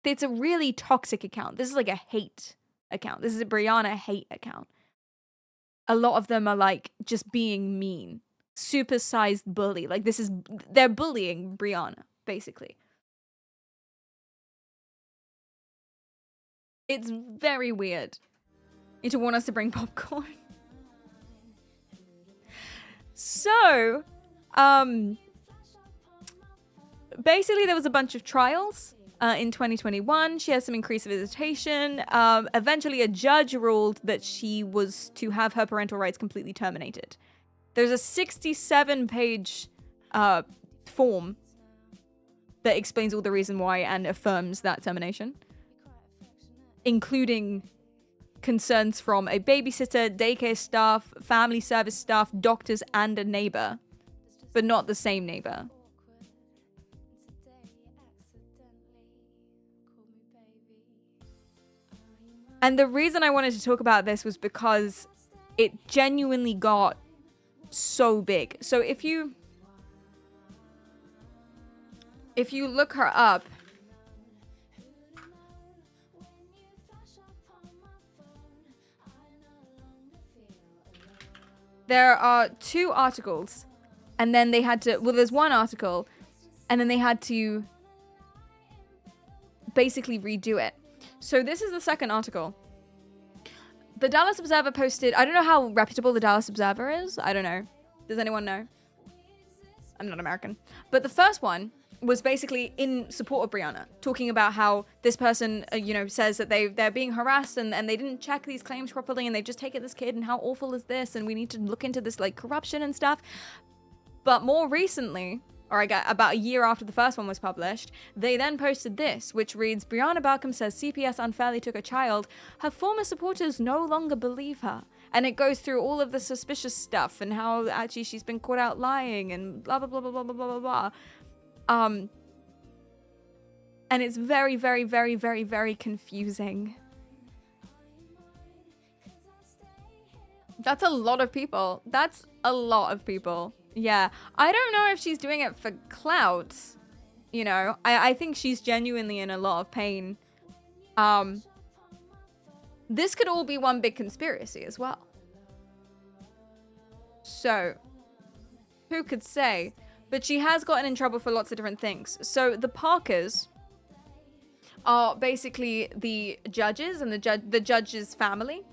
it's a really toxic account. This is like a hate account. This is a Brianna hate account. A lot of them are like just being mean, supersized bully. Like they're bullying Brianna, basically. It's very weird. You don't want us to bring popcorn. So, basically, there was a bunch of trials in 2021. She had some increased visitation. Eventually, a judge ruled that she was to have her parental rights completely terminated. There's a 67-page form that explains all the reason why and affirms that termination, including concerns from a babysitter, daycare staff, family service staff, doctors, and a neighbor. but not the same neighbor. And the reason I wanted to talk about this was because it genuinely got so big. So if you look her up, there are 2 articles, and then they had to, well, there's 1 article, and then they had to basically redo it. So this is the 2nd article. The Dallas Observer posted, I don't know how reputable the Dallas Observer is. I don't know. Does anyone know? I'm not American. But the first one was basically in support of Brianna, talking about how this person, says that they're being harassed and they didn't check these claims properly and they've just taken this kid and how awful is this and we need to look into this like corruption and stuff. But more recently, or about a year after the first one was published, they then posted this, which reads, Brianna Balcom says CPS unfairly took a child. Her former supporters no longer believe her. And it goes through all of the suspicious stuff and how actually she's been caught out lying and blah, blah, blah, blah, blah, blah, blah, blah. And it's very, very, very, very, very confusing. That's a lot of people. That's a lot of people. Yeah. I don't know if she's doing it for clout. I think she's genuinely in a lot of pain. This could all be one big conspiracy as well. So, who could say? But she has gotten in trouble for lots of different things. So the Parkers are basically the judges and the judge's family.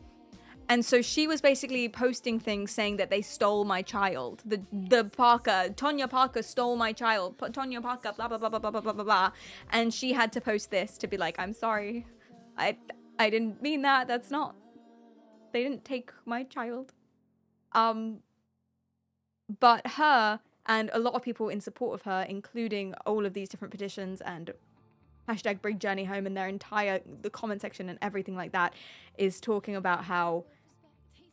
And so she was basically posting things saying that they stole my child. The Parker, Tonya Parker stole my child. Tonya Parker, blah, blah, blah, blah, blah, blah, blah, blah. And she had to post this to be like, I'm sorry. I didn't mean that. That's not. They didn't take my child. But her and a lot of people in support of her, including all of these different petitions and hashtag Bring Journey Home and the comment section and everything like that, is talking about how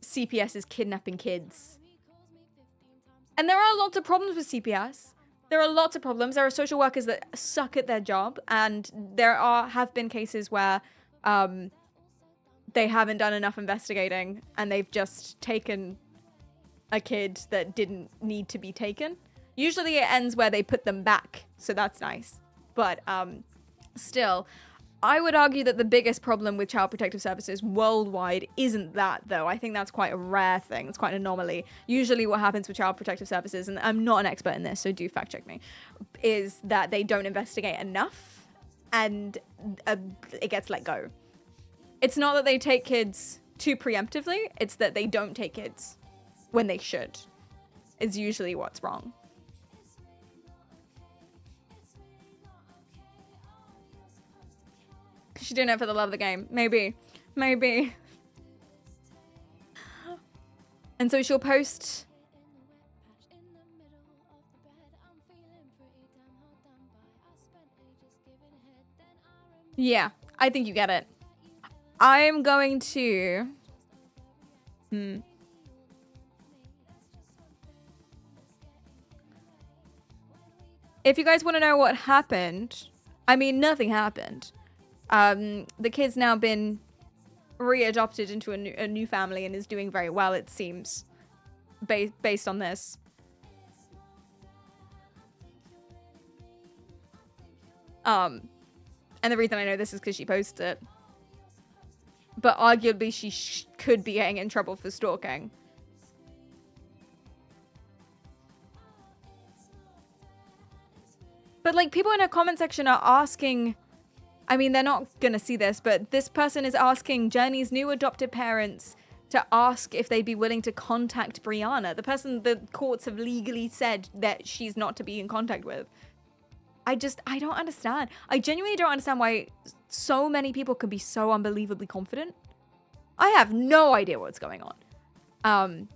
CPS is kidnapping kids. And there are lots of problems with CPS. There are lots of problems. There are social workers that suck at their job, and there have been cases where they haven't done enough investigating and they've just taken a kid that didn't need to be taken. Usually it ends where they put them back, so that's nice. But still, I would argue that the biggest problem with Child Protective Services worldwide isn't that, though. I think that's quite a rare thing. It's quite an anomaly. Usually what happens with Child Protective Services, and I'm not an expert in this, so do fact check me, is that they don't investigate enough and it gets let go. It's not that they take kids too preemptively, it's that they don't take kids when they should. Is usually what's wrong. She doing it for the love of the game. Maybe. And so she'll post. Yeah, I think you get it. I'm going to... If you guys want to know what happened, I mean, nothing happened. The kid's now been readopted into a new family and is doing very well, it seems, based on this. And the reason I know this is because she posted it. But arguably, she could be getting in trouble for stalking. But, like, people in her comment section are asking... I mean, they're not gonna see this, but this person is asking Journey's new adopted parents to ask if they'd be willing to contact Brianna. The person the courts have legally said that she's not to be in contact with. I don't understand. I genuinely don't understand why so many people can be so unbelievably confident. I have no idea what's going on.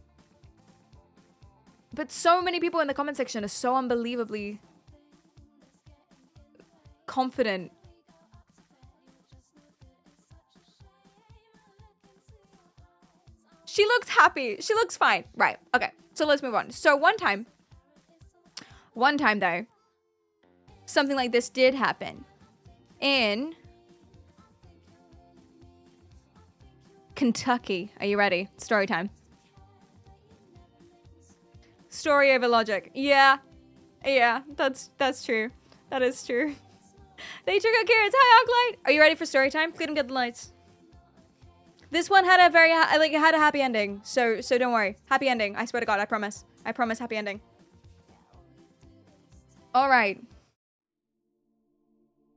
But so many people in the comment section are so unbelievably confident. She looks happy. She looks fine. Right. Okay. So let's move on. So one time, One time, though, something like this did happen in Kentucky. Are you ready? Story time. Story over logic. Yeah, that's true. That is true. They took out Kieran's. Hi, Arclight. Are you ready for story time? Couldn't get the lights. This one had a very it had a happy ending. So don't worry. Happy ending. I swear to God. I promise. I promise. Happy ending. All right.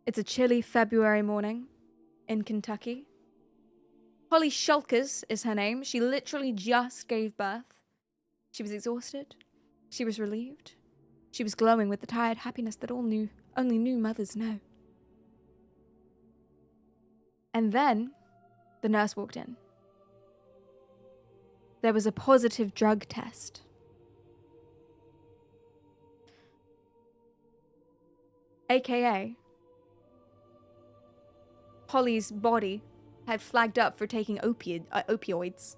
It's a chilly February morning in Kentucky. Holly Shulkers is her name. She literally just gave birth. She was exhausted. She was relieved. She was glowing with the tired happiness that only new mothers know. And then the nurse walked in. There was a positive drug test. AKA, Holly's body had flagged up for taking opioids.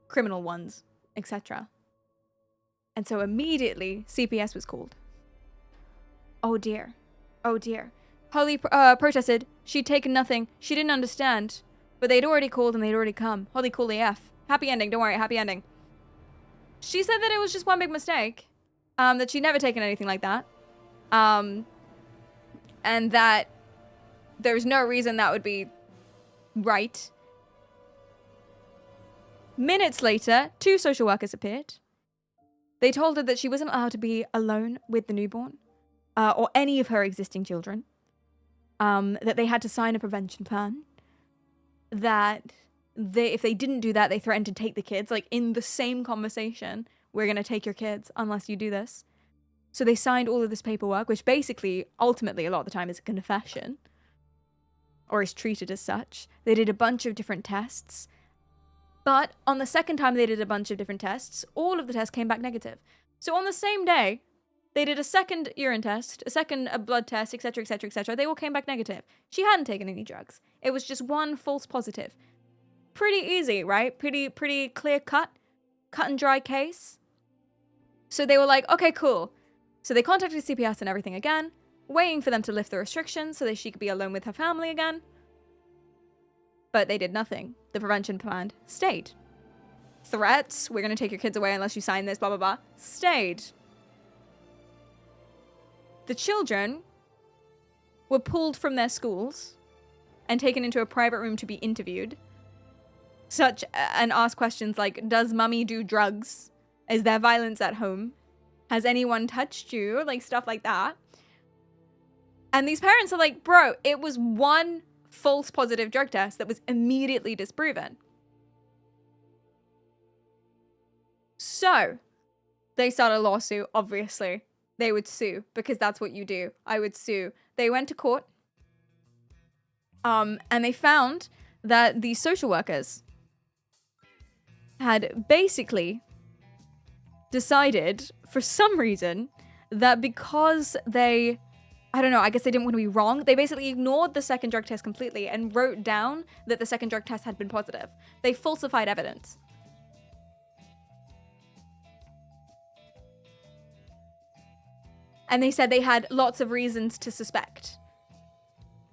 Criminal ones, etc. And so immediately, CPS was called. Oh dear. Oh dear. Holly protested. She'd taken nothing. She didn't understand. But they'd already called and they'd already come. Holly, cool AF. Happy ending. Don't worry. Happy ending. She said that it was just one big mistake. That she'd never taken anything like that. And that there's no reason that would be right. Minutes later, 2 social workers appeared. They told her that she wasn't allowed to be alone with the newborn, or any of her existing children. That they had to sign a prevention plan. That if they didn't do that, they threatened to take the kids. Like, in the same conversation, we're going to take your kids unless you do this. So they signed all of this paperwork, which basically, ultimately, a lot of the time is a confession. Or is treated as such. They did a bunch of different tests. But on the second time they did a bunch of different tests, all of the tests came back negative. So on the same day, they did a second urine test, a second blood test, etc., etc., etc. They all came back negative. She hadn't taken any drugs. It was just one false positive. Pretty easy, right? Pretty clear cut and dry case. So they were like, okay, cool. So they contacted CPS and everything again, waiting for them to lift the restrictions so that she could be alone with her family again. But they did nothing. The prevention plan stayed. Threats, we're going to take your kids away unless you sign this, blah, blah, blah, stayed. The children were pulled from their schools and taken into a private room to be interviewed. And asked questions like, does mummy do drugs? Is there violence at home? Has anyone touched you? Like, stuff like that. And these parents are like, bro, it was one false positive drug test that was immediately disproven. So, they started a lawsuit, obviously. They would sue, because that's what you do. I would sue. They went to court. And they found that the social workers had basically decided, for some reason, that because they... I don't know, I guess they didn't want to be wrong. They basically ignored the second drug test completely and wrote down that the second drug test had been positive. They falsified evidence. And they said they had lots of reasons to suspect.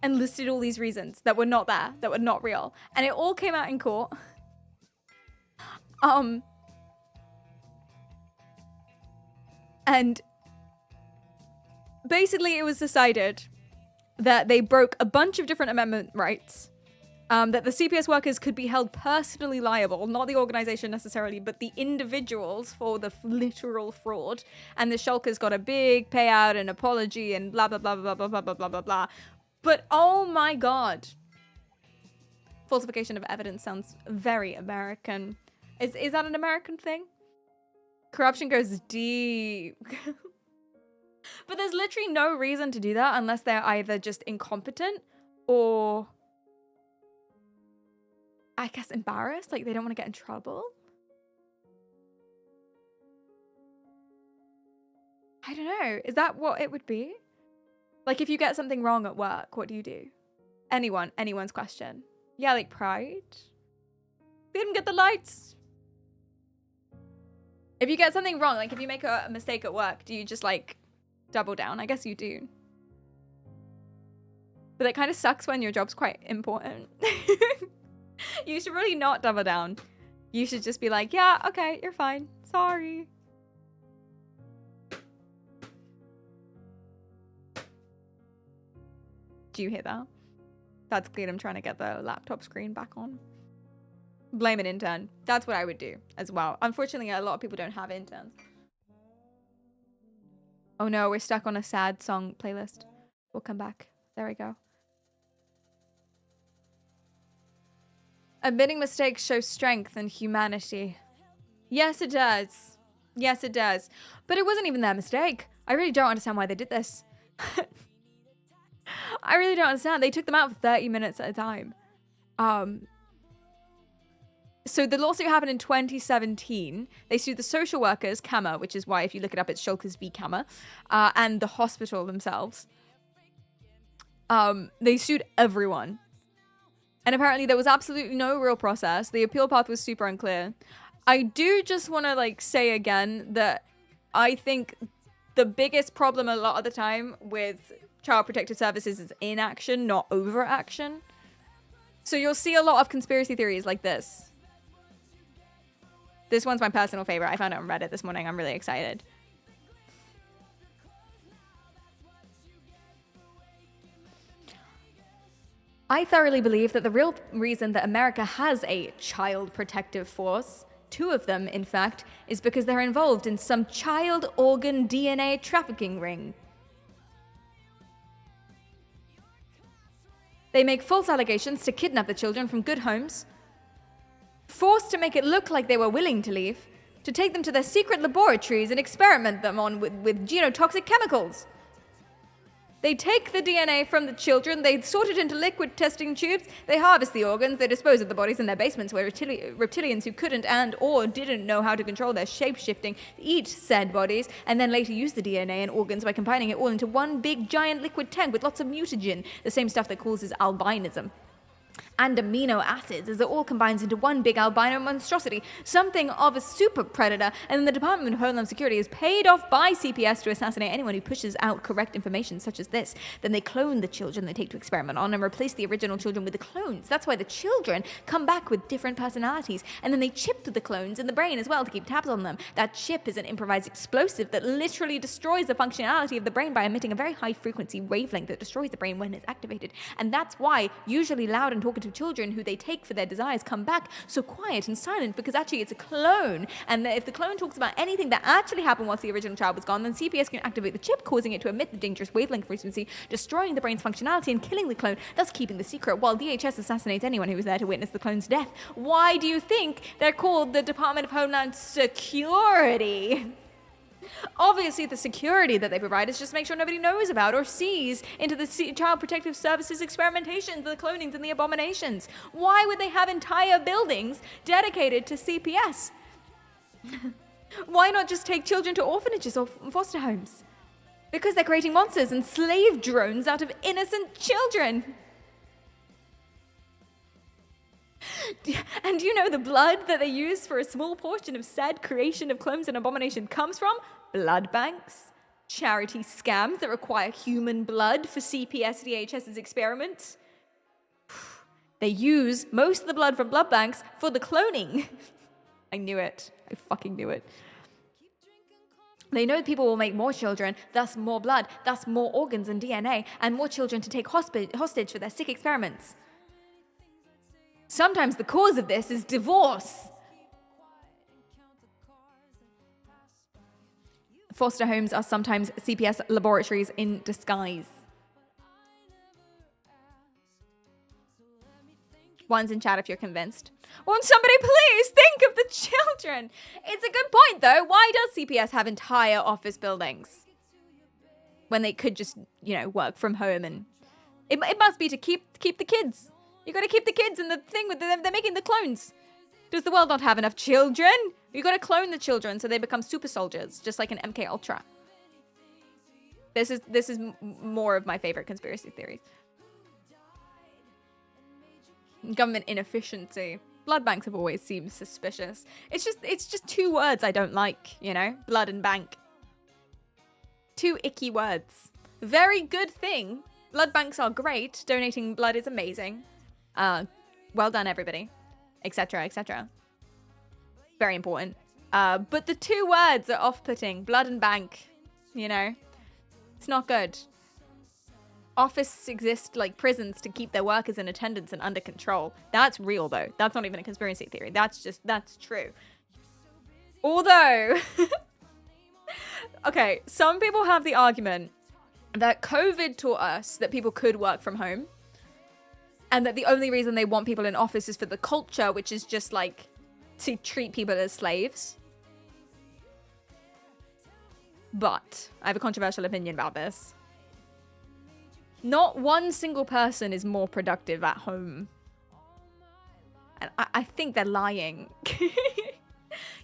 And listed all these reasons that were not there, that were not real. And it all came out in court. And basically, it was decided that they broke a bunch of different amendment rights, that the CPS workers could be held personally liable, not the organization necessarily, but the individuals for the literal fraud. And the Shulkers got a big payout and apology and blah, blah, blah, blah, blah, blah, blah, blah, blah, blah. But oh my God. Falsification of evidence sounds very American. Is that an American thing? Corruption goes deep. But there's literally no reason to do that unless they're either just incompetent or, I guess, embarrassed. Like, they don't want to get in trouble. I don't know. Is that what it would be? Like, if you get something wrong at work, what do you do? Anyone's question. Yeah, like pride. They didn't get the lights. If you get something wrong, like if you make a mistake at work, do you just like double down? I guess you do. But it kind of sucks when your job's quite important. You should really not double down. You should just be like, yeah, okay, you're fine. Sorry. Do you hear that? That's clear. I'm trying to get the laptop screen back on. Blame an intern. That's what I would do as well. Unfortunately, a lot of people don't have interns. Oh no, we're stuck on a sad song playlist. We'll come back. There we go. Admitting mistakes shows strength and humanity. Yes, it does. Yes, it does. But it wasn't even their mistake. I really don't understand why they did this. I really don't understand. They took them out for 30 minutes at a time. So the lawsuit happened in 2017. They sued the social workers, Kammer, which is why if you look it up, it's Shulkers v. Kammer, and the hospital themselves. They sued everyone. And apparently there was absolutely no real process. The appeal path was super unclear. I do just want to like say again that I think the biggest problem a lot of the time with Child Protective Services is inaction, not overaction. So you'll see a lot of conspiracy theories like this. This one's my personal favorite. I found it on Reddit this morning. I'm really excited. I thoroughly believe that the real reason that America has a child protective force, 2 of them, in fact, is because they're involved in some child organ DNA trafficking ring. They make false allegations to kidnap the children from good homes, forced to make it look like they were willing to leave, to take them to their secret laboratories and experiment them on with genotoxic chemicals. They take the DNA from the children, they sort it into liquid testing tubes, they harvest the organs, they dispose of the bodies in their basements where reptilians who couldn't and or didn't know how to control their shape-shifting eat said bodies, and then later use the DNA and organs by combining it all into one big giant liquid tank with lots of mutagen, the same stuff that causes albinism. And amino acids, as it all combines into one big albino monstrosity, something of a super predator, and then the Department of Homeland Security is paid off by CPS to assassinate anyone who pushes out correct information such as this. Then they clone the children they take to experiment on and replace the original children with the clones. That's why the children come back with different personalities, and then they chip the clones in the brain as well to keep tabs on them. That chip is an improvised explosive that literally destroys the functionality of the brain by emitting a very high frequency wavelength that destroys the brain when it's activated. And that's why usually loud and talkative children who they take for their desires come back so quiet and silent, because actually it's a clone, and if the clone talks about anything that actually happened once the original child was gone, then CPS can activate the chip, causing it to emit the dangerous wavelength frequency, destroying the brain's functionality and killing the clone, thus keeping the secret, while DHS assassinates anyone who was there to witness the clone's death. Why do you think they're called the Department of Homeland Security? Obviously, the security that they provide is just make sure nobody knows about or sees into the Child Protective Services experimentations, the clonings, and the abominations. Why would they have entire buildings dedicated to CPS? Why not just take children to orphanages or foster homes? Because they're creating monsters and slave drones out of innocent children. And you know the blood that they use for a small portion of said creation of clones and abomination comes from? Blood banks, charity scams that require human blood for CPS DHS's experiments. They use most of the blood from blood banks for the cloning. I knew it. I fucking knew it. They know people will make more children, thus more blood, thus more organs and DNA, and more children to take hostage for their sick experiments. Sometimes the cause of this is divorce. Foster homes are sometimes CPS laboratories in disguise. One's in chat if you're convinced. Won't somebody please think of the children? It's a good point though. Why does CPS have entire office buildings when they could just, work from home? And it must be to keep the kids. You got to keep the kids, and the thing with them, they're making the clones. Does the world not have enough children? You got to clone the children so they become super soldiers, just like an MK Ultra. This is more of my favorite conspiracy theories. Government inefficiency. Blood banks have always seemed suspicious. It's just two words I don't like, you know? Blood and bank. Two icky words. Very good thing. Blood banks are great. Donating blood is amazing. Well done, everybody. Etc, etc. Very important. But the two words are off-putting. Blood and bank. You know? It's not good. Offices exist like prisons to keep their workers in attendance and under control. That's real, though. That's not even a conspiracy theory. That's true. Although, okay, some people have the argument that COVID taught us that people could work from home, and that the only reason they want people in office is for the culture, which is just like to treat people as slaves. But I have a controversial opinion about this. Not one single person is more productive at home. And I think they're lying.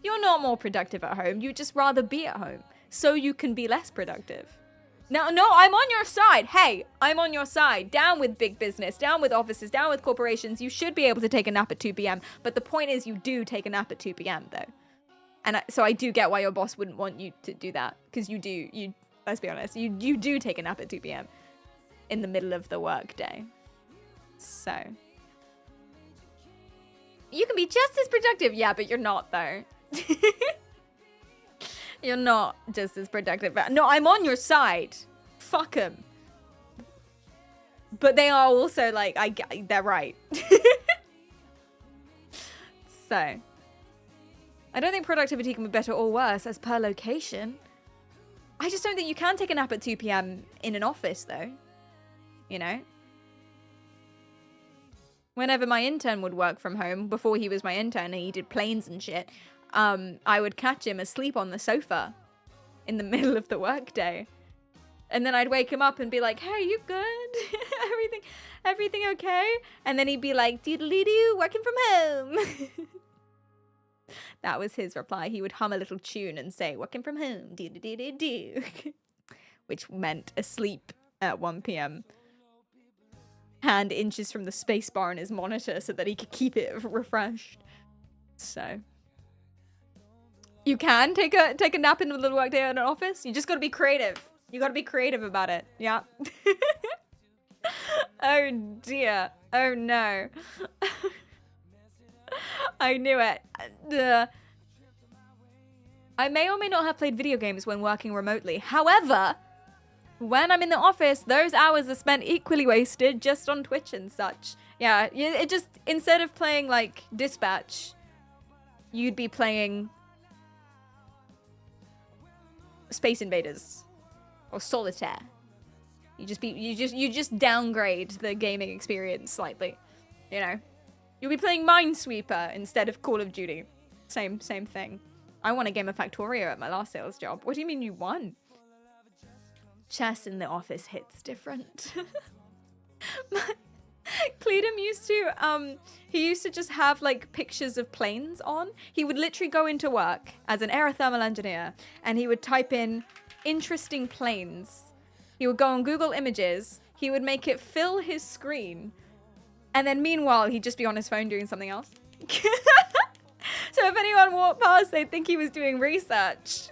You're not more productive at home. You'd just rather be at home so you can be less productive. No, I'm on your side. Hey, I'm on your side. Down with big business, down with offices, down with corporations. You should be able to take a nap at 2 p.m. But the point is you do take a nap at 2 p.m. though. And so I do get why your boss wouldn't want you to do that. Because let's be honest, you do take a nap at 2 p.m. in the middle of the work day. So you can be just as productive. Yeah, but you're not though. You're not just as productive. No, I'm on your side. Fuck them. But they are also like, they're right. So I don't think productivity can be better or worse as per location. I just don't think you can take a nap at 2 p.m. in an office though. You know? Whenever my intern would work from home, before he was my intern and he did planes and shit, I would catch him asleep on the sofa in the middle of the workday. And then I'd wake him up and be like, hey, you good? everything okay? And then he'd be like, doodly-doo, working from home. That was his reply. He would hum a little tune and say, working from home, do-do-do-do-do. Which meant asleep at 1 p.m. Hand inches from the space bar on his monitor so that he could keep it refreshed. So you can take a nap in the middle of the workday in an office. You just got to be creative. You got to be creative about it. Yeah. Oh dear. Oh no. I knew it. I may or may not have played video games when working remotely. However, when I'm in the office, those hours are spent equally wasted just on Twitch and such. Yeah, it just, instead of playing like Dispatch, you'd be playing Space Invaders or Solitaire. You just downgrade the gaming experience slightly, you know. You'll be playing Minesweeper instead of Call of Duty. Same thing. I won a game of Factorio at my last sales job. What do you mean you won? Chess in the office hits different. Cleedum used to, he used to just have like pictures of planes on. He would literally go into work as an aerothermal engineer and he would type in interesting planes. He would go on Google Images. He would make it fill his screen. And then meanwhile, he'd just be on his phone doing something else. So if anyone walked past, they'd think he was doing research.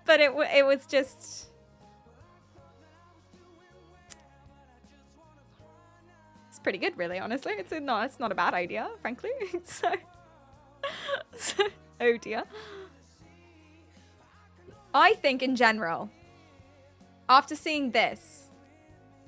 But it was just... It's pretty good, really, honestly. It's not a bad idea, frankly. So, oh dear. I think in general, after seeing this,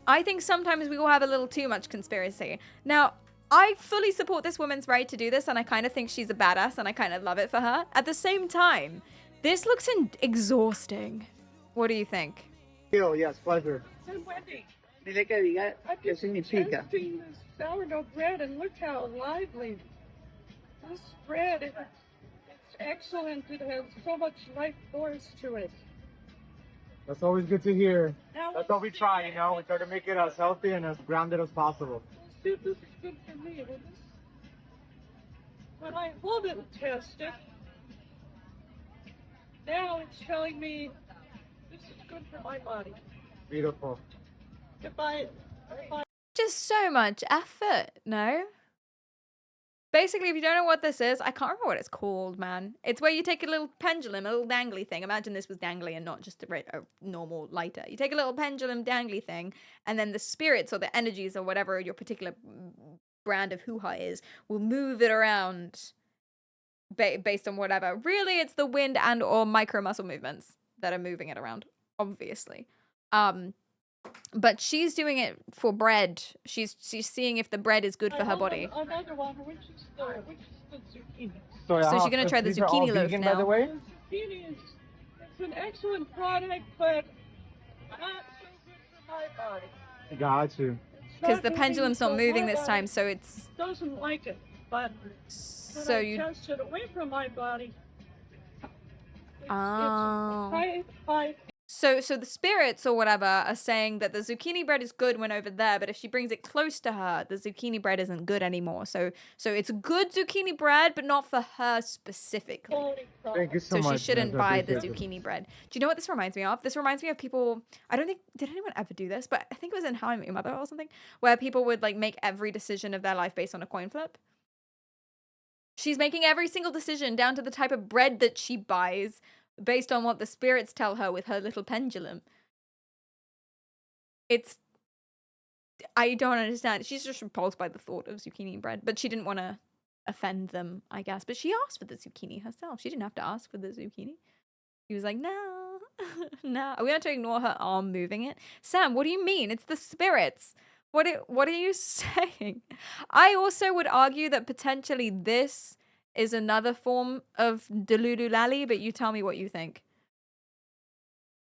I think sometimes we all have a little too much conspiracy. Now, I fully support this woman's right to do this, and I kind of think she's a badass, and I kind of love it for her. At the same time, this looks exhausting. What do you think? Yes, pleasure. Wendy, Dile que diga qué I'm significa. tasting this sourdough bread, and look how lively. This bread, it's excellent. It has so much life force to it. That's always good to hear. Now, That's what we try, you know. We try to make it as healthy and as grounded as possible. see if this is good for me. When I wouldn't test it, now it's telling me this is good for my body. Beautiful. If I Just so much effort, no? Basically, if you don't know what this is, I can't remember what it's called, man. It's where you take a little pendulum, a little dangly thing. Imagine this was dangly and not just a normal lighter. You take a little pendulum dangly thing, and then the spirits or the energies or whatever your particular brand of hoo-ha is will move it around based on whatever. Really, it's the wind and or micro muscle movements that are moving it around, obviously. But she's doing it for bread. She's seeing if the bread is good for her body. Another one, which is the zucchini. So she's gonna try the these are all zucchini loaf vegan, now. by the way? Zucchini is it's an excellent product, but not so good for my body. Got you. Because the Not pendulum's not convenient for moving my this time, body. so it's... Doesn't like it, but when So I you... test it away from my body, Oh. it's high. So the spirits or whatever are saying that the zucchini bread is good when over there, but if she brings it close to her, the zucchini bread isn't good anymore. So it's good zucchini bread, but not for her specifically. Thank you so So much. she shouldn't man. I buy the appreciate it. zucchini bread. Do you know what this reminds me of? This reminds me of people, I don't think, did anyone ever do this? But I think it was in How I Met Your Mother or something, where people would like make every decision of their life based on a coin flip. She's making every single decision down to the type of bread that she buys based on what the spirits tell her with her little pendulum. I don't understand. She's just repulsed by the thought of zucchini bread, but she didn't want to offend them, I guess. But she asked for the zucchini herself. She didn't have to ask for the zucchini. He was like, no, no. Are we going to ignore her arm moving it? Sam, what do you mean? It's the spirits. What are you saying? I also would argue that potentially this is another form of delululali, but you tell me what you think.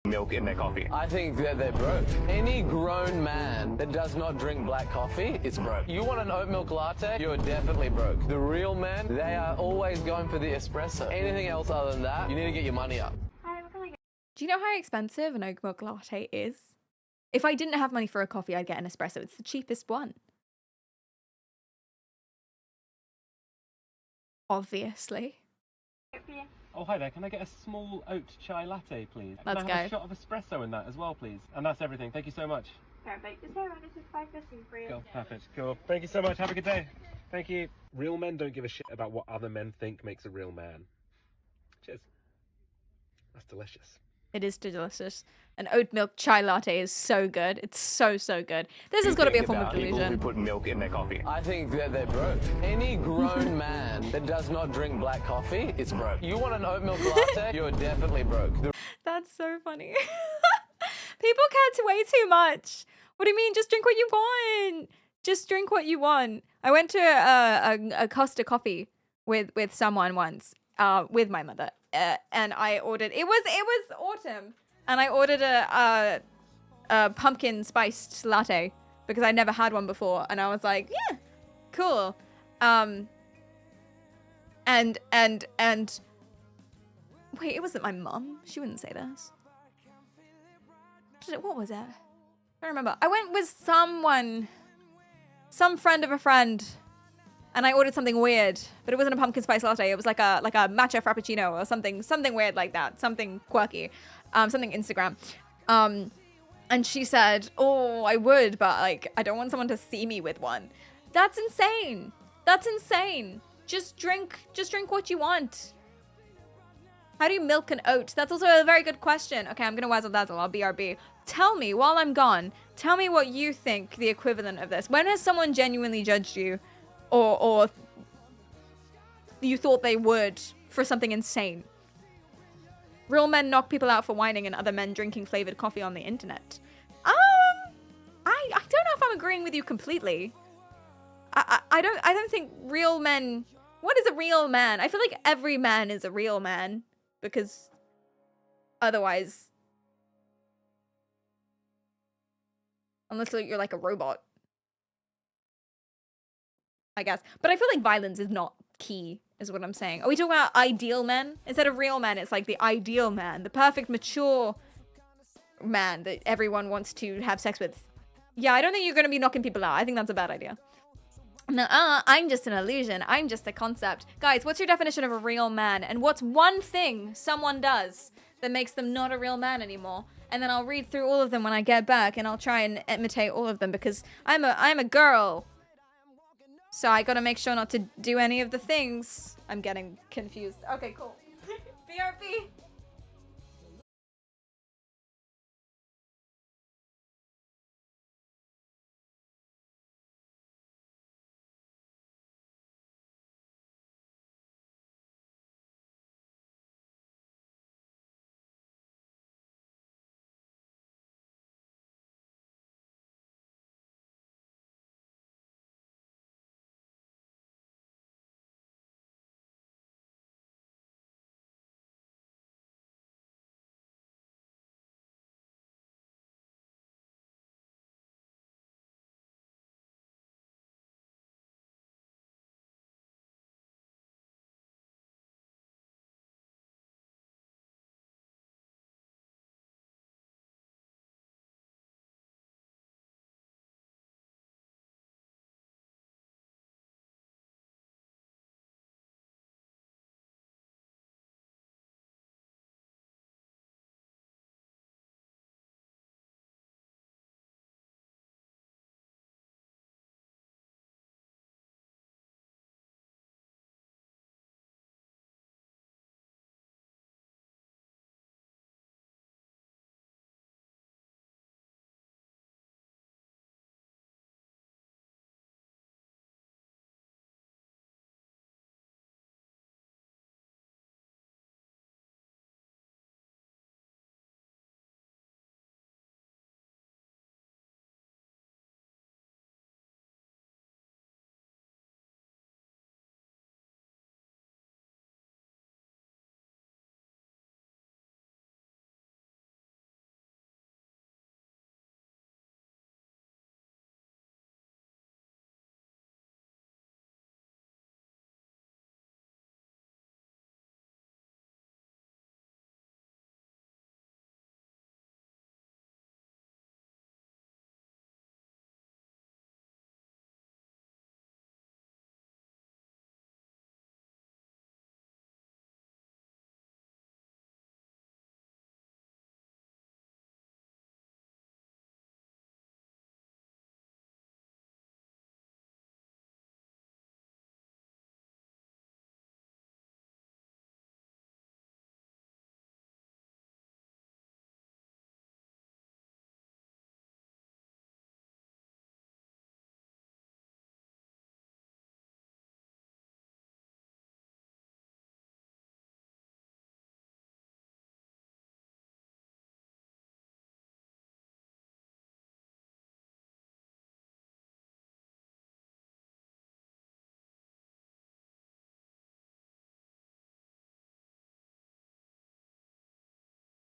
Milk in their coffee. I think that they're broke. Any grown man that does not drink black coffee is broke. You want an oat milk latte? You're definitely broke. The real men, they are always going for the espresso. Anything else other than that, you need to get your money up. Do you know how expensive an oat milk latte is? If I didn't have money for a coffee, I'd get an espresso. It's the cheapest one. Obviously. Oh, hi there. Can I get a small oat chai latte, please? Let's Can I have go. a shot of espresso in that as well, please? And that's everything. Thank you so much. Perfect. Just around this is 5:15 for you. Cool. Perfect. Cool. Thank you so much. Have a good day. Thank you. Real men don't give a shit about what other men think makes a real man. Cheers. That's delicious. It is delicious. An oat milk chai latte is so good. It's so, so good. This has got to be a form of People who delusion. put milk in their coffee. I think that they're broke. Any grown man that does not drink black coffee is broke. You want an oat milk latte? You're definitely broke. That's so funny. People care way too much. What do you mean? Just drink what you want. Just drink what you want. I went to a Costa coffee with someone once, with my mother, and I ordered. It was autumn, and I ordered a pumpkin spiced latte because I never had one before, and I was like, yeah, cool. And wait, it wasn't my mum. She wouldn't say this. What was it? I don't remember. I went with someone, some friend of a friend, and I ordered something weird, but it wasn't a pumpkin spice latte. It was like a matcha frappuccino or something weird like that, something quirky, something Instagram. And she said, "Oh, I would, but like I don't want someone to see me with one." That's insane. That's insane. Just drink what you want. How do you milk an oat? That's also a very good question. Okay, I'm gonna wazzle dazzle. I'll BRB. Tell me while I'm gone. Tell me what you think the equivalent of this. When has someone genuinely judged you, or you thought they would for something insane? Real men knock people out for whining, and other men drinking flavored coffee on the internet. I don't know if I'm agreeing with you completely. I don't think real men. What is a real man? I feel like every man is a real man. Because otherwise, unless you're like a robot, I guess. But I feel like violence is not key, is what I'm saying. Are we talking about ideal men? Instead of real men, it's like the ideal man, the perfect, mature man that everyone wants to have sex with. Yeah, I don't think you're going to be knocking people out. I think that's a bad idea. No, I'm just an illusion. I'm just a concept. Guys, what's your definition of a real man? And what's one thing someone does that makes them not a real man anymore. And then I'll read through all of them when I get back, and I'll try and imitate all of them because I'm a girl. So I gotta make sure not to do any of the things. I'm getting confused. Okay, cool. BRB.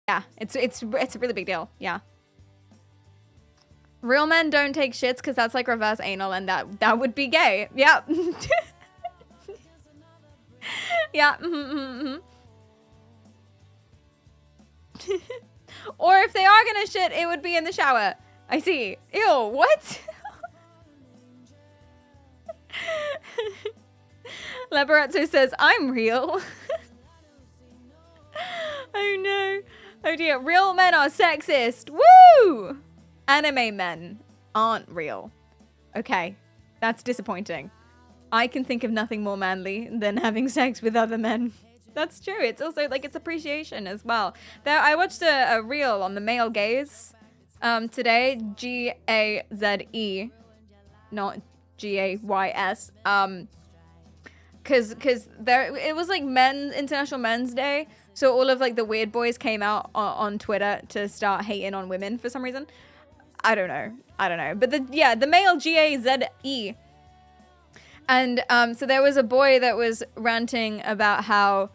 Yeah, it's a really big deal. Yeah. Real men don't take shits because that's like reverse anal, and that would be gay. Yeah. Yeah. Or if they are gonna shit, it would be in the shower. I see. Ew, what? Laborazzo says, I'm real. Oh no. Oh dear. Real men are sexist. Woo! Anime men aren't real. Okay. That's disappointing. I can think of nothing more manly than having sex with other men. That's true. It's also like it's appreciation as well. I watched a reel on the male gaze today. Gaze, not Gays. Cause there it was like International Men's Day. So all of like the weird boys came out on Twitter to start hating on women for some reason. I don't know. But the male Gaze. And so there was a boy that was ranting about how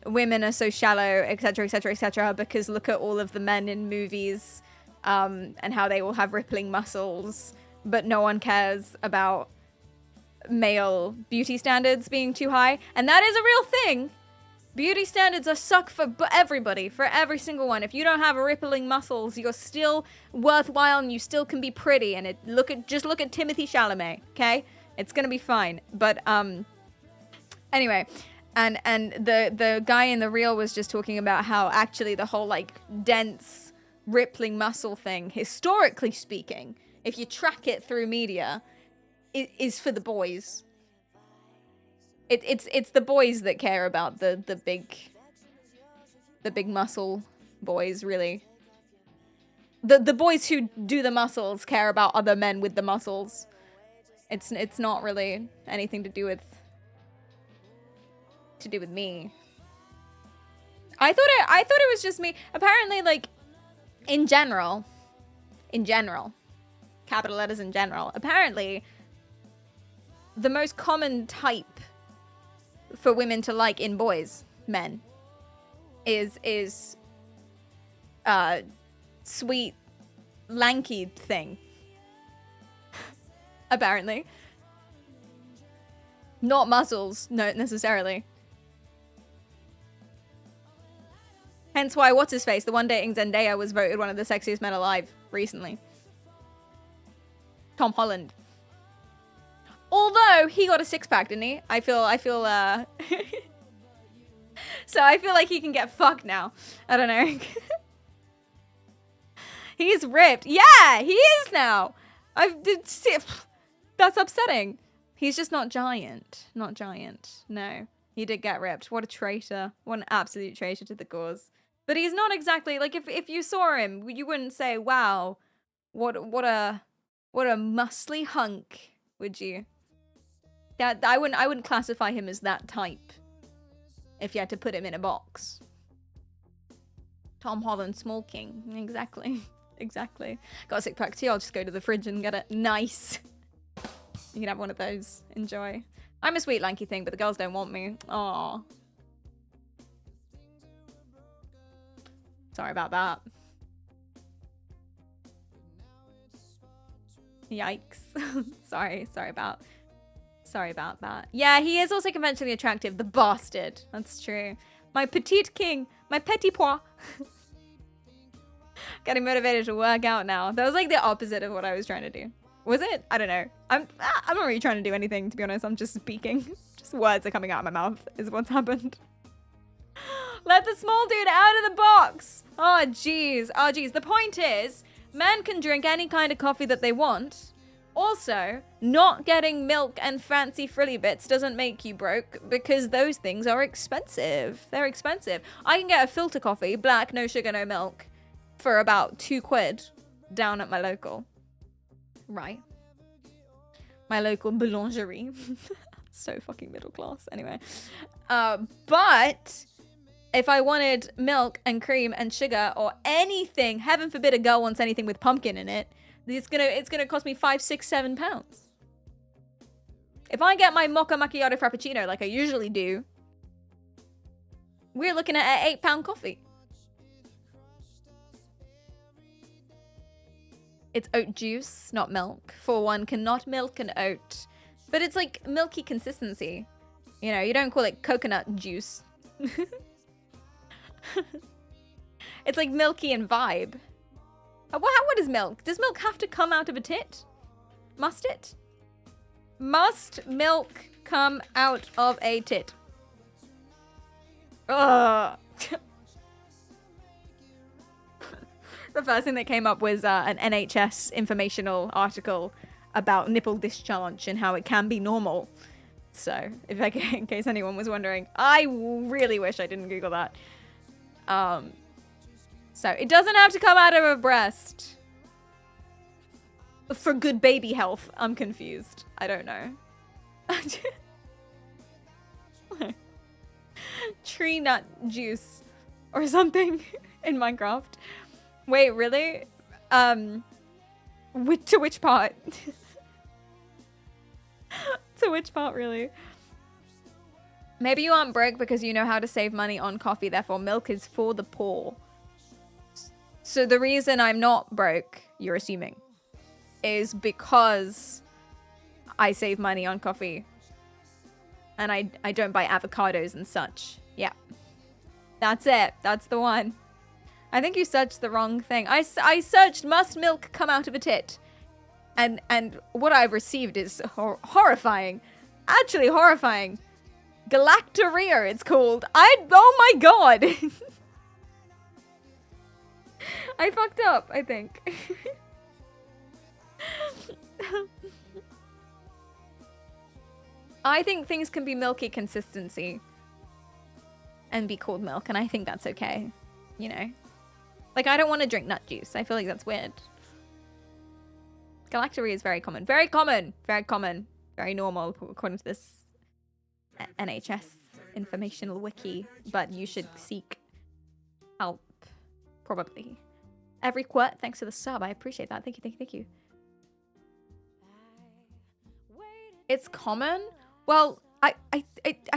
women are so shallow, etc., etc., etc., because look at all of the men in movies and how they all have rippling muscles, but no one cares about male beauty standards being too high. And that is a real thing. Beauty standards are suck for everybody, for every single one. If you don't have rippling muscles, you're still worthwhile and you still can be pretty. And just look at Timothée Chalamet, okay? It's gonna be fine. But anyway, And the guy in the reel was just talking about how actually the whole like dense rippling muscle thing, historically speaking, if you track it through media, is for the boys. It's the boys that care about the big muscle boys, really. The boys who do the muscles care about other men with the muscles. It's not really anything to do with me. I thought it was just me. Apparently, like, in general, capital letters in general, apparently the most common type for women to like in boys, men, is sweet, lanky thing. Apparently. Not muscles, no, necessarily. Hence why what's-his-face, the one dating Zendaya, was voted one of the sexiest men alive recently. Tom Holland. Although, he got a six-pack, didn't he? I feel, so I feel like he can get fucked now. I don't know. He's ripped. Yeah, he is now. That's upsetting. He's just not giant. Not giant. No. He did get ripped. What a traitor. What an absolute traitor to the cause. But he's not exactly, like, if you saw him, you wouldn't say, wow, what a muscly hunk, would you? That I wouldn't classify him as that type if you had to put him in a box. Tom Holland smoking. Exactly. Exactly. Got a six-pack tea, I'll just go to the fridge and get it. Nice. You can have one of those. Enjoy. I'm a sweet lanky thing, but the girls don't want me. Aww. Sorry about that. Yikes. Sorry about that. Yeah, he is also conventionally attractive. The bastard. That's true. My petite king. My petit pois. Getting motivated to work out now. That was like the opposite of what I was trying to do. Was it? I don't know. I'm not really trying to do anything, to be honest. I'm just speaking. Just words are coming out of my mouth is what's happened. Let the small dude out of the box. Oh, jeez. Oh, jeez. The point is, men can drink any kind of coffee that they want. Also, not getting milk and fancy frilly bits doesn't make you broke because those things are expensive. They're expensive. I can get a filter coffee, black, no sugar, no milk, for about £2 down at my local. Right. My local boulangerie. So fucking middle class. Anyway. But if I wanted milk and cream and sugar or anything, heaven forbid a girl wants anything with pumpkin in it, it's gonna cost me £5, £6, £7. If I get my mocha macchiato frappuccino like I usually do, we're looking at an £8 coffee. It's oat juice, not milk. For one cannot milk an oat. But it's like milky consistency. You know, you don't call it coconut juice. It's like milky and vibe. What is milk? Does milk have to come out of a tit? Must it? Must milk come out of a tit? Ugh. The first thing that came up was an NHS informational article about nipple discharge and how it can be normal. So, in case anyone was wondering, I really wish I didn't Google that. So, it doesn't have to come out of a breast. For good baby health. I'm confused. I don't know. Tree nut juice or something in Minecraft. Wait, really? To which part? To which part, really? Maybe you aren't broke because you know how to save money on coffee, therefore milk is for the poor. So the reason I'm not broke, you're assuming, is because I save money on coffee. And I don't buy avocados and such. Yeah. That's it. That's the one. I think you searched the wrong thing. I searched must milk come out of a tit. And what I've received is horrifying. Actually horrifying. Galactorrhea, it's called. Oh my god. I fucked up, I think. I think things can be milky consistency and be called milk, and I think that's okay. You know? Like, I don't want to drink nut juice. I feel like that's weird. Galactorrhea is very common. Very common! Very common. Very normal, according to this NHS informational wiki. But you should seek help. Probably. Every quart, thanks for the sub. I appreciate that. Thank you, thank you, thank you. It's common? Well, I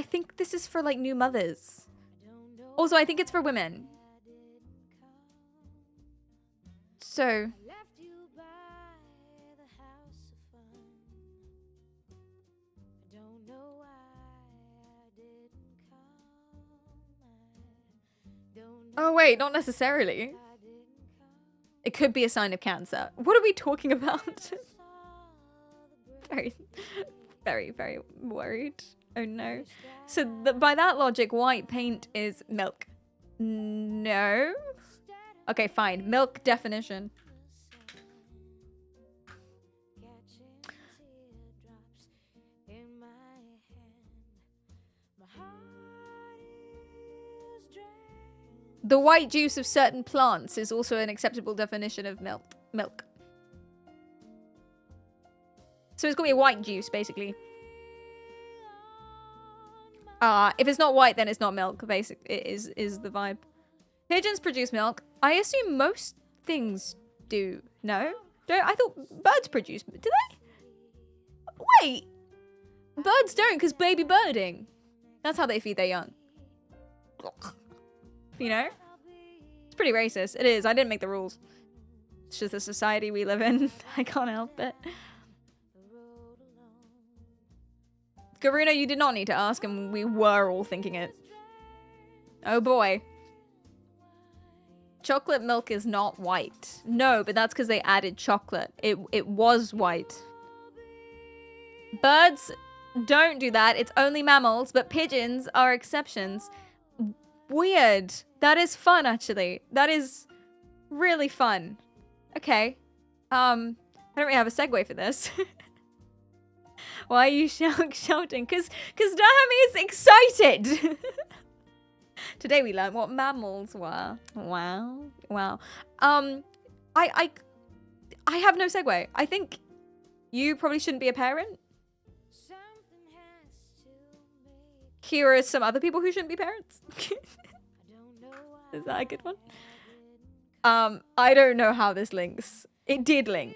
think this is for, like, new mothers. Also, I think it's for women. So... Oh, wait, not necessarily. It could be a sign of cancer. What are we talking about? Very, very, very worried. Oh, no. So, by that logic, white paint is milk. No? Okay, fine. Milk definition. The white juice of certain plants is also an acceptable definition of milk. So it's gonna be a white juice, basically. If it's not white, then it's not milk. Basically, it is the vibe. Pigeons produce milk. I assume most things do. No? I thought birds produce. Do they? Wait. Birds don't, because baby birding. That's how they feed their young. You know? It's pretty racist. It is. I didn't make the rules. It's just the society we live in. I can't help it. Garuna, you did not need to ask, and we were all thinking it. Oh boy. Chocolate milk is not white. No, but that's because they added chocolate. It was white. Birds don't do that. It's only mammals, but pigeons are exceptions. Weird. That is fun, actually. That is really fun. Okay. I don't really have a segue for this. Why are you shouting? Because Dahami is excited. Today we learned what mammals were. Wow. Wow. I have no segue. I think you probably shouldn't be a parent. Here are some other people who shouldn't be parents. Is that a good one? I don't know how this links. It did link.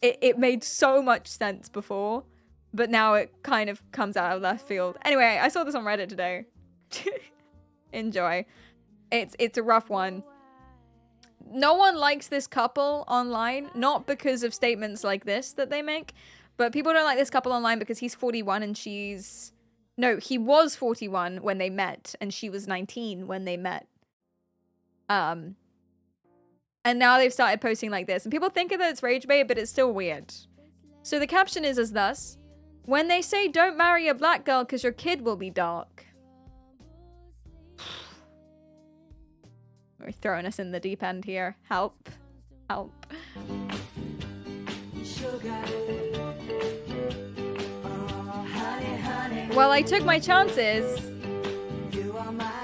It made so much sense before, but now it kind of comes out of left field. Anyway, I saw this on Reddit today. Enjoy. It's a rough one. No one likes this couple online, not because of statements like this that they make, but people don't like this couple online because he's 41 and she's... No, he was 41 when they met, and she was 19 when they met. And now they've started posting like this, and people think that it's rage bait, but it's still weird. So the caption is as thus: when they say don't marry a black girl because your kid will be dark. We're throwing us in the deep end here. Help. Help. Well, I took my chances,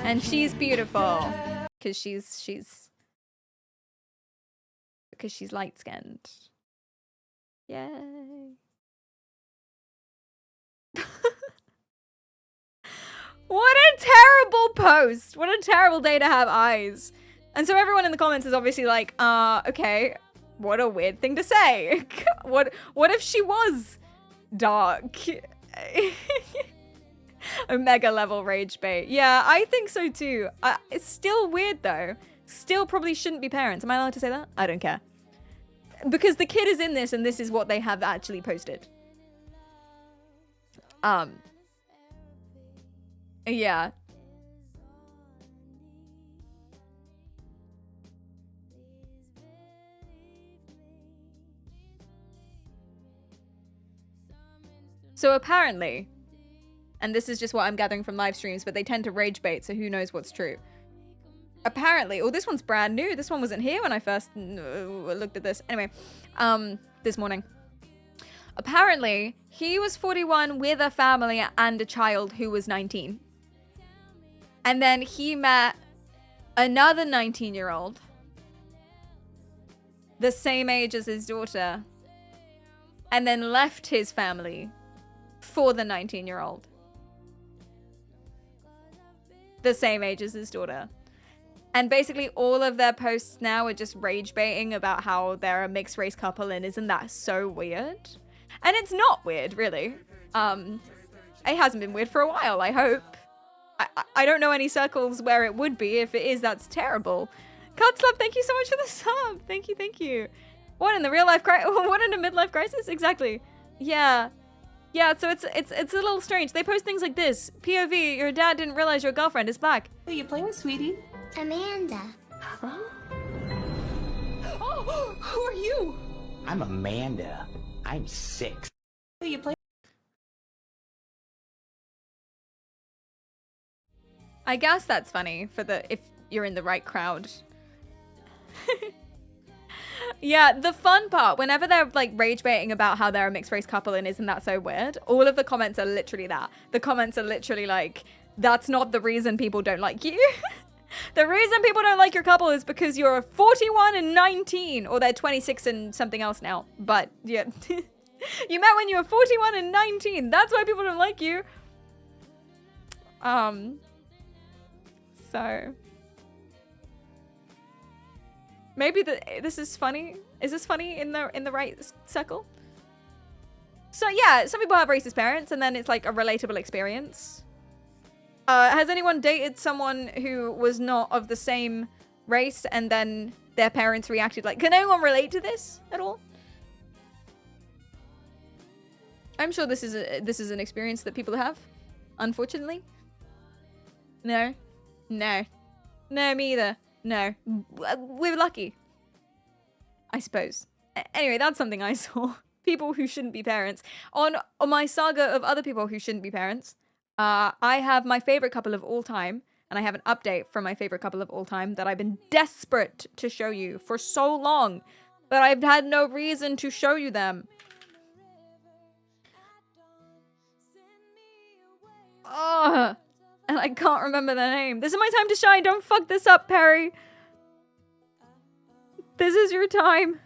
and she's beautiful because she's light-skinned. Yay! What a terrible post! What a terrible day to have eyes. And so everyone in the comments is obviously like, okay, what a weird thing to say. What if she was dark? A mega level rage bait. Yeah, I think so too. It's still weird though. Still probably shouldn't be parents. Am I allowed to say that? I don't care. Because the kid is in this and this is what they have actually posted. Yeah. So apparently, and this is just what I'm gathering from live streams, but they tend to rage bait, so who knows what's true. Apparently, oh, this one's brand new. This one wasn't here when I first looked at this. Anyway, this morning. Apparently, he was 41 with a family and a child who was 19. And then he met another 19-year-old, the same age as his daughter, and then left his family for the 19-year-old, the same age as his daughter. And basically all of their posts now are just rage baiting about how they're a mixed race couple, and isn't that so weird? And it's not weird, really. It hasn't been weird for a while, I hope. I don't know any circles where it would be. If it is, that's terrible. Cutslap, thank you so much for the sub. Thank you, thank you. What in the real life crisis? What in a midlife crisis? Exactly. Yeah. Yeah, so it's a little strange. They post things like this. POV, your dad didn't realize your girlfriend is black. Who are you playing with, sweetie? Amanda. Huh? Oh, who are you? I'm Amanda. I'm 6. Who are you playing? I guess that's funny for if you're in the right crowd. Yeah, the fun part, whenever they're like rage baiting about how they're a mixed race couple and isn't that so weird, all of the comments are literally that. The comments are literally like, that's not the reason people don't like you. The reason people don't like your couple is because you're 41 and 19, or they're 26 and something else now. But yeah, you met when you were 41 and 19. That's why people don't like you. So maybe this is funny. Is this funny in the right circle? So yeah, some people have racist parents, and then it's like a relatable experience. Has anyone dated someone who was not of the same race, and then their parents reacted like? Can anyone relate to this at all? I'm sure this is an experience that people have. Unfortunately. No. No. No, me either. No. We're lucky, I suppose. Anyway, that's something I saw. People who shouldn't be parents. On my saga of other people who shouldn't be parents, I have my favorite couple of all time, and I have an update from my favorite couple of all time that I've been desperate to show you for so long, but I've had no reason to show you them. Ugh. And I can't remember their name. This is my time to shine. Don't fuck this up, Perry. This is your time.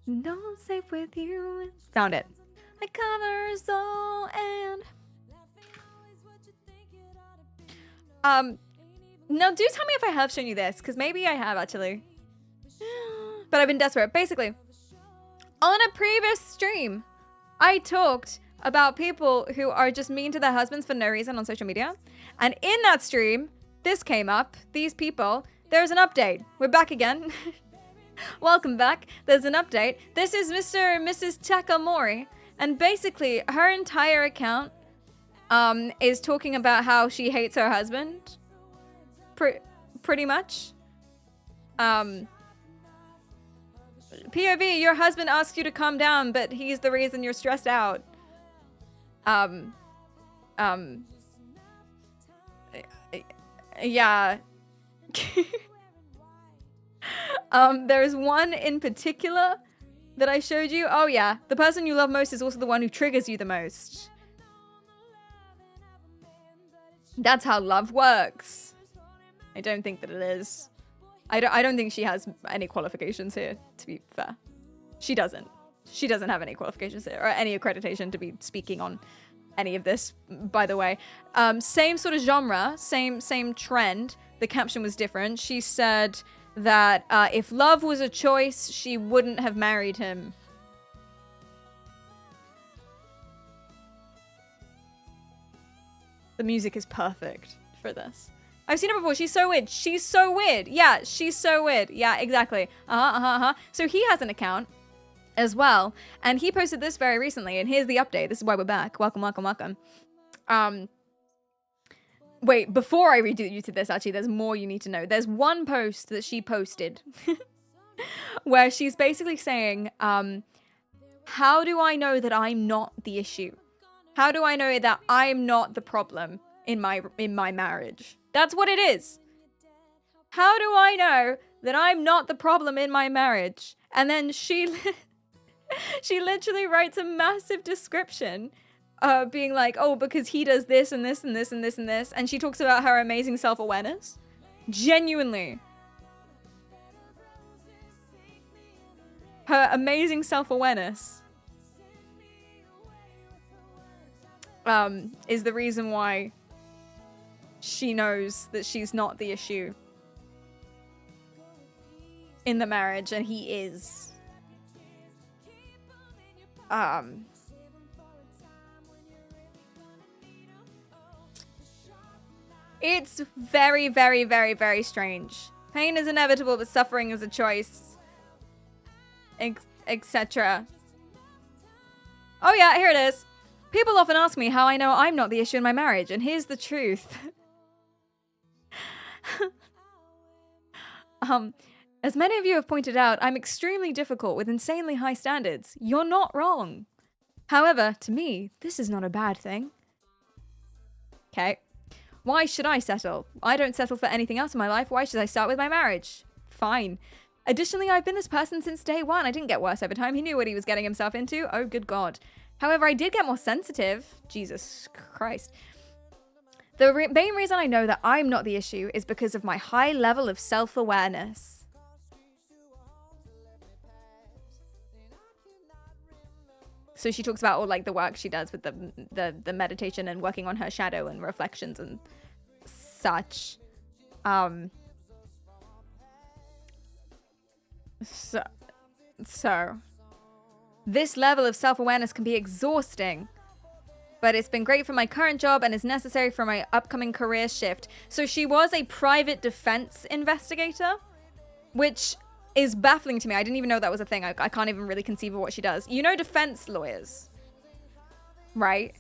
No, I'm safe with you. Found it. I cover soul and... Now do tell me if I have shown you this, because maybe I have actually. But I've been desperate. Basically, on a previous stream, I talked about people who are just mean to their husbands for no reason on social media. And in that stream, this came up. These people. There's an update. We're back again. Welcome back. There's an update. This is Mr. and Mrs. Takamori. And basically, her entire account is talking about how she hates her husband. Pretty much. POV, your husband asks you to calm down, but he's the reason you're stressed out. Yeah. There's one in particular that I showed you. Oh yeah, the person you love most is also the one who triggers you the most. That's how love works. I don't think that it is. I don't think she has any qualifications here, to be fair. She doesn't. She doesn't have any qualifications here, or any accreditation to be speaking on any of this, by the way. Same sort of genre, same trend. The caption was different. She said that if love was a choice, she wouldn't have married him. The music is perfect for this. I've seen her before. She's so weird. She's so weird. Yeah, she's so weird. Yeah, exactly. So he has an account as well, and he posted this very recently, and here's the update. This is why we're back. Welcome, welcome, welcome. Wait, before I read you to this, actually, there's more you need to know. There's one post that she posted where she's basically saying How do I know that I'm not the issue? How do I know that I'm not the problem in my marriage? That's what it is. How do I know that I'm not the problem in my marriage? And then she literally writes a massive description, being like, oh, because he does this and this and this and this and this. And she talks about her amazing self-awareness. Genuinely. Her amazing self-awareness is the reason why she knows that she's not the issue in the marriage, and he is. It's very, very, very, very strange. Pain is inevitable, but suffering is a choice. Etc. Oh yeah, here it is. People often ask me how I know I'm not the issue in my marriage, and here's the truth. As many of you have pointed out, I'm extremely difficult with insanely high standards. You're not wrong. However, to me, this is not a bad thing. Okay. Why should I settle? I don't settle for anything else in my life. Why should I start with my marriage? Fine. Additionally, I've been this person since day one. I didn't get worse over time. He knew what he was getting himself into. Oh, good God. However, I did get more sensitive. Jesus Christ. The main reason I know that I'm not the issue is because of my high level of self-awareness. So she talks about all like the work she does with the meditation and working on her shadow and reflections and such. So this level of self-awareness can be exhausting, but it's been great for my current job and is necessary for my upcoming career shift. So she was a private defense investigator, which is baffling to me. I didn't even know that was a thing. I can't even really conceive of what she does. You know defense lawyers, right?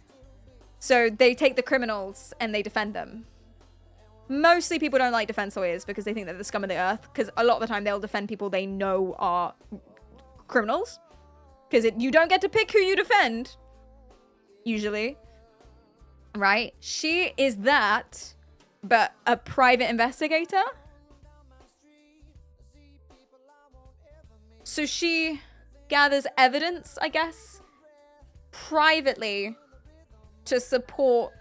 So they take the criminals and they defend them. Mostly people don't like defense lawyers because they think they're the scum of the earth, because a lot of the time they'll defend people they know are criminals. Because you don't get to pick who you defend, usually. Right? She is that, but a private investigator. So she gathers evidence, I guess, privately to support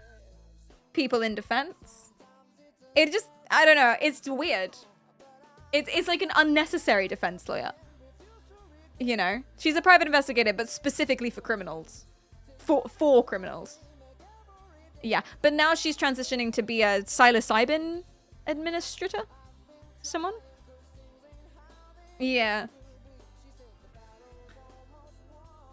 people in defense. It just, I don't know, it's weird. It's like an unnecessary defense lawyer. You know? She's a private investigator, but specifically for criminals. For criminals. Yeah, but now she's transitioning to be a psilocybin administrator? Someone? Yeah.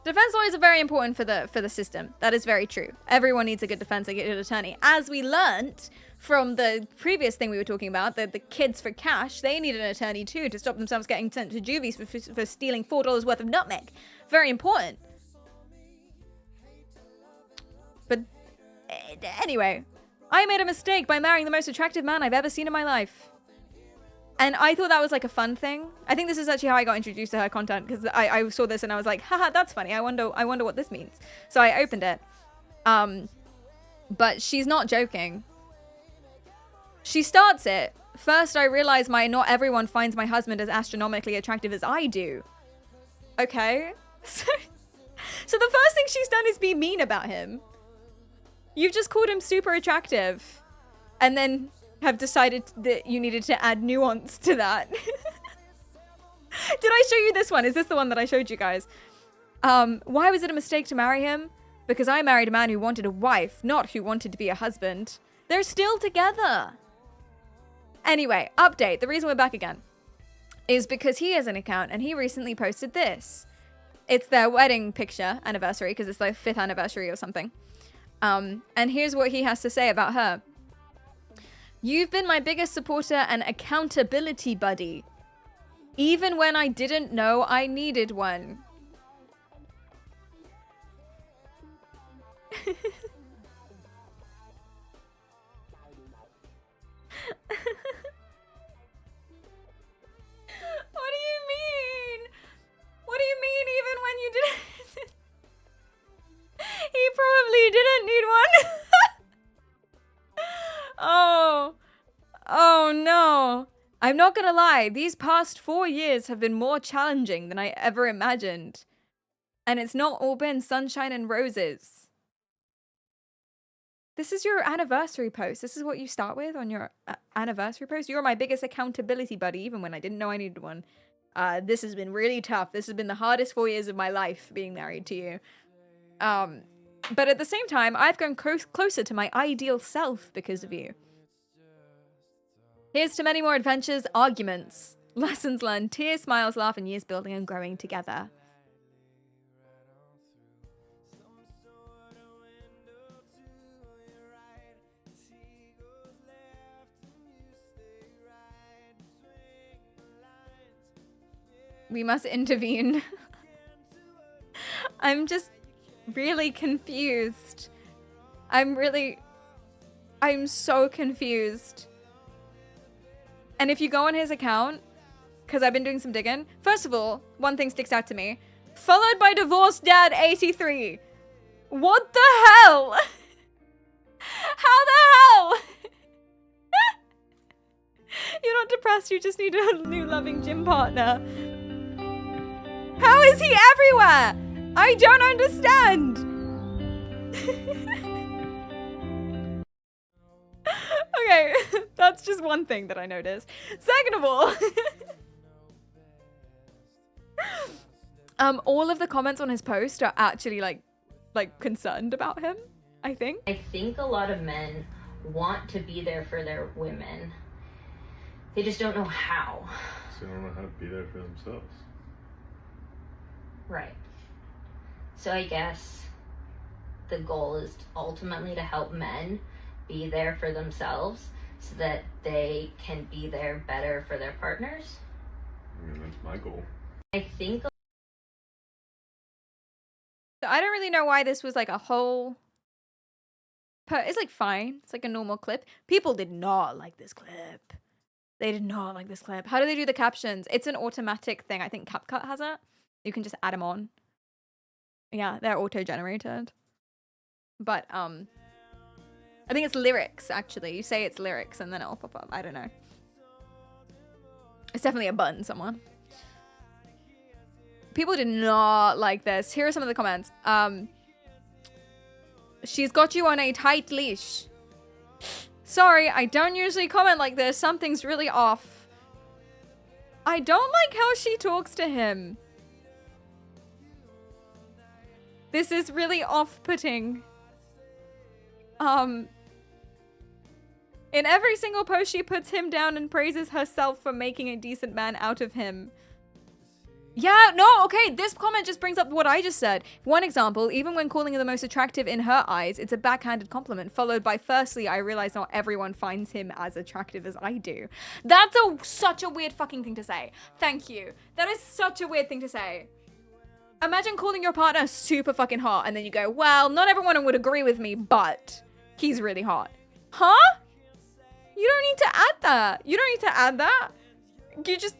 Defense lawyers are very important for the system. That is very true. Everyone needs a good defense, a good attorney. As we learnt from the previous thing we were talking about, the kids for cash, they need an attorney too to stop themselves getting sent to juvies for stealing $4 worth of nutmeg. Very important. But anyway, I made a mistake by marrying the most attractive man I've ever seen in my life. And I thought that was like a fun thing. I think this is actually how I got introduced to her content, because I saw this and I was like, haha, that's funny. I wonder what this means. So I opened it. But she's not joking. She starts it. First, I realized not everyone finds my husband as astronomically attractive as I do. Okay. So the first thing she's done is be mean about him. You've just called him super attractive. And then have decided that you needed to add nuance to that. Did I show you this one? Is this the one that I showed you guys? Why was it a mistake to marry him? Because I married a man who wanted a wife, not who wanted to be a husband. They're still together. Anyway, update. The reason we're back again is because he has an account and he recently posted this. It's their wedding picture anniversary, because it's like 5th anniversary or something. And here's what he has to say about her. You've been my biggest supporter and accountability buddy, even when I didn't know I needed one. What do you mean? What do you mean even when you didn't? Oh. Oh no. I'm not gonna lie, these past 4 years have been more challenging than I ever imagined. And it's not all been sunshine and roses. This is your anniversary post. This is what you start with on your anniversary post. You're my biggest accountability buddy, even when I didn't know I needed one. This has been really tough. This has been the hardest 4 years of my life, being married to you. But at the same time, I've grown closer to my ideal self because of you. Here's to many more adventures, arguments, lessons learned, tears, smiles, laugh, and years building and growing together. We must intervene. I'm just really confused. I'm so confused. And if you go on his account, because I've been doing some digging, first of all, one thing sticks out to me. Followed by divorced dad 83. What the hell? How the hell? You're not depressed, you just need a new loving gym partner. How is he everywhere? I don't understand. Okay, that's just one thing that I noticed. Second of all, all of the comments on his post are actually like concerned about him, I think. I think a lot of men want to be there for their women. They just don't know how. So they don't know how to be there for themselves. Right. So I guess the goal is ultimately to help men be there for themselves so that they can be there better for their partners. I mean, that's my goal. I think I don't really know why this was like a whole... It's like fine. It's like a normal clip. People did not like this clip. They did not like this clip. How do they do the captions? It's an automatic thing. I think CapCut has it. You can just add them on. Yeah, they're auto-generated. But, I think it's lyrics, actually. You say it's lyrics and then it'll pop up. I don't know. It's definitely a button, someone. People did not like this. Here are some of the comments. She's got you on a tight leash. Sorry, I don't usually comment like this. Something's really off. I don't like how she talks to him. This is really off-putting. In every single post, she puts him down and praises herself for making a decent man out of him. Yeah, no, okay, this comment just brings up what I just said. One example, even when calling her the most attractive in her eyes, it's a backhanded compliment, followed by, firstly, I realize not everyone finds him as attractive as I do. That's such a weird fucking thing to say. Thank you. That is such a weird thing to say. Imagine calling your partner super fucking hot, and then you go, well, not everyone would agree with me, but he's really hot. Huh? You don't need to add that. You don't need to add that. You just...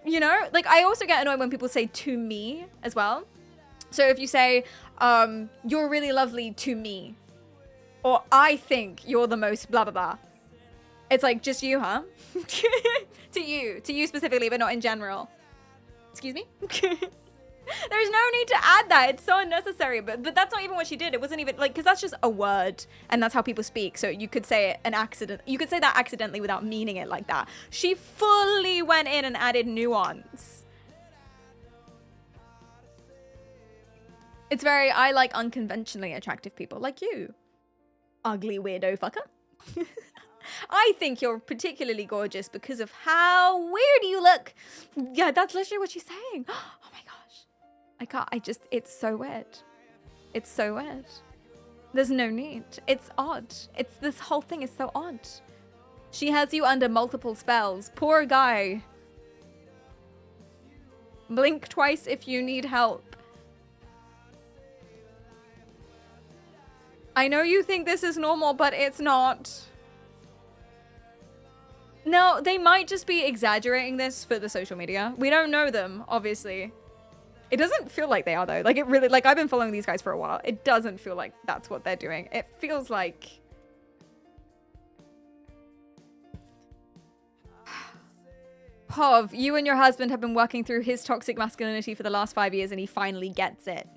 You know, like I also get annoyed when people say to me as well. So if you say, you're really lovely to me, or I think you're the most blah, blah, blah. It's like, just you, huh? To you specifically, but not in general. Excuse me? There's no need to add that. It's so unnecessary, but that's not even what she did. It wasn't even like, because that's just a word and that's how people speak. So you could say it an accident. You could say that accidentally without meaning it like that. She fully went in and added nuance. It's very, I like unconventionally attractive people like you. Ugly weirdo fucker. I think you're particularly gorgeous because of how weird you look. Yeah, that's literally what she's saying. Oh my gosh. It's so weird. It's so weird. There's no need. It's odd. This whole thing is so odd. She has you under multiple spells. Poor guy. Blink twice if you need help. I know you think this is normal, but it's not. No, they might just be exaggerating this for the social media. We don't know them, obviously. It doesn't feel like they are, though. Like, it really... Like, I've been following these guys for a while. It doesn't feel like that's what they're doing. It feels like... Hov, you and your husband have been working through his toxic masculinity for the last 5 years and he finally gets it.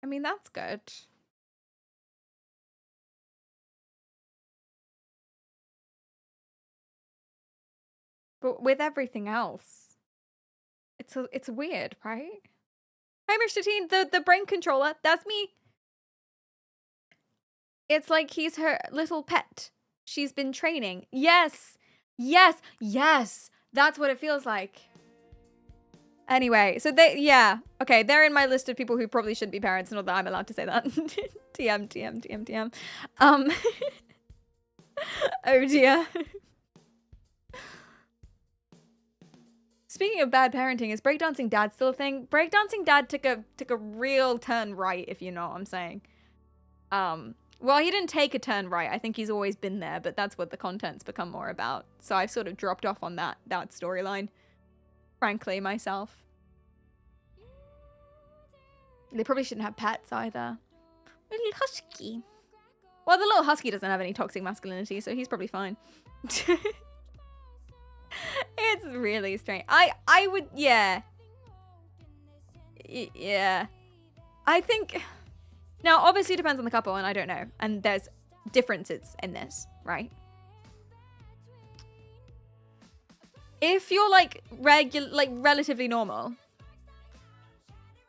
I mean, that's good. But with everything else, it's weird, right? Hi, Mr. Teen, the brain controller, that's me. It's like he's her little pet. She's been training. Yes, yes, yes. That's what it feels like. Anyway, so okay, they're in my list of people who probably shouldn't be parents. Not that I'm allowed to say that. TM. Oh dear. Speaking of bad parenting, is breakdancing dad still a thing? Breakdancing dad took a real turn right, if you know what I'm saying. Well, he didn't take a turn right. I think he's always been there, but that's what the content's become more about. So I've sort of dropped off on that storyline, frankly, myself. They probably shouldn't have pets either. Little husky. Well, the little husky doesn't have any toxic masculinity, so he's probably fine. It's really strange. I would, yeah. Yeah. I think, now obviously it depends on the couple and I don't know. And there's differences in this, right? If you're like relatively normal,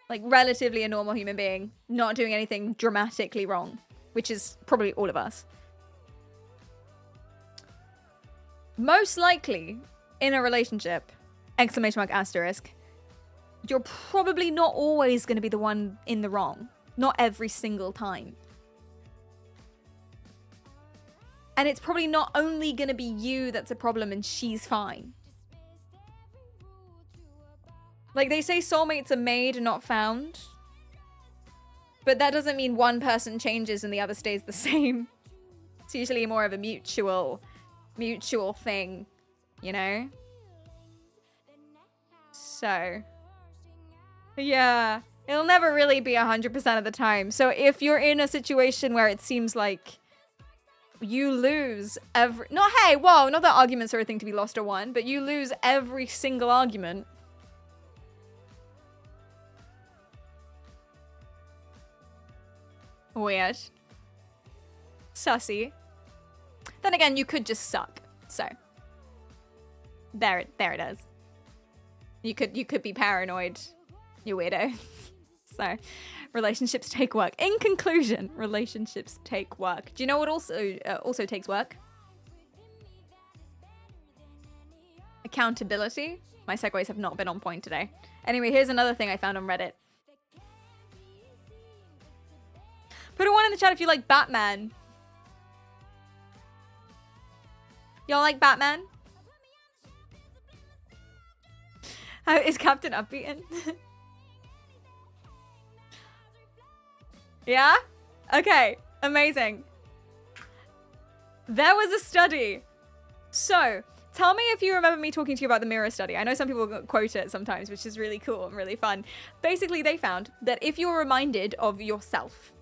like relatively a normal human being, not doing anything dramatically wrong, which is probably all of us. Most likely, in a relationship, exclamation mark asterisk, you're probably not always going to be the one in the wrong. Not every single time. And it's probably not only going to be you that's a problem and she's fine. Like they say soulmates are made and not found. But that doesn't mean one person changes and the other stays the same. It's usually more of a mutual thing, you know? So, yeah, it'll never really be 100% of the time. So if you're in a situation where it seems like you lose not that arguments are a thing to be lost or won, but you lose every single argument. Weird. Sussy. Then again, you could just suck. So there it is. You could be paranoid, you weirdo. So relationships take work. In conclusion, relationships take work. Do you know what also takes work? Accountability. My segues have not been on point today. Anyway, here's another thing I found on Reddit. Put a 1 in the chat if you like Batman. Y'all like Batman? How is Captain Upbeaten? Yeah? Okay, amazing. There was a study. So, tell me if you remember me talking to you about the mirror study. I know some people quote it sometimes, which is really cool and really fun. Basically, they found that if you're reminded of yourself,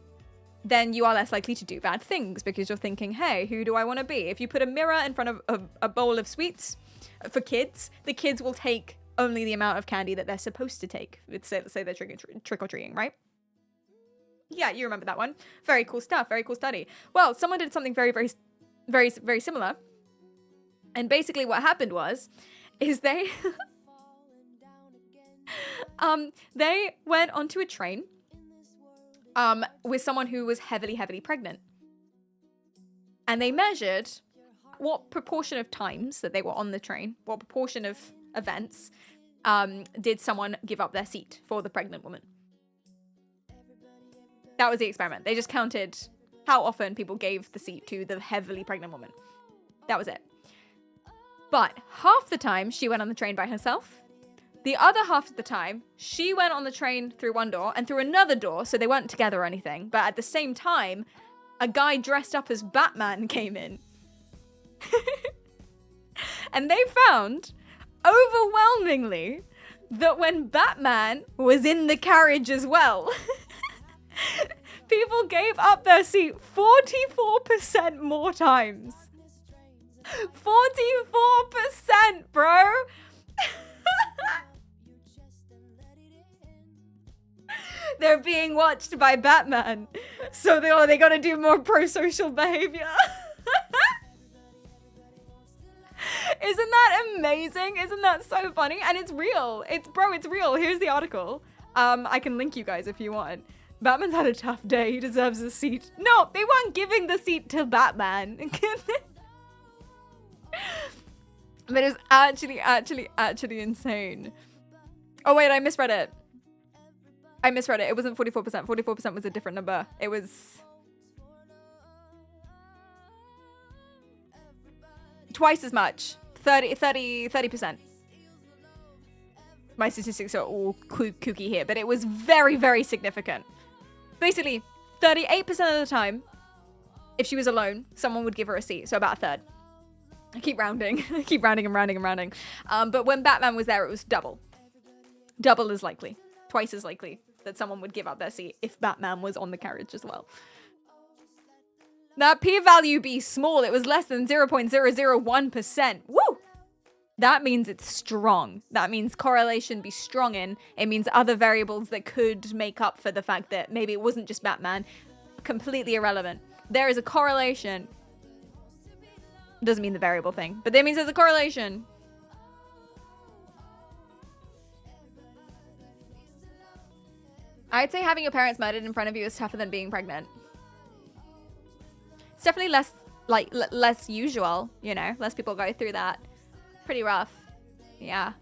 then you are less likely to do bad things because you're thinking, hey, who do I want to be? If you put a mirror in front of a bowl of sweets for kids, the kids will take only the amount of candy that they're supposed to take. Let's say they're trick-or-treating, right? Yeah, you remember that one. Very cool stuff. Very cool study. Well, someone did something very, very, very, very similar. And basically what happened is they they went onto a train with someone who was heavily, heavily pregnant. And they measured what proportion of times that they were on the train, what proportion of events did someone give up their seat for the pregnant woman. That was the experiment. They just counted how often people gave the seat to the heavily pregnant woman. That was it. But half the time she went on the train by herself. The other half of the time, she went on the train through one door and through another door, so they weren't together or anything. But at the same time, a guy dressed up as Batman came in. And they found, overwhelmingly, that when Batman was in the carriage as well, people gave up their seat 44% more times. 44%, bro! They're being watched by Batman, so they gotta do more pro-social behavior. Isn't that amazing? Isn't that so funny? And it's real. It's real. Here's the article. I can link you guys if you want. Batman's had a tough day. He deserves a seat. No, they weren't giving the seat to Batman. But it's actually insane. Oh wait, I misread it. It wasn't 44%. 44% was a different number. It was twice as much. 30%. My statistics are all kooky here, but it was very, very significant. Basically, 38% of the time, if she was alone, someone would give her a seat. So about a third. I keep rounding. I keep rounding and rounding and rounding. But when Batman was there, it was double. Double as likely. Twice as likely that someone would give up their seat if Batman was on the carriage as well. That p-value be small. It was less than 0.001%. Woo! That means it's strong. That means correlation be strong in. It means other variables that could make up for the fact that maybe it wasn't just Batman. Completely irrelevant. There is a correlation. Doesn't mean the variable thing, but that means there's a correlation. I'd say having your parents murdered in front of you is tougher than being pregnant. It's definitely less, like, less usual, you know? Less people go through that. Pretty rough. Yeah.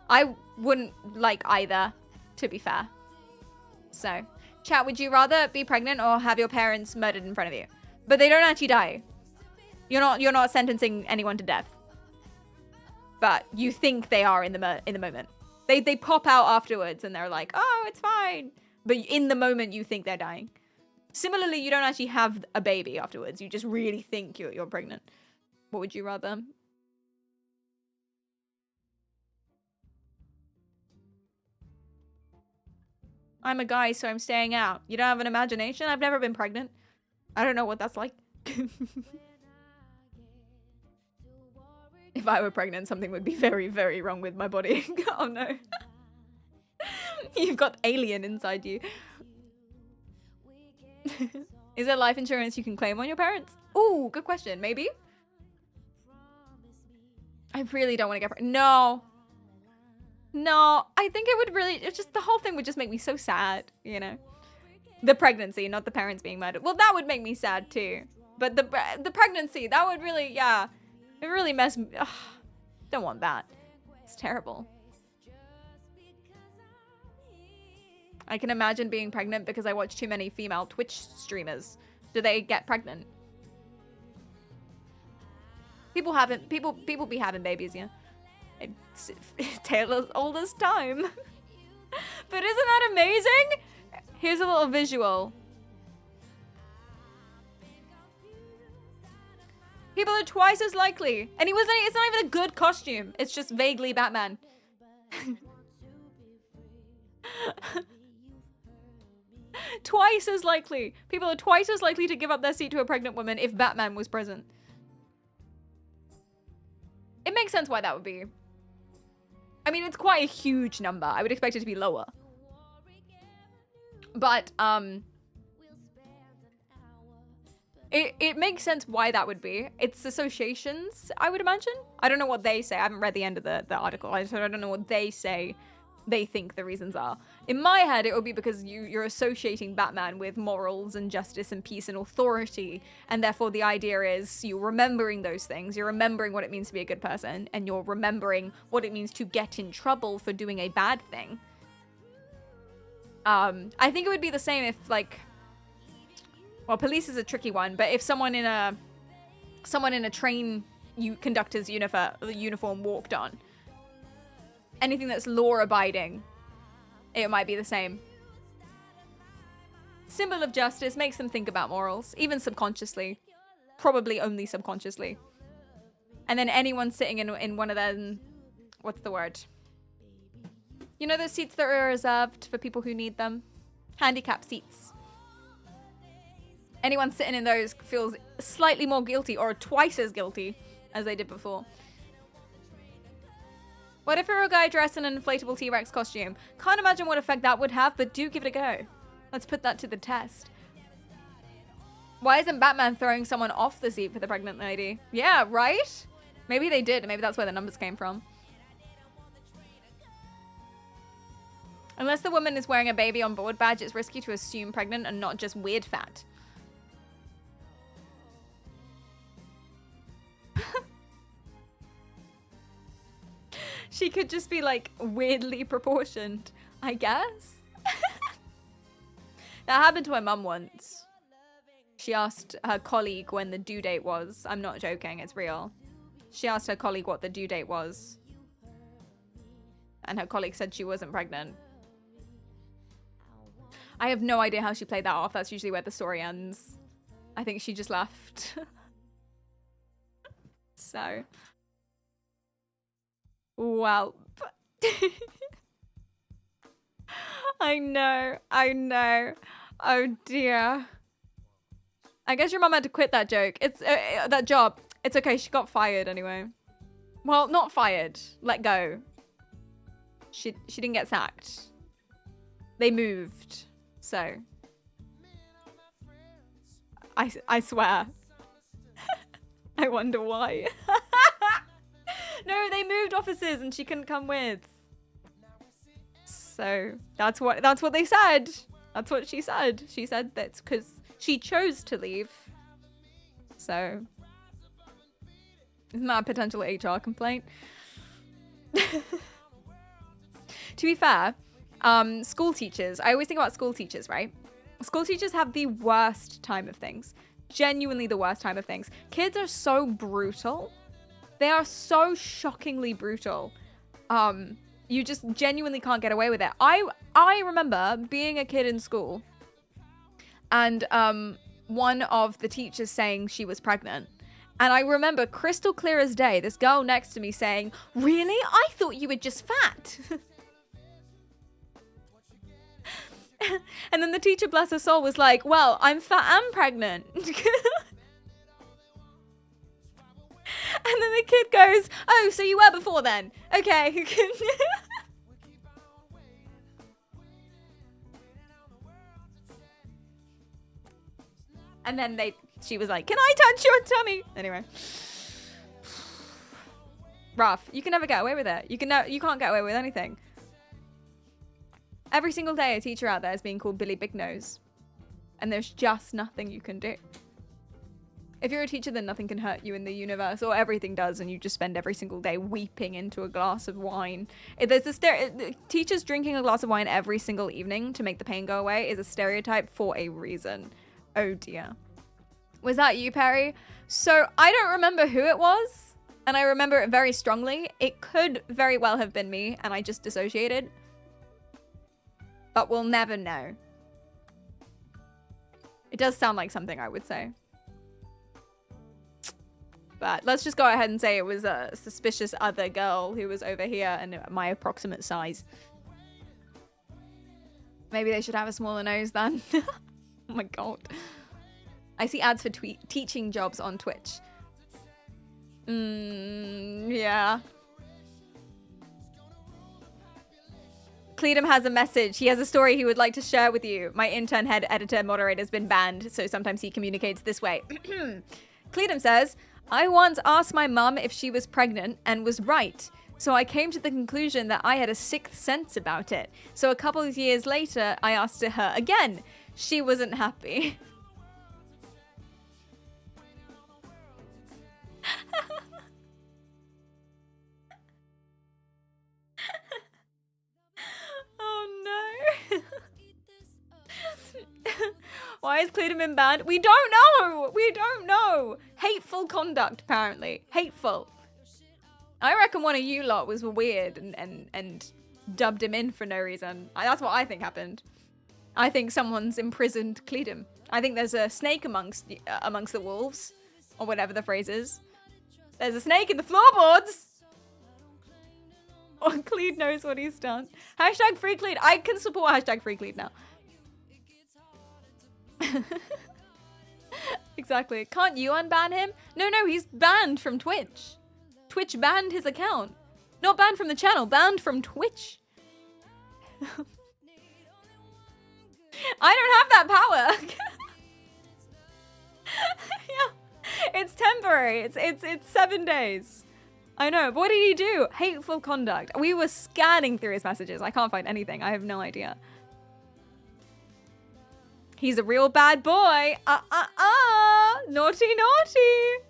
I wouldn't like either, to be fair. So, chat, would you rather be pregnant or have your parents murdered in front of you? But they don't actually die. You're not sentencing anyone to death. But you think they are in the moment. They pop out afterwards and they're like, oh, it's fine. But in the moment, you think they're dying. Similarly, you don't actually have a baby afterwards. You just really think you're pregnant. What would you rather? I'm a guy, so I'm staying out. You don't have an imagination? I've never been pregnant. I don't know what that's like. If I were pregnant, something would be very, very wrong with my body. Oh no. You've got alien inside you. Is there life insurance you can claim on your parents? Ooh, good question. Maybe? I really don't want to get pregnant. No. No, I think it would really, it's just, the whole thing would just make me so sad, you know? The pregnancy, not the parents being murdered. Well, that would make me sad too. But the pregnancy, that would really, yeah. It really messed me, ugh, don't want that. It's terrible. I can imagine being pregnant because I watch too many female Twitch streamers. Do they get pregnant? People be having babies, yeah. It's Taylor's oldest time. But isn't that amazing? Here's a little visual. People are twice as likely. And it's not even a good costume. It's just vaguely Batman. Twice as likely. People are twice as likely to give up their seat to a pregnant woman if Batman was present. It makes sense why that would be. I mean, it's quite a huge number. I would expect it to be lower. But, it makes sense why that would be. It's associations, I would imagine. I don't know what they say. I haven't read the end of the article. I don't know what they say they think the reasons are. In my head, it would be because you're associating Batman with morals and justice and peace and authority. And therefore the idea is you're remembering those things. You're remembering what it means to be a good person. And you're remembering what it means to get in trouble for doing a bad thing. I think it would be the same if, like, well, police is a tricky one, but if someone in a train conductor's uniform walked on, anything that's law-abiding, it might be the same. Symbol of justice makes them think about morals, even subconsciously. Probably only subconsciously. And then anyone sitting in one of them, what's the word? You know those seats that are reserved for people who need them? Handicap seats. Anyone sitting in those feels slightly more guilty or twice as guilty as they did before. What if you're a guy dressed in an inflatable T-Rex costume? Can't imagine what effect that would have, but do give it a go. Let's put that to the test. Why isn't Batman throwing someone off the seat for the pregnant lady? Yeah, right? Maybe they did. Maybe that's where the numbers came from. Unless the woman is wearing a baby on board badge, it's risky to assume pregnant and not just weird fat. She could just be like weirdly proportioned, I guess. That happened to my mum once. She asked her colleague when the due date was. I'm not joking, it's real. She asked her colleague what the due date was. And her colleague said she wasn't pregnant. I have no idea how she played that off. That's usually where the story ends. I think she just left. So. Well. I know. Oh dear. I guess your mum had to quit that joke. It's that job. It's okay. She got fired anyway. Well, not fired. Let go. She didn't get sacked. They moved. So. I swear. I wonder why. No, they moved offices and she couldn't come with. So that's what they said. That's what she said. She said that's because she chose to leave. So isn't that a potential HR complaint? To be fair, school teachers, I always think about school teachers, right? School teachers have the worst time of things. Genuinely the worst time of things. Kids are so brutal. They are so shockingly brutal. You just genuinely can't get away with it. I remember being a kid in school and one of the teachers saying she was pregnant. And I remember crystal clear as day, this girl next to me saying, "Really? I thought you were just fat." And then the teacher, bless her soul, was like, "Well, I'm fat and pregnant." And then the kid goes, "Oh, so you were before then? Okay." And then she was like, "Can I touch your tummy?" Anyway. Rough. You can never get away with it. You can't get away with anything. Every single day a teacher out there is being called Billy Big Nose. And there's just nothing you can do. If you're a teacher, then nothing can hurt you in the universe, or everything does, and you just spend every single day weeping into a glass of wine. Teachers drinking a glass of wine every single evening to make the pain go away is a stereotype for a reason. Oh dear. Was that you, Perry? So I don't remember who it was, and I remember it very strongly. It could very well have been me, and I just dissociated. But we'll never know. It does sound like something I would say. But let's just go ahead and say it was a suspicious other girl who was over here and my approximate size. Maybe they should have a smaller nose then. Oh my god. I see ads for teaching jobs on Twitch. Yeah. Cleedum has a message. He has a story he would like to share with you. My intern head editor moderator has been banned, so sometimes he communicates this way. Cleedum says, "I once asked my mum if she was pregnant and was right. So I came to the conclusion that I had a sixth sense about it. So a couple of years later, I asked her again. She wasn't happy." Oh no. Why is Cleedum banned? We don't know. We don't know. Hateful conduct, apparently. Hateful. I reckon one of you lot was weird and dubbed him in for no reason. That's what I think happened. I think someone's imprisoned Cleedum. I think there's a snake amongst the wolves, or whatever the phrase is. There's a snake in the floorboards. Or Cleed knows what he's done. Hashtag free Cleed. I can support hashtag free Cleed now. Exactly. Can't you unban him? No, he's banned from Twitch. Twitch banned his account. Not banned from the channel, banned from Twitch. I don't have that power. Yeah. It's temporary. It's 7 days. I know. But what did he do? Hateful conduct. We were scanning through his messages. I can't find anything. I have no idea. He's a real bad boy. Naughty, naughty.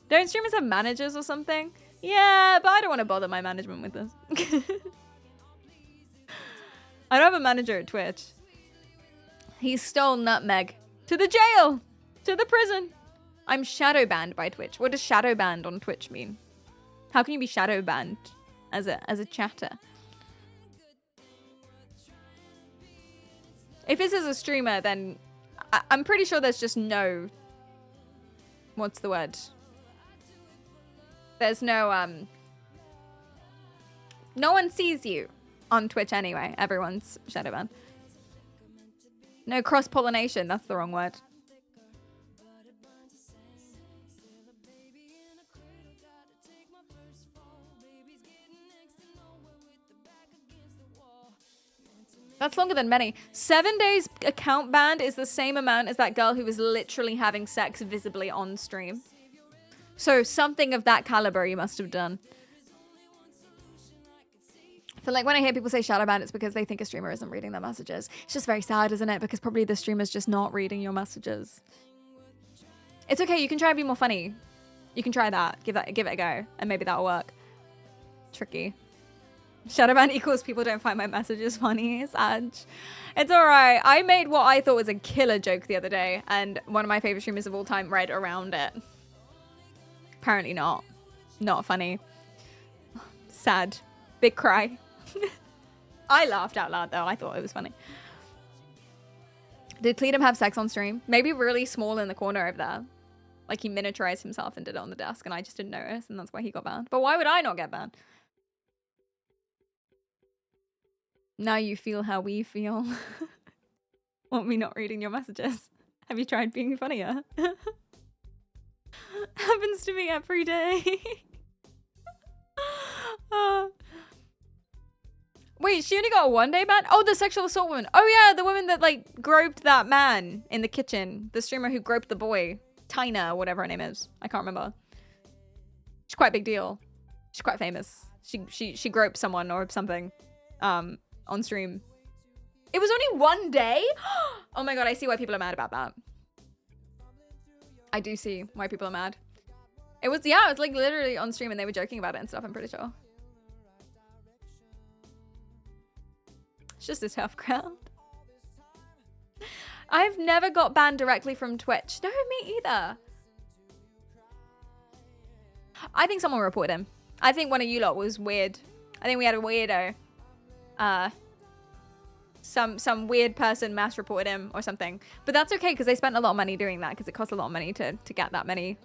Don't streamers have managers or something? Yeah, but I don't want to bother my management with this. I don't have a manager at Twitch. He stole Nutmeg. To the jail! To the prison! I'm shadow banned by Twitch. What does shadow banned on Twitch mean? How can you be shadow banned as a chatter? If this is a streamer, then I'm pretty sure there's just no... What's the word? There's no, no one sees you on Twitch anyway. Everyone's shadow banned. No cross-pollination. That's the wrong word. That's longer than many. 7 days account banned is the same amount as that girl who was literally having sex visibly on stream. So something of that caliber you must have done. I feel like when I hear people say shadow ban, it's because they think a streamer isn't reading their messages. It's just very sad, isn't it? Because probably the streamer's just not reading your messages. It's okay. You can try and be more funny. You can try that. Give it a go. And maybe that'll work. Tricky. Shadowban equals people don't find my messages funny. Sad. It's alright. I made what I thought was a killer joke the other day, and one of my favorite streamers of all time read around it. Apparently not. Not funny. Sad. Big cry. I laughed out loud though. I thought it was funny. Did Cleedum have sex on stream? Maybe really small in the corner over there. Like he miniaturized himself and did it on the desk, and I just didn't notice, and that's why he got banned. But why would I not get banned? Now you feel how we feel. Want me not reading your messages? Have you tried being funnier? Happens to me every day. Wait, she only got a 1 day ban? Oh, the sexual assault woman. Oh yeah, the woman that like groped that man in the kitchen. The streamer who groped the boy. Tina, whatever her name is. I can't remember. She's quite a big deal. She's quite famous. She groped someone or something. On stream. It was only 1 day? Oh my god, I see why people are mad about that. I do see why people are mad. It was, yeah, it was like literally on stream and they were joking about it and stuff, I'm pretty sure. It's just a tough crowd. I've never got banned directly from Twitch. No, me either. I think someone reported him. I think one of you lot was weird. I think we had a weirdo. Some weird person mass reported him or something, but that's okay because they spent a lot of money doing that because it costs a lot of money to get that many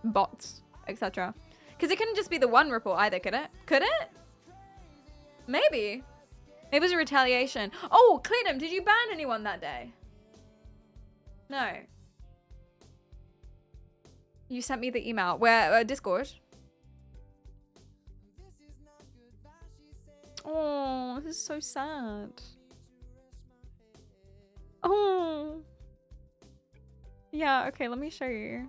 bots, etc. Because it couldn't just be the one report either, could it? Could it? Maybe it was a retaliation. Oh, Cleedum, did you ban anyone that day? No. You sent me the email. Where? Discord? Oh, this is so sad. Oh. Yeah, okay, let me show you.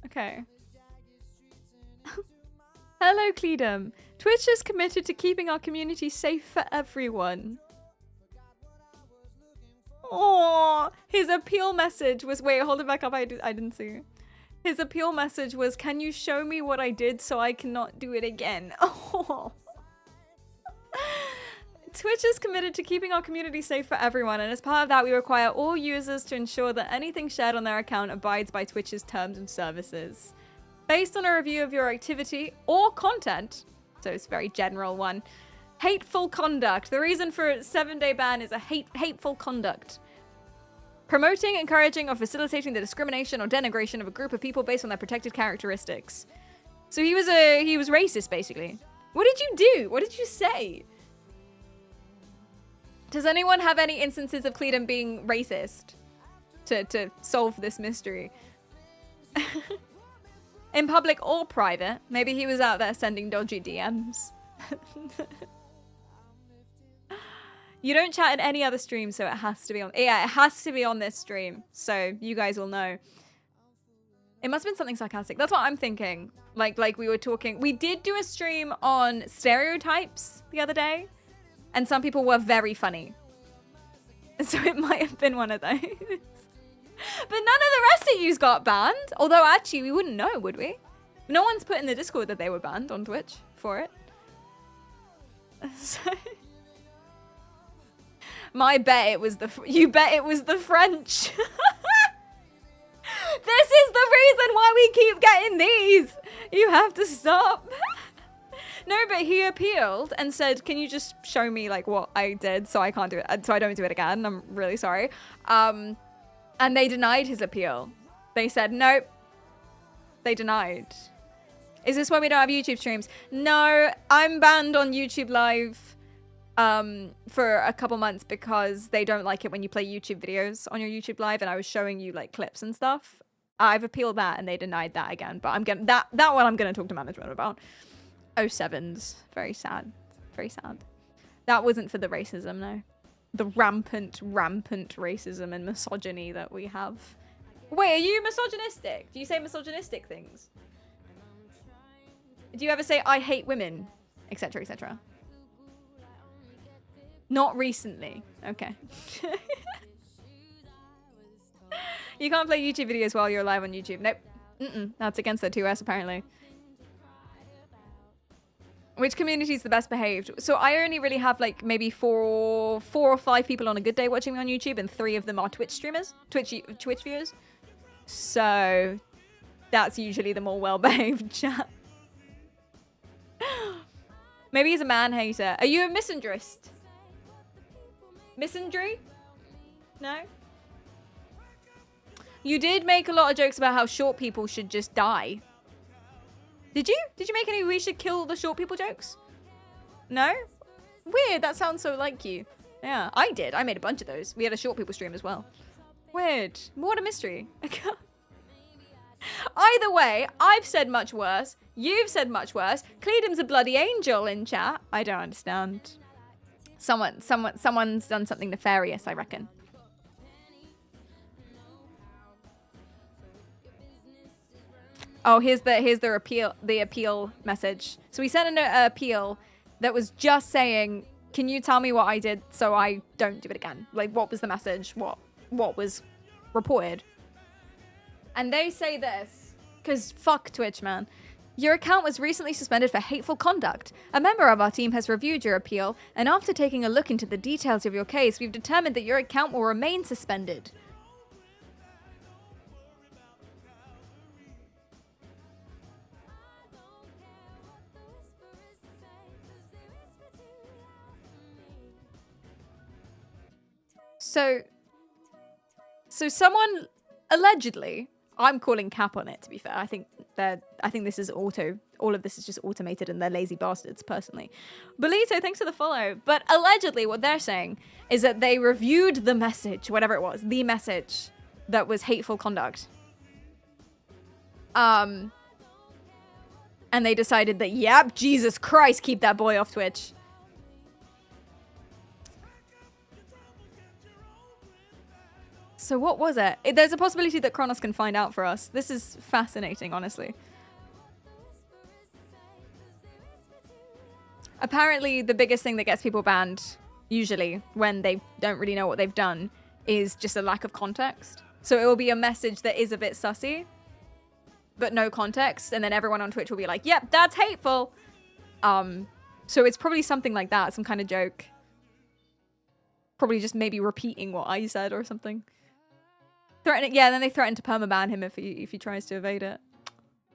Okay. Hello, Cleedum. Twitch is committed to keeping our community safe for everyone. Oh, his appeal message was... Wait, hold it back up. I didn't see. His appeal message was, can you show me what I did so I cannot do it again? Oh. Twitch is committed to keeping our community safe for everyone, and as part of that, we require all users to ensure that anything shared on their account abides by Twitch's terms and services. Based on a review of your activity or content, so it's a very general one, hateful conduct. The reason for a 7-day ban is a hateful conduct. Promoting, encouraging, or facilitating the discrimination or denigration of a group of people based on their protected characteristics. So he was racist, basically. What did you do? What did you say? Does anyone have any instances of Cleedom being racist to solve this mystery? In public or private? Maybe he was out there sending dodgy DMs. You don't chat in any other stream, so it has to be on. Yeah, it has to be on this stream, so you guys will know. It must have been something sarcastic. That's what I'm thinking. Like we were talking. We did do a stream on stereotypes the other day, and some people were very funny. So it might have been one of those. But none of the rest of yous got banned. Although actually we wouldn't know, would we? No one's put in the Discord that they were banned on Twitch for it. So my bet it was you bet it was the French. This is the reason why we keep getting these. You have to stop. No, but he appealed and said, "Can you just show me like what I did so I can't do it, so I don't do it again? I'm really sorry." And they denied his appeal. They said nope. They denied. Is this why we don't have YouTube streams? No, I'm banned on YouTube Live for a couple months because they don't like it when you play YouTube videos on your YouTube Live, and I was showing you like clips and stuff. I've appealed that and they denied that again, but I'm gonna that one I'm gonna talk to management about. 07s, very sad, very sad. That wasn't for the racism, no. The rampant racism and misogyny that we have. Wait, are you misogynistic? Do you say misogynistic things? Do you ever say I hate women, etc., etc.? Not recently. Okay. You can't play YouTube videos while you're live on YouTube. Nope. That's against the 2S apparently. Which community is the best behaved? So I only really have like maybe four or five people on a good day watching me on YouTube, and 3 of them are Twitch streamers, Twitch viewers. So that's usually the more well-behaved chat. Maybe he's a man hater. Are you a misandrist? Misandry? No? You did make a lot of jokes about how short people should just die. Did you? Did you make any we should kill the short people jokes? No? Weird, that sounds so like you. Yeah, I did. I made a bunch of those. We had a short people stream as well. Weird. What a mystery. Either way, I've said much worse. You've said much worse. Cleedom's a bloody angel in chat. I don't understand. Someone's done something nefarious, I reckon. Oh, here's the appeal message. So we sent an appeal that was just saying, "Can you tell me what I did so I don't do it again?" Like, what was the message? What was reported? And they say this, because fuck Twitch, man. Your account was recently suspended for hateful conduct. A member of our team has reviewed your appeal, and after taking a look into the details of your case, we've determined that your account will remain suspended. So someone allegedly, I'm calling cap on it, to be fair. I think this is all of this is just automated and they're lazy bastards, personally. Belito, thanks for the follow. But allegedly what they're saying is that they reviewed the message, whatever it was, the message that was hateful conduct. And they decided that, yep, Jesus Christ, keep that boy off Twitch. So what was it? There's a possibility that Kronos can find out for us. This is fascinating, honestly. Apparently, the biggest thing that gets people banned, usually, when they don't really know what they've done, is just a lack of context. So it will be a message that is a bit sussy, but no context, and then everyone on Twitch will be like, yep, that's hateful. So it's probably something like that, some kind of joke. Probably just maybe repeating what I said or something. Threatening, yeah, then they threaten to permaban him if he tries to evade it.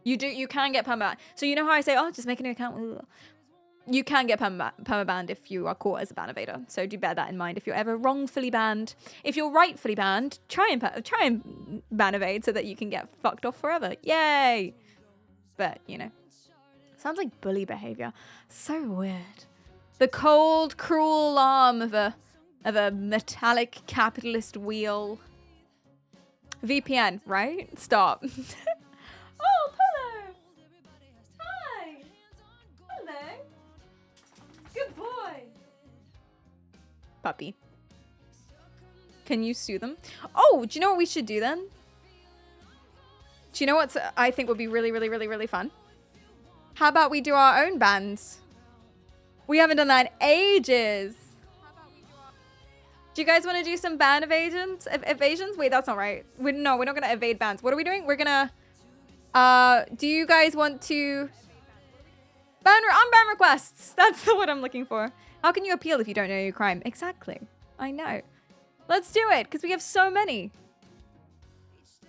You can get permaban. So you know how I say, oh, just make a new account? You can get permabanned if you are caught as a ban evader. So do bear that in mind if you're ever wrongfully banned. If you're rightfully banned, try and ban evade so that you can get fucked off forever. Yay! But, you know, Sounds like bully behavior. So weird. The cold, cruel arm of a metallic capitalist wheel. VPN, right? Stop. Oh, hello. Hi. Hello. Good boy. Puppy. Can you sue them? Oh, do you know what we should do then? Do you know what I think would be really, really, really, really fun? How about we do our own bands? We haven't done that in ages. Do you guys want to do some band evasions? Wait, that's not right. No, we're not going to evade bans. What are we doing? We're going to... do you guys want to... Unban requests. That's the word I'm looking for. How can you appeal if you don't know your crime? Exactly. I know. Let's do it, because we have so many.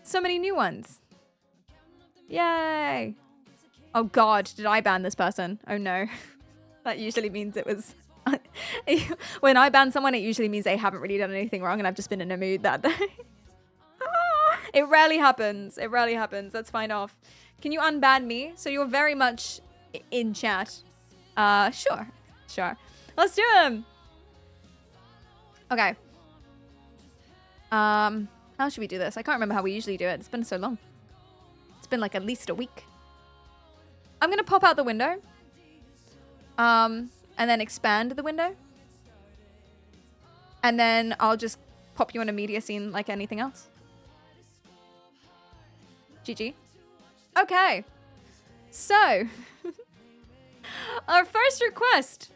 So many new ones. Yay. Oh god, did I ban this person? Oh no. That usually means it was... When I ban someone, it usually means they haven't really done anything wrong and I've just been in a mood that day. It rarely happens. It rarely happens. Let's find off. Can you unban me? So you're very much in chat. Sure. Sure. Let's do them. Okay. How should we do this? I can't remember how we usually do it. It's been so long. It's been like at least a week. I'm gonna pop out the window. And then expand the window. And then I'll just pop you on a media scene like anything else. GG. Okay. So, our first request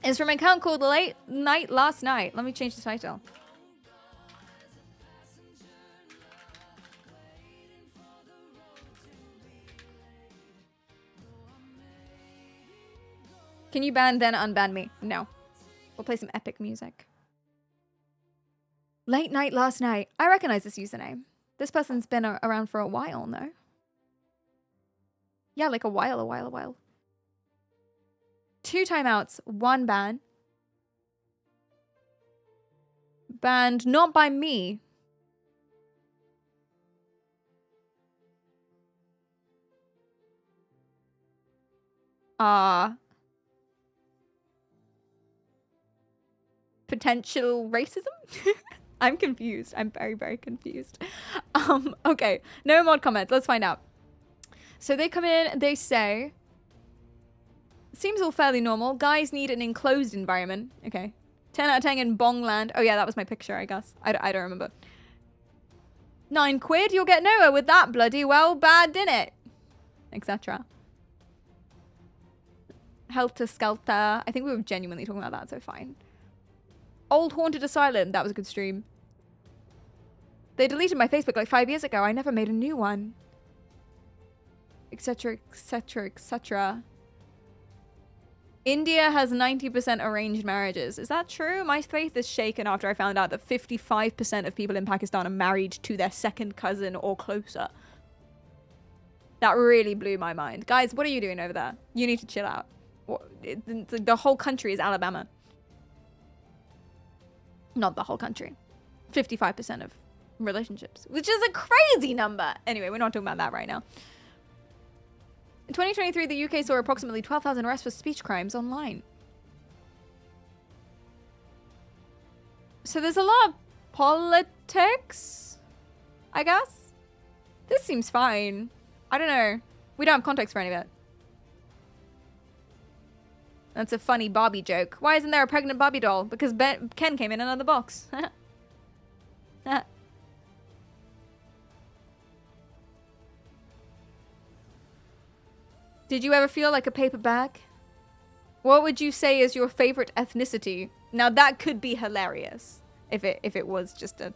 is from an account called Late Night Last Night. Let me change the title. Can you ban then unban me? No. We'll play some epic music. Late Night Last Night. I recognize this username. This person's been around for a while, no? Yeah, like a while. 2 timeouts, 1 ban. Banned not by me. Potential racism? I'm confused. I'm very, very confused. Okay. No mod comments. Let's find out. So they come in, they say, seems all fairly normal. Guys need an enclosed environment. Okay. 10 out of 10 in Bongland. Oh yeah, that was my picture, I guess. I don't remember. 9 quid? You'll get nowhere with that bloody well bad, didn't it? Etc. Helter Skelter. I think we were genuinely talking about that, so fine. Old Haunted Asylum. That was a good stream. They deleted my Facebook like 5 years ago. I never made a new one. Etc, etc, etc. India has 90% arranged marriages. Is that true? My faith is shaken after I found out that 55% of people in Pakistan are married to their second cousin or closer. That really blew my mind. Guys, what are you doing over there? You need to chill out. The whole country is Alabama. Not the whole country. 55% of relationships, which is a crazy number. Anyway, we're not talking about that right now. In 2023, the UK saw approximately 12,000 arrests for speech crimes online. So there's a lot of politics, I guess. This seems fine. I don't know. We don't have context for any of it. That's a funny Barbie joke. Why isn't there a pregnant Barbie doll? Because Ken came in another box. Did you ever feel like a paper bag? What would you say is your favorite ethnicity? Now that could be hilarious if it was just a...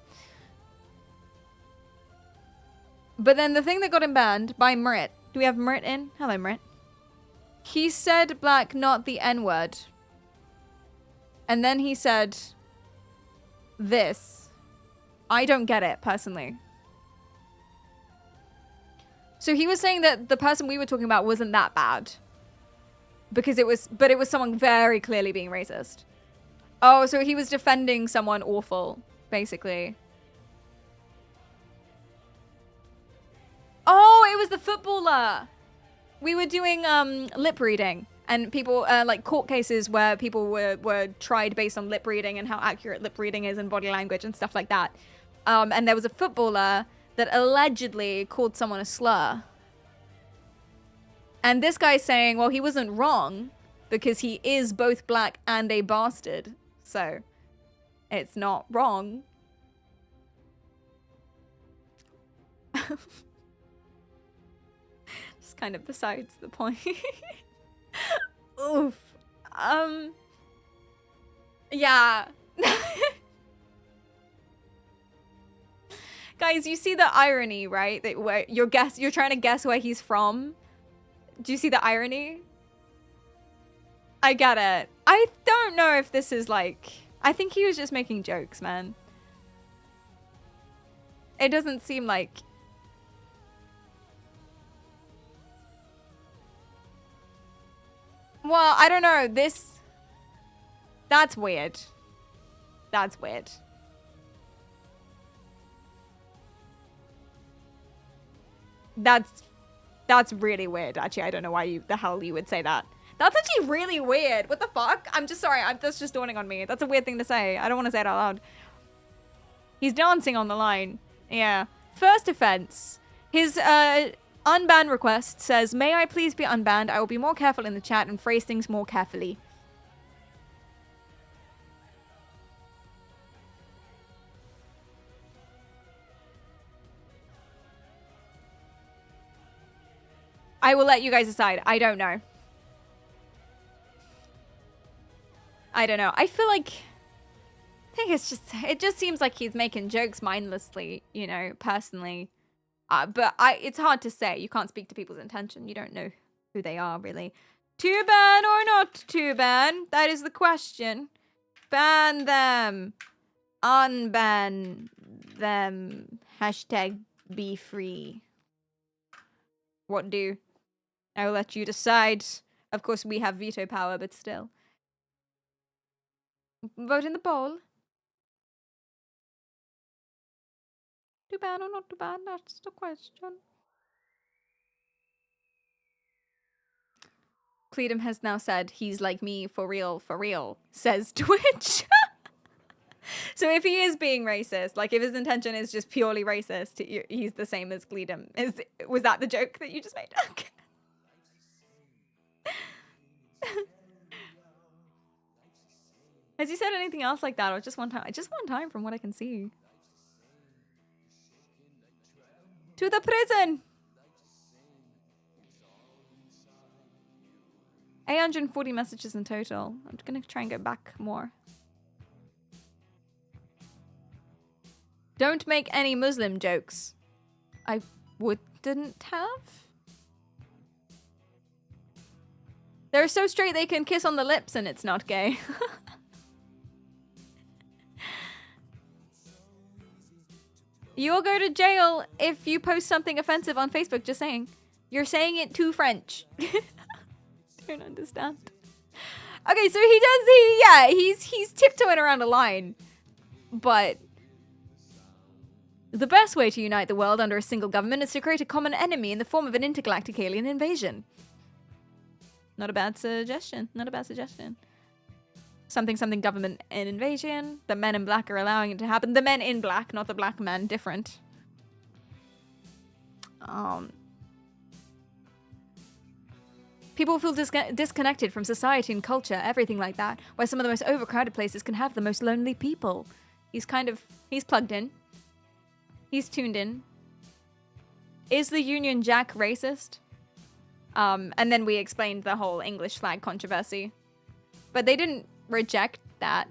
But then the thing that got him banned by Mrit. Do we have Mrit in? Hello, Mrit. He said black, not the N-word. And then he said this. I don't get it, personally. So he was saying that the person we were talking about wasn't that bad. Because it was someone very clearly being racist. Oh, so he was defending someone awful, basically. Oh, it was the footballer. we were doing lip reading, and people like court cases where people were tried based on lip reading and how accurate lip reading is and body language and stuff like that. And there was a footballer that allegedly called someone a slur. And this guy's saying, well, he wasn't wrong because he is both black and a bastard. So it's not wrong. Just kind of besides the point. Oof. Yeah. Guys, you see the irony, right? That where you're trying to guess where he's from. Do you see the irony? I get it. I don't know if this is like... I think he was just making jokes, man. It doesn't seem like... Well, I don't know. That's weird. That's weird. That's really weird, actually. I don't know why the hell you would say that. That's actually really weird. What the fuck? I'm just sorry. That's just dawning on me. That's a weird thing to say. I don't want to say it out loud. He's dancing on the line. Yeah. First offense. His unban request says, may I please be unbanned? I will be more careful in the chat and phrase things more carefully. I will let you guys decide. I don't know. I don't know. I feel like... I think it's just... It just seems like he's making jokes mindlessly, you know, personally. But it's hard to say. You can't speak to people's intention. You don't know who they are, really. To ban or not to ban? That is the question. Ban them. Unban them. Hashtag be free. What do? I will let you decide. Of course, we have veto power, but still. Vote in the poll. To ban or not to ban? That's the question. Cleedum has now said he's like me for real, says Twitch. So if he is being racist, like if his intention is just purely racist, he's the same as Cleedum. Was that the joke that you just made? Okay. Has he said anything else like that, or just one time? Just one time, from what I can see. To the prison. 840 messages in total. I'm just gonna try and go back more. Don't make any Muslim jokes. I wouldn't have. They're so straight they can kiss on the lips and it's not gay. You'll go to jail if you post something offensive on Facebook, just saying. You're saying it too French. Don't understand. Okay, so he's tiptoeing around a line. But the best way to unite the world under a single government is to create a common enemy in the form of an intergalactic alien invasion. Not a bad suggestion. Not a bad suggestion. Something government and invasion. The men in black are allowing it to happen. The men in black, not the black men. Different. People feel disconnected from society and culture, everything like that. Why some of the most overcrowded places can have the most lonely people. He's plugged in. He's tuned in. Is the Union Jack racist? And then we explained the whole English flag controversy. But they didn't reject that.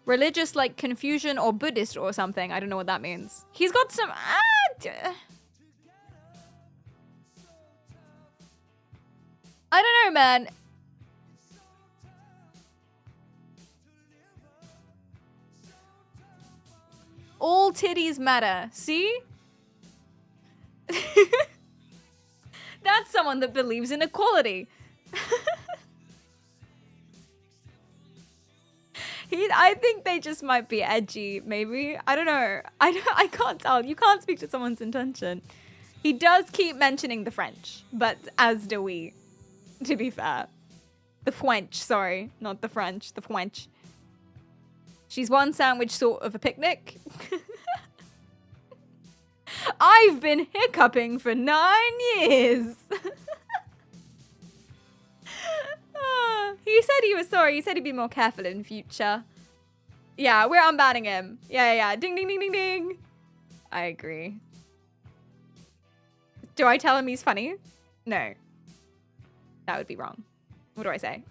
Religious, like Confucian or Buddhist or something. I don't know what that means. He's got some... I don't know, man. All titties matter. See? That's someone that believes in equality. I think they just might be edgy, maybe. I don't know. I can't tell. You can't speak to someone's intention. He does keep mentioning the French, but as do we, to be fair. The French, sorry, not the French, the French. She's one sandwich sort of a picnic. I've been hiccuping for 9 years. He said he was sorry. He said he'd be more careful in future. Yeah, we're unbanning him. Yeah. Ding, ding, ding, ding, ding. I agree. Do I tell him he's funny? No. That would be wrong. What do I say?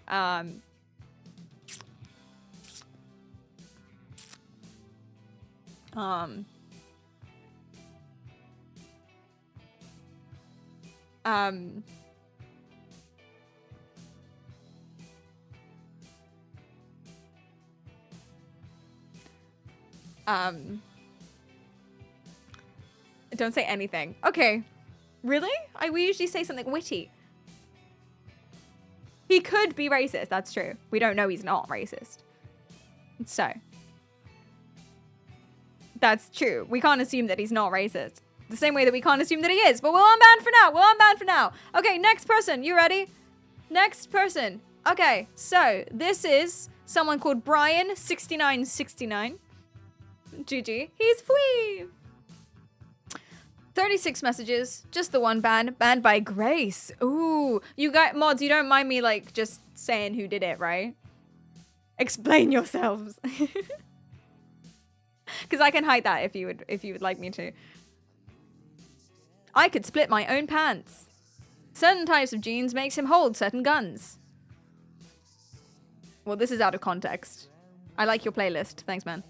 Don't say anything. Okay. Really? We usually say something witty. He could be racist. That's true. We don't know he's not racist. So. That's true. We can't assume that he's not racist. The same way that we can't assume that he is. But we'll unban for now. We'll unban for now. Okay, next person. You ready? Next person. Okay, so this is someone called Brian6969. GG. He's free. 36 messages. Just the one ban. Banned by Grace. Ooh. You guys, mods, you don't mind me, like, just saying who did it, right? Explain yourselves. Because I can hide that if you would like me to. I could split my own pants. Certain types of jeans makes him hold certain guns. Well, this is out of context. I like your playlist. Thanks, man.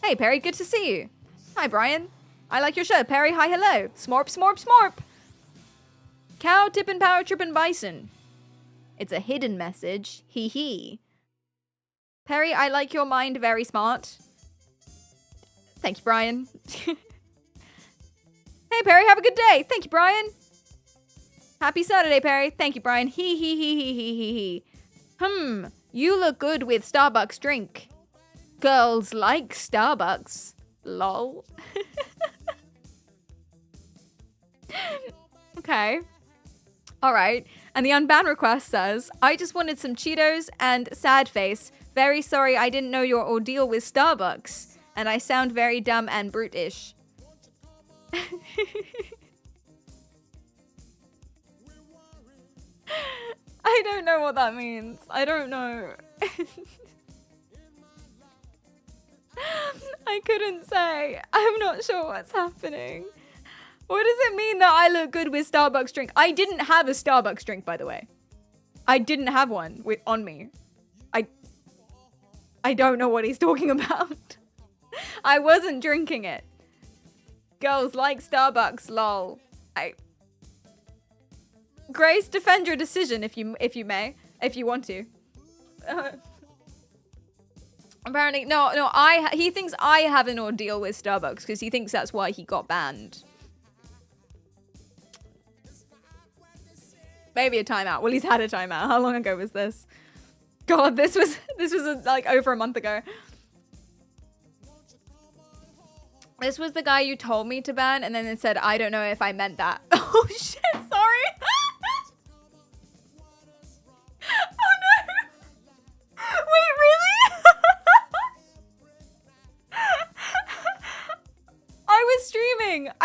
Hey, Perry. Good to see you. Hi, Brian. I like your shirt, Perry. Hi, hello. Smorp, smorp, smorp. Cow tippin' power trippin' bison. It's a hidden message. Hee hee. Perry, I like your mind. Very smart. Thank you, Brian. Hey, Perry. Have a good day. Thank you, Brian. Happy Saturday, Perry. Thank you, Brian. Hee hee hee hee hee hee hee. You look good with Starbucks drink. Girls like Starbucks. Lol. Okay. Alright. And the unban request says, I just wanted some Cheetos and sad face. Very sorry I didn't know your ordeal with Starbucks. And I sound very dumb and brutish. I don't know what that means. I don't know. I couldn't say. I'm not sure what's happening. What does it mean that I look good with Starbucks drink? I didn't have a Starbucks drink, by the way. I didn't have one on me. I don't know what he's talking about. I wasn't drinking it. Girls like Starbucks, lol. Grace, defend your decision if you may, if you want to. Apparently, no. He thinks I have an ordeal with Starbucks because he thinks that's why he got banned. Maybe a timeout. Well, he's had a timeout. How long ago was this? God, this was like over a month ago. This was the guy you told me to ban, and then it said, I don't know if I meant that. Oh shit, sorry. Oh no. Wait, really? I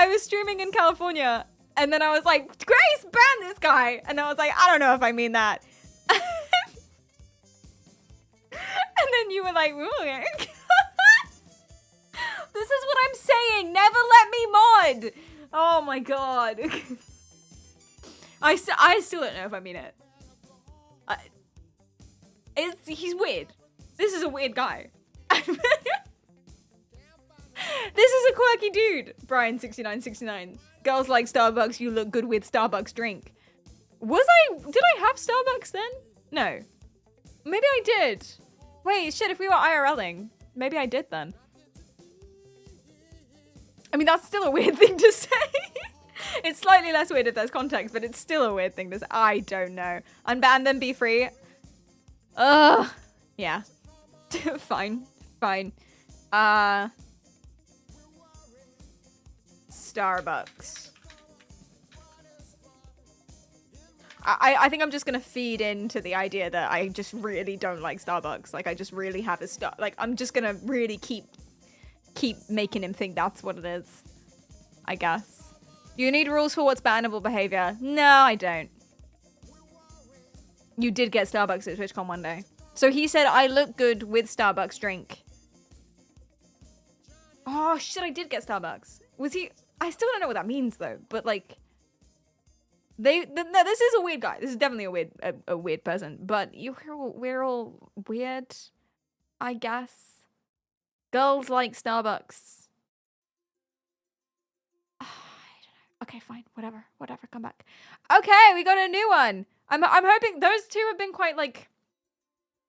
was streaming in California, and then I was like, Grace, ban this guy. And I was like, I don't know if I mean that. And then you were like, okay. This is what I'm saying. Never let me mod. Oh my god. I still don't know if I mean it. He's weird. This is a weird guy. This is a quirky dude. Brian6969. Girls like Starbucks. You look good with Starbucks drink. Did I have Starbucks then? No. Maybe I did. Wait, shit, if we were IRLing. Maybe I did then. I mean, that's still a weird thing to say. It's slightly less weird if there's context, but it's still a weird thing to say. I don't know. Unban them, be free. Yeah. Fine. Starbucks. I think I'm just gonna feed into the idea that I just really don't like Starbucks. Like, I just really have a like, I'm just gonna really keep making him think that's what it is, I guess. Do you need rules for what's bannable behavior? No, I don't. You did get Starbucks at TwitchCon one day. So he said, I look good with Starbucks drink. Oh, shit, I did get Starbucks. Was he... I still don't know what that means, though. But, like... No, this is a weird guy. This is definitely a weird person. But we're all weird, I guess. Girls like Starbucks. I don't know. Okay, fine. Whatever, come back. Okay, we got a new one. I'm hoping... Those two have been quite, like...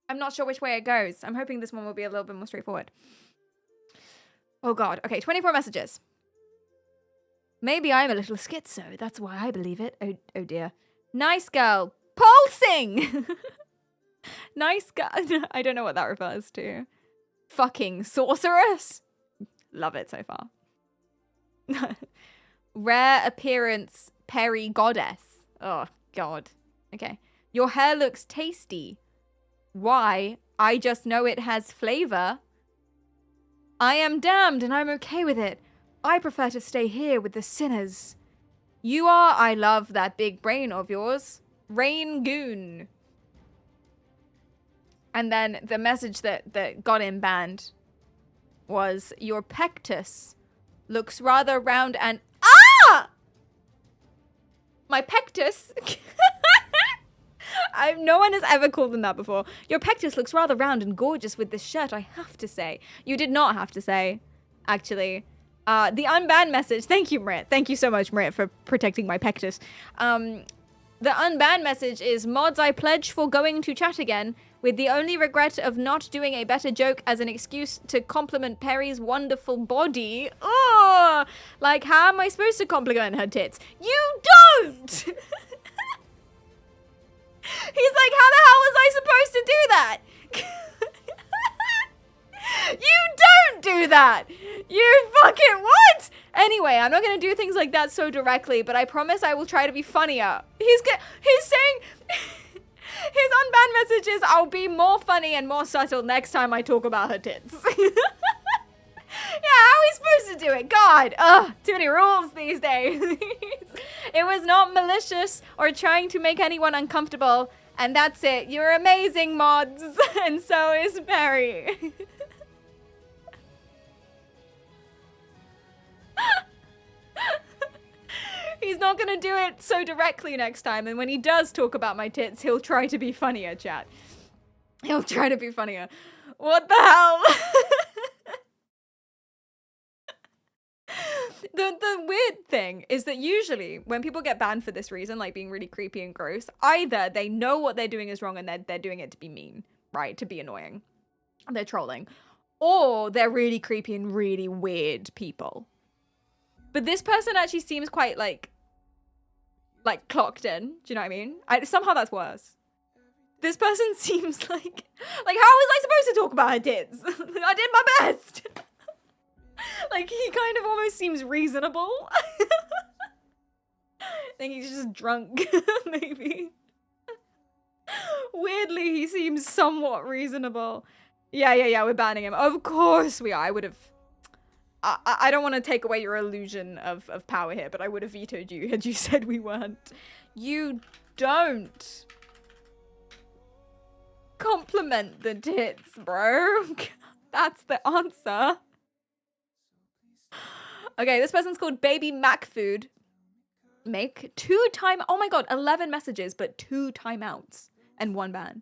I'm not sure which way it goes. I'm hoping this one will be a little bit more straightforward. Oh god. Okay, 24 messages. Maybe I'm a little schizo. That's why I believe it. Oh dear. Nice girl. Pulsing! Nice girl. I don't know what that refers to. Fucking sorceress. Love it so far. Rare appearance Perry goddess. Oh god. Okay. Your hair looks tasty. Why? I just know it has flavor. I am damned and I'm okay with it. I prefer to stay here with the sinners. You are, I love that big brain of yours. Rain Goon. And then the message that got him banned was, your pectus looks rather round and... Ah! My pectus? No one has ever called them that before. Your pectus looks rather round and gorgeous with this shirt, I have to say. You did not have to say, actually. The unbanned message. Thank you, Marit. Thank you so much, Marit, for protecting my pectus. The unbanned message is, mods, I pledge for going to chat again, with the only regret of not doing a better joke as an excuse to compliment Perry's wonderful body. Oh, like, how am I supposed to compliment her tits? You don't! He's like, how the hell was I supposed to do that? You don't do that! You fucking what? Anyway, I'm not gonna do things like that so directly, but I promise I will try to be funnier. He's saying... His unbanned message is, I'll be more funny and more subtle next time I talk about her tits. Yeah, how are we supposed to do it? God, ugh, too many rules these days. It was not malicious or trying to make anyone uncomfortable, and that's it. You're amazing, mods, and so is Perry. He's not gonna do it so directly next time, and when he does talk about my tits, he'll try to be funnier, chat. He'll try to be funnier. What the hell? The weird thing is that usually when people get banned for this reason, like being really creepy and gross, either they know what they're doing is wrong and they're doing it to be mean, right? To be annoying. They're trolling. Or they're really creepy and really weird people. But this person actually seems quite like clocked in. Do you know what I mean? Somehow that's worse. This person seems like how was I supposed to talk about her tits? I did my best. Like, he kind of almost seems reasonable. I think he's just drunk, maybe. Weirdly, he seems somewhat reasonable. Yeah, we're banning him. Of course we are. I would have... I don't want to take away your illusion of power here, but I would have vetoed you had you said we weren't. You don't compliment the tits, bro. That's the answer. Okay, this person's called Baby Mac Food. Make 2 time... Oh my god, 11 messages, but 2 timeouts and 1 ban.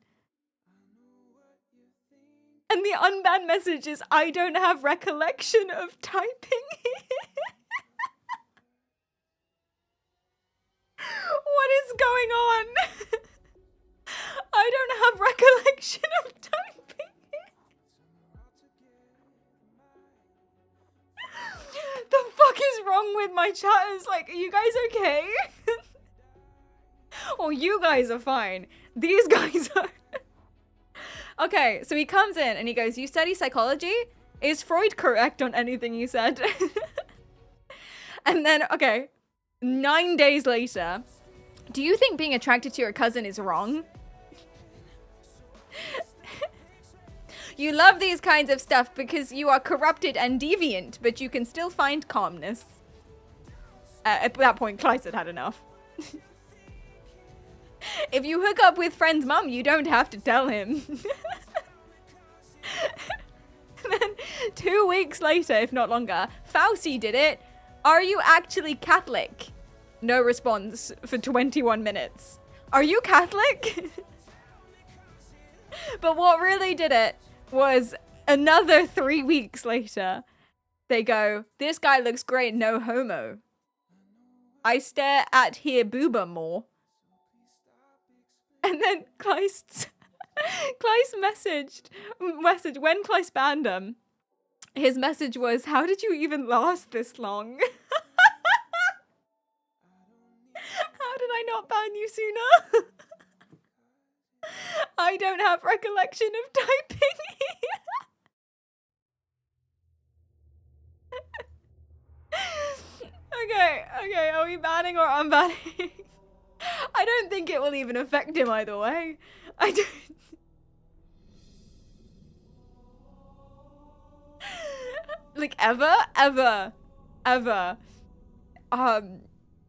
And the unbanned message is, I don't have recollection of typing. What is going on? I don't have recollection of typing. The fuck is wrong with my chatters? Like, are you guys okay? Well, you guys are fine. These guys are... Okay, so he comes in and he goes, you study psychology? Is Freud correct on anything you said? And then, okay, 9 days later, do you think being attracted to your cousin is wrong? You love these kinds of stuff because you are corrupted and deviant, but you can still find calmness. At that point, Kleist had had enough. If you hook up with friend's mum, you don't have to tell him. Then 2 weeks later, if not longer, Fauci did it. Are you actually Catholic? No response for 21 minutes. Are you Catholic? But what really did it was another 3 weeks later, they go, this guy looks great, no homo. I stare at here booba more. And then Kleist messaged, when Kleist banned him, his message was, how did you even last this long? How did I not ban you sooner? I don't have recollection of typing. Okay, are we banning or unbanning? I don't think it will even affect him either way. I don't. Like, ever?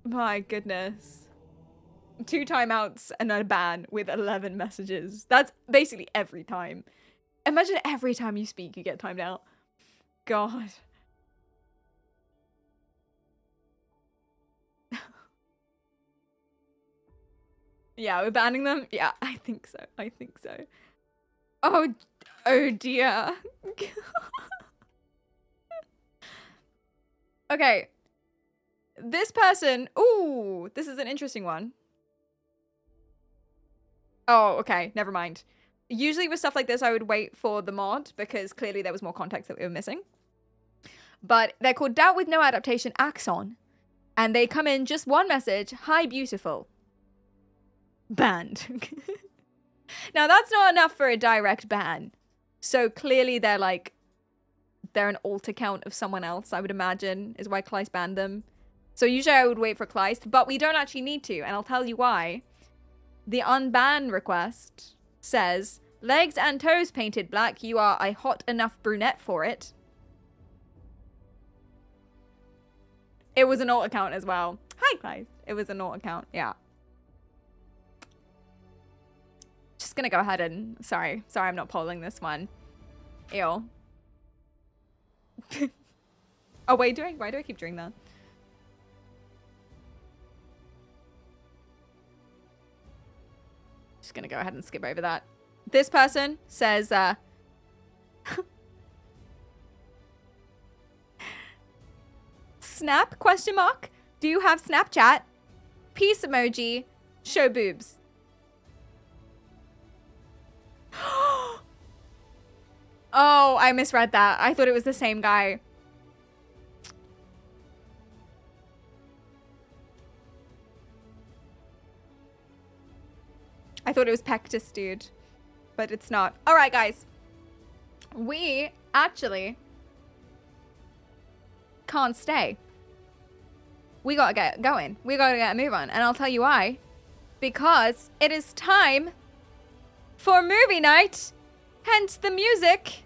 My goodness. 2 timeouts and a ban with 11 messages. That's basically every time. Imagine every time you speak, you get timed out. God. Yeah, we're banning them? Yeah, I think so. Oh dear. Okay. This person, ooh, this is an interesting one. Oh, okay, never mind. Usually with stuff like this, I would wait for the mod because clearly there was more context that we were missing. But they're called Doubt with No Adaptation Axon. And they come in just one message, hi beautiful. Banned. Now that's not enough for a direct ban. So clearly they're an alt account of someone else, I would imagine, is why Kleist banned them. So usually I would wait for Kleist, but we don't actually need to, and I'll tell you why. The unban request says, legs and toes painted black, you are a hot enough brunette for it. It was an alt account as well. Hi, Kleist. It was an alt account, yeah. Just gonna go ahead and, sorry, I'm not polling this one. Ew. Oh, why do I keep doing that? Just gonna go ahead and skip over that. This person says, Snap, question mark? Do you have Snapchat? Peace emoji, show boobs. Oh, I misread that. I thought it was the same guy. I thought it was Pectus, dude. But it's not. All right, guys. We actually can't stay. We gotta get going. We gotta get a move on. And I'll tell you why. Because it is time for movie night. Hence the music.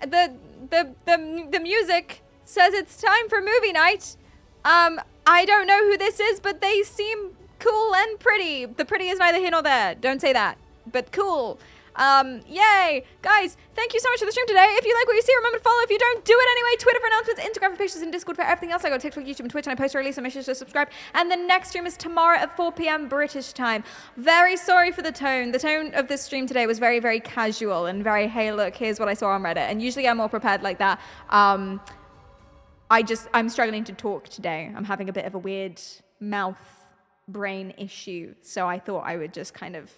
The music says it's time for movie night. I don't know who this is, but they seem cool and pretty. The pretty is neither here nor there. Don't say that. But cool. Yay. Guys, thank you so much for the stream today. If you like what you see, remember to follow. If you don't, do it anyway. Twitter for announcements, Instagram for pictures, and Discord for everything else. I go to TikTok, YouTube, and Twitch, and I post or release, so make sure to subscribe. And the next stream is tomorrow at 4 p.m. British time. Very sorry for the tone. The tone of this stream today was very, very casual and very, hey, look, here's what I saw on Reddit. And usually I'm more prepared like that. I'm struggling to talk today. I'm having a bit of a weird mouth brain issue. So I thought I would just kind of,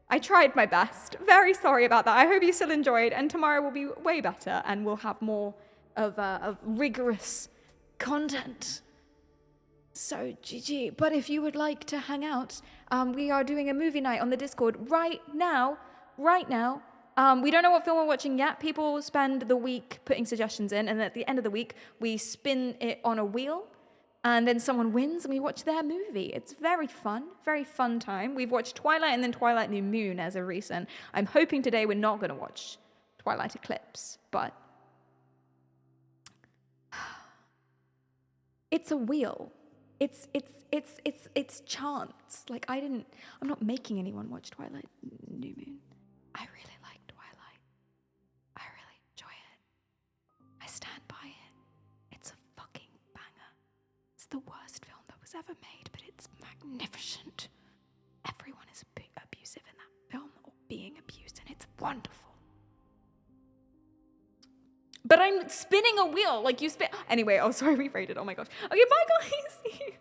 I tried my best. Very sorry about that. I hope you still enjoyed, and tomorrow will be way better, and we'll have more of rigorous content. So GG. But if you would like to hang out, we are doing a movie night on the Discord right now. We don't know what film we're watching yet. People spend the week putting suggestions in, and at the end of the week, we spin it on a wheel, and then someone wins, and we watch their movie. It's very fun time. We've watched Twilight and then Twilight New Moon as of recent. I'm hoping today we're not going to watch Twilight Eclipse, but it's a wheel. It's chance. Like, I'm not making anyone watch Twilight New Moon. I really like Twilight. I really enjoy it. I stand by it. It's a fucking banger. It's the worst film that was ever made, but it's magnificent. Everyone is abusive in that film, or being abused, and it's wonderful. But I'm spinning a wheel, like you spin. Anyway, oh, sorry, we rated. Oh my gosh. Okay, bye, guys.